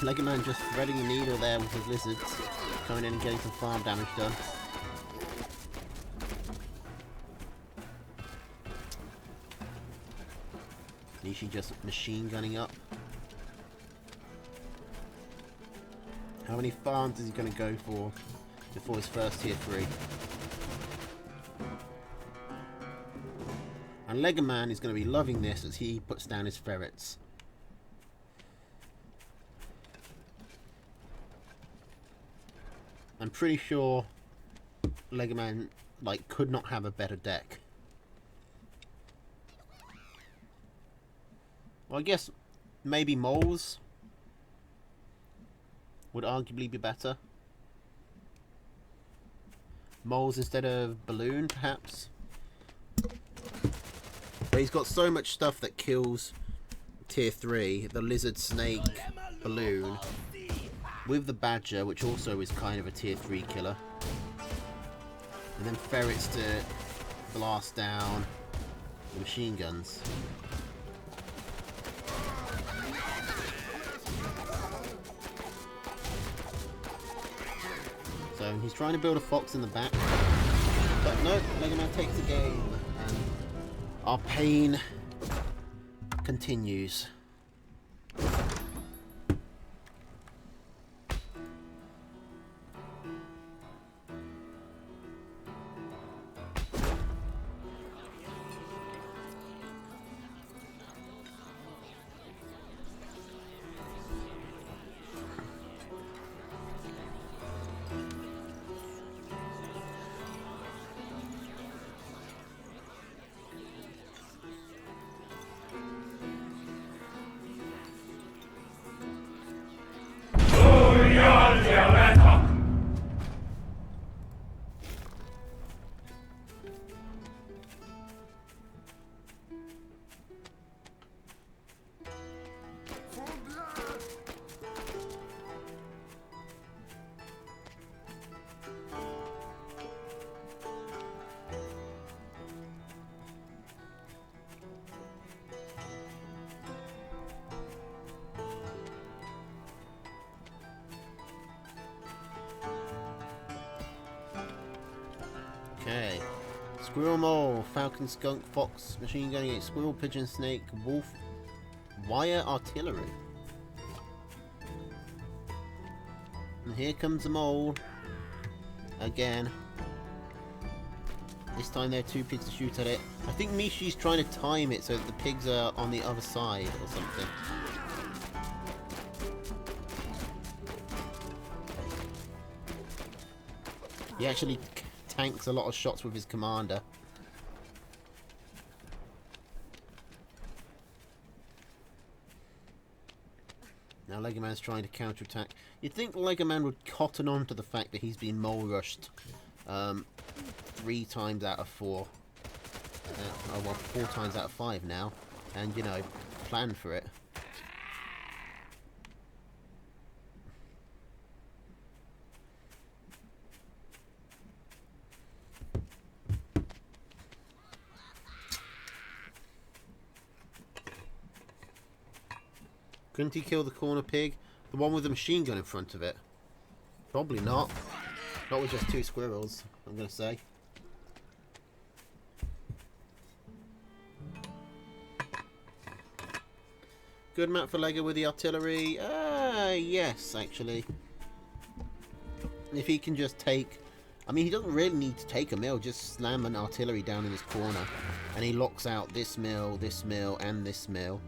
Legoman just threading a needle there with his lizards, coming in and getting some farm damage done. Nishi just machine gunning up. How many farms is he going to go for before his first tier 3? And Legoman is going to be loving this as he puts down his ferrets. I'm pretty sure Legoman could not have a better deck. Well, I guess maybe moles would arguably be better. moles instead of balloon, perhaps. But he's got so much stuff that kills tier 3, the lizard, snake, balloon, with the badger, which also is kind of a tier 3 killer. And then ferrets to blast down the machine guns. So he's trying to build a fox in the back. But no, Mega Man takes the game. And our pain continues. Okay. Squirrel, mole, falcon, skunk, fox, machine gun against squirrel, pigeon, snake, wolf, wire artillery. And here comes the mole. Again. This time there are 2 pigs to shoot at it. I think Mishi's trying to time it so that the pigs are on the other side or something. He actually tanks a lot of shots with his commander. Now Lego Man's trying to counterattack. You'd think Lego Man would cotton on to the fact that he's been mole rushed 3 times out of 4. Oh well, 4 times out of 5 now. And, you know, plan for it. Couldn't he kill the corner pig? The one with the machine gun in front of it? Probably not. Not with just 2 squirrels, I'm going to say. Good map for Lego with the artillery. Yes, actually. If he can just take... I mean, he doesn't really need to take a mill. Just slam an artillery down in his corner. And he locks out this mill, and this mill.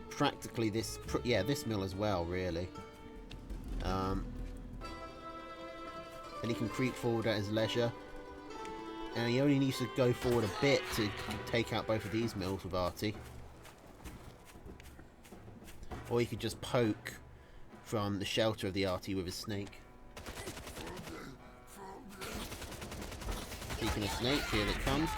Practically this... yeah, this mill as well, really. And he can creep forward at his leisure. And he only needs to go forward a bit to take out both of these mills with Artie. Or he could just poke from the shelter of the Artie with his snake. Speaking of snake, here it comes.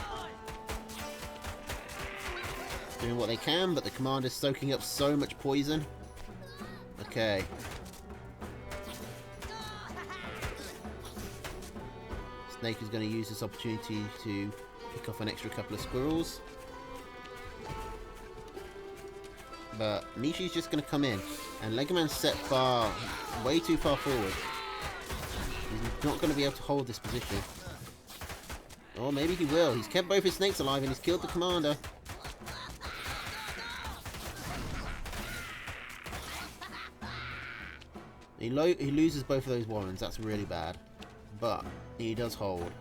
Doing what they can, but the commander's soaking up so much poison. Okay. Snake is going to use this opportunity to pick off an extra couple of squirrels. But Mishi's just going to come in. And Lego Man's set way too far forward. He's not going to be able to hold this position. Or maybe he will. He's kept both his snakes alive and he's killed the commander. He loses both of those warrens. That's really bad. But he does hold.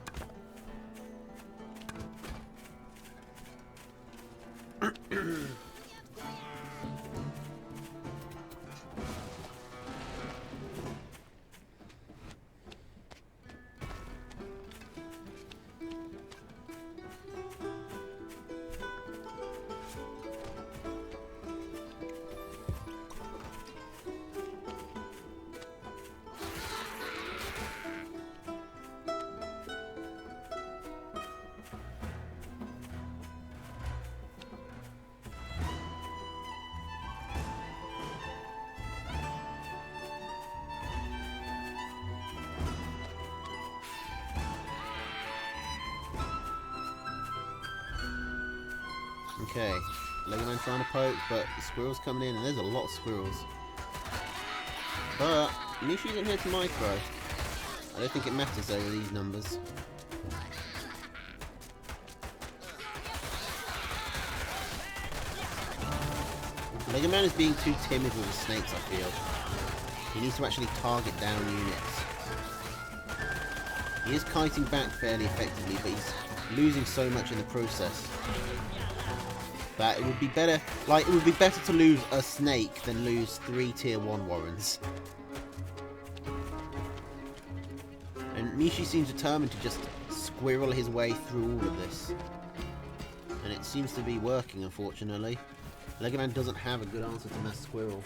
Okay, Lego Man trying to poke, but the squirrel's coming in, and there's a lot of squirrels. But Mishi isn't here to micro. I don't think it matters over these numbers. Lego Man is being too timid with the snakes, I feel. He needs to actually target down units. He is kiting back fairly effectively, but he's losing so much in the process that it would be better, it would be better to lose a snake than lose 3 tier 1 Warrens. And Mishi seems determined to just squirrel his way through all of this. And it seems to be working, unfortunately. Lego Man doesn't have a good answer to Mass Squirrel.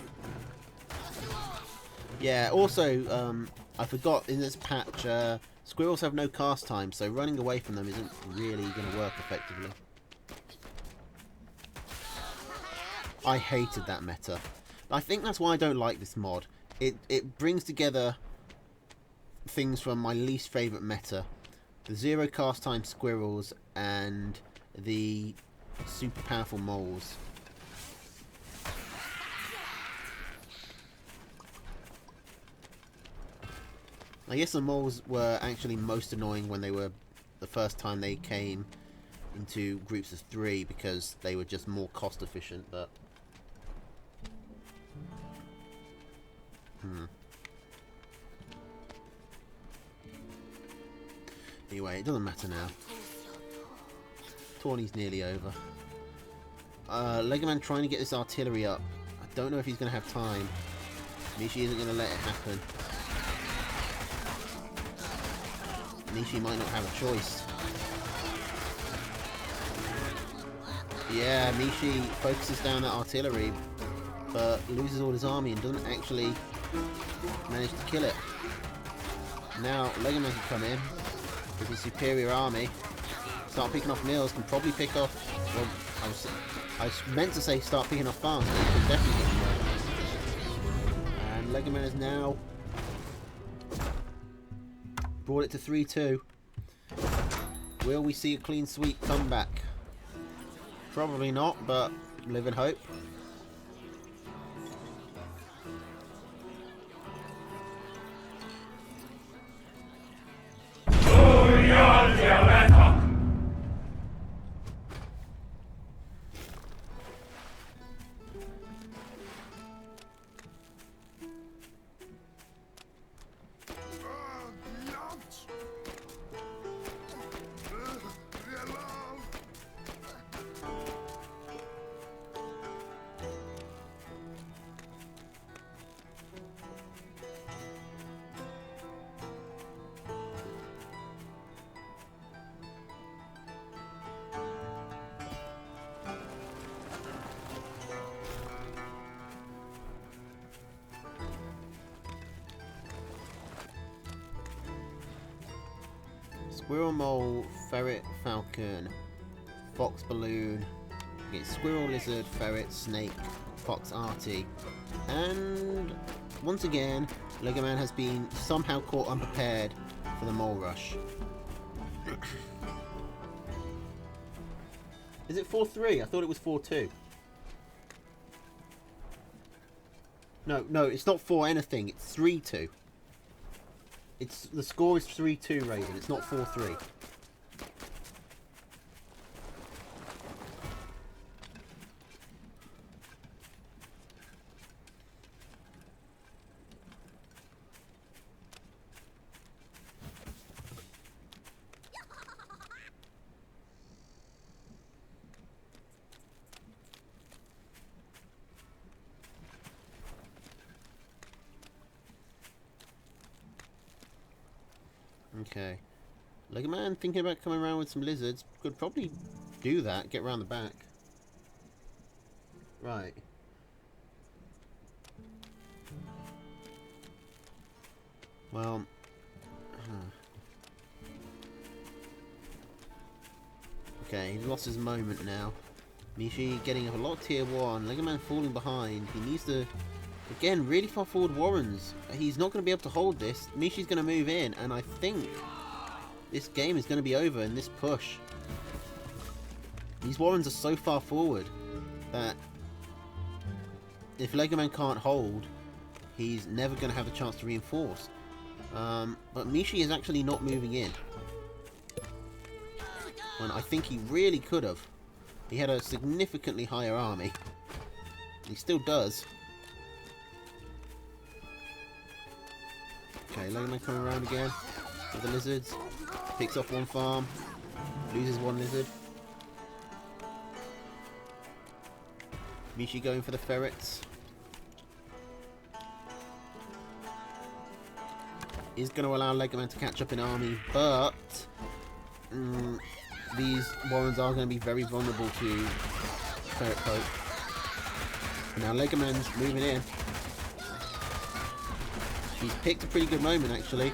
Yeah, also, I forgot in this patch, squirrels have no cast time, so running away from them isn't really going to work effectively. I hated that meta. I think that's why I don't like this mod. It brings together things from my least favourite meta. The 0 cast time squirrels and the super powerful moles. I guess the moles were actually most annoying when they were the first time they came into groups of 3 because they were just more cost efficient, but anyway, it doesn't matter now. Tourney's nearly over. Lego Man trying to get this artillery up. I don't know if he's going to have time. Mishi isn't going to let it happen. Mishi might not have a choice. Yeah, Mishi focuses down that artillery, but loses all his army and doesn't actually manage to kill it. Now, Lego Man can come in with his superior army, start picking off meals, can probably pick off... Well, I was meant to say start picking off farms, but he can definitely get more. And Lego Man is now brought it to 3-2. Will we see a clean sweep comeback? Probably not, but live in hope. Squirrel, mole, ferret, falcon, fox, balloon. Okay, squirrel, lizard, ferret, snake, fox, arty. And once again, Lego Man has been somehow caught unprepared for the mole rush. Is it 4-3? I thought it was 4-2. No, it's not 4 anything. It's 3-2. The score is 3-2, Raven. It's not 4-3. Okay. Lego Man thinking about coming around with some lizards. Could probably do that, get around the back. Right. Well. Okay, he's lost his moment now. Mishi getting a lot of tier 1. Lego Man falling behind. He needs to... Again, really far forward Warrens. He's not going to be able to hold this. Mishi's going to move in, and I think this game is going to be over in this push. These Warrens are so far forward that if Legoman can't hold, he's never going to have a chance to reinforce. But Mishi is actually not moving in. When I think he really could have. He had a significantly higher army. He still does. Okay, Legoman coming around again with the lizards. Picks off one farm. Loses one lizard. Mishi going for the ferrets. Is going to allow Legoman to catch up in army, but these Warrens are going to be very vulnerable to ferret poke. Now Legoman's moving in. He's picked a pretty good moment actually.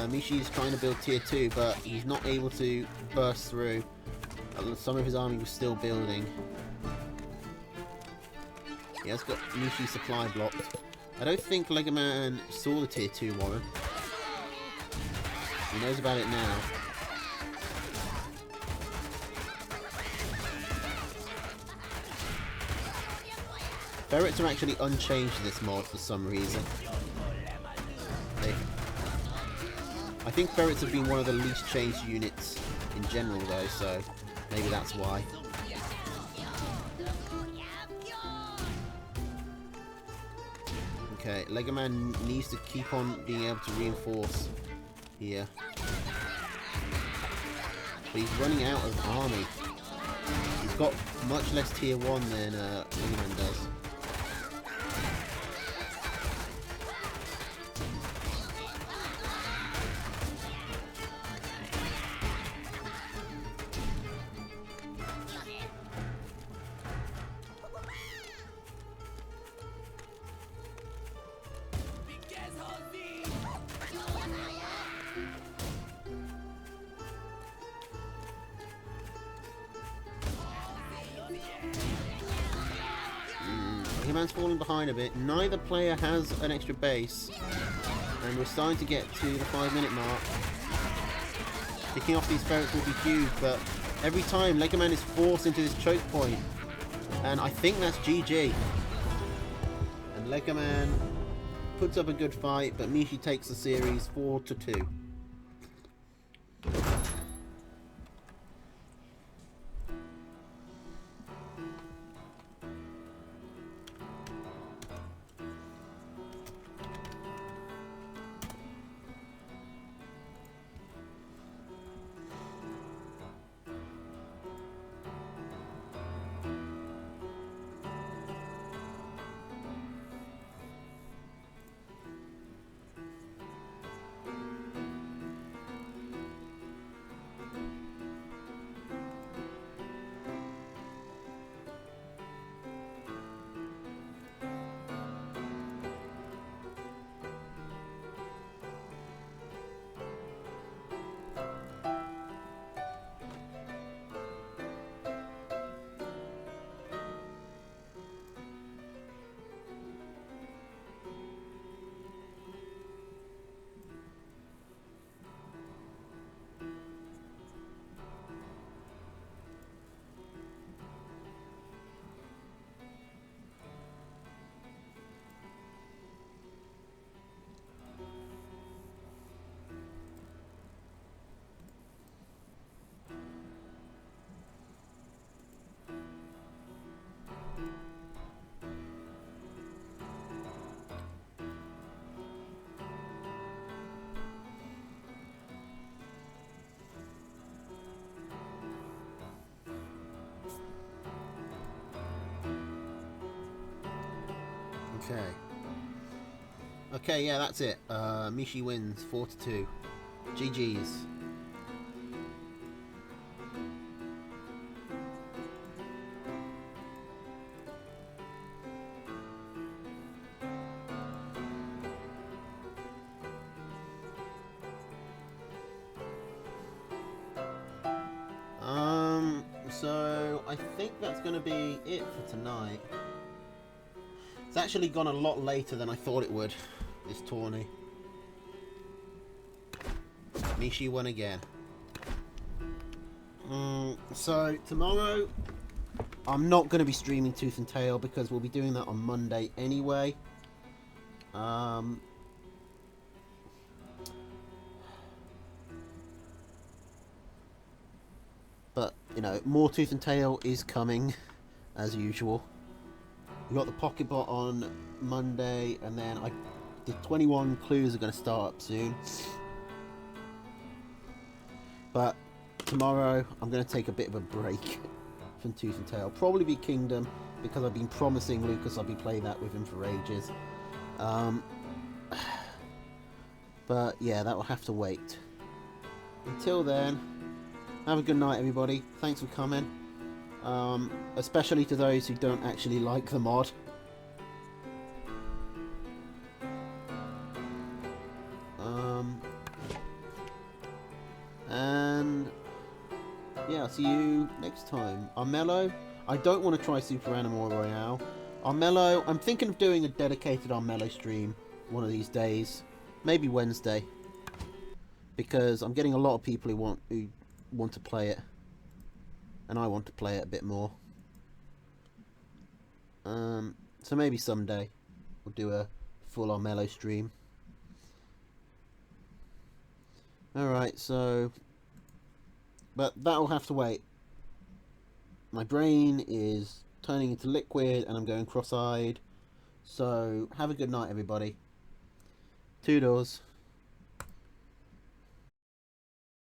Mishi's trying to build tier 2, but he's not able to burst through. Some of his army was still building. He has got Mishi's supply blocked. I don't think Legoman saw the tier 2 Warren. He knows about it now. Ferrets are actually unchanged in this mod for some reason. I think ferrets have been one of the least changed units in general though, so maybe that's why. Okay, Legoman needs to keep on being able to reinforce here. But he's running out of army. He's got much less tier 1 than Legoman does. Legoman's falling behind a bit. Neither player has an extra base, and we're starting to get to the 5-minute mark. Picking off these ferrets will be huge, but every time Legoman is forced into this choke point, and I think that's GG. And Legoman puts up a good fight, but Mishi takes the series 4-2. Okay, yeah, that's it. Mishi wins 4-2. GG's. So I think that's going to be it for tonight. It's actually gone a lot later than I thought it would, this tourney. Mishi won again. So tomorrow I'm not going to be streaming Tooth and Tail because we'll be doing that on Monday anyway. But, you know, more Tooth and Tail is coming, as usual. We got the Pocket Bot on Monday, and then the 21 clues are going to start up soon. But tomorrow, I'm going to take a bit of a break from Tooth and Tail. Probably be Kingdom, because I've been promising Lucas I'll be playing that with him for ages. But yeah, that will have to wait. Until then, have a good night, everybody. Thanks for coming. Especially to those who don't actually like the mod. And yeah, I'll see you next time. Armello, I don't want to try Super Animal Royale. Armello, I'm thinking of doing a dedicated Armello stream one of these days. Maybe Wednesday. Because I'm getting a lot of people who want to play it. And I want to play it a bit more. So maybe someday we'll do a full Armello stream. Alright, so... But that'll have to wait. My brain is turning into liquid and I'm going cross-eyed. So, have a good night, everybody. Toodles.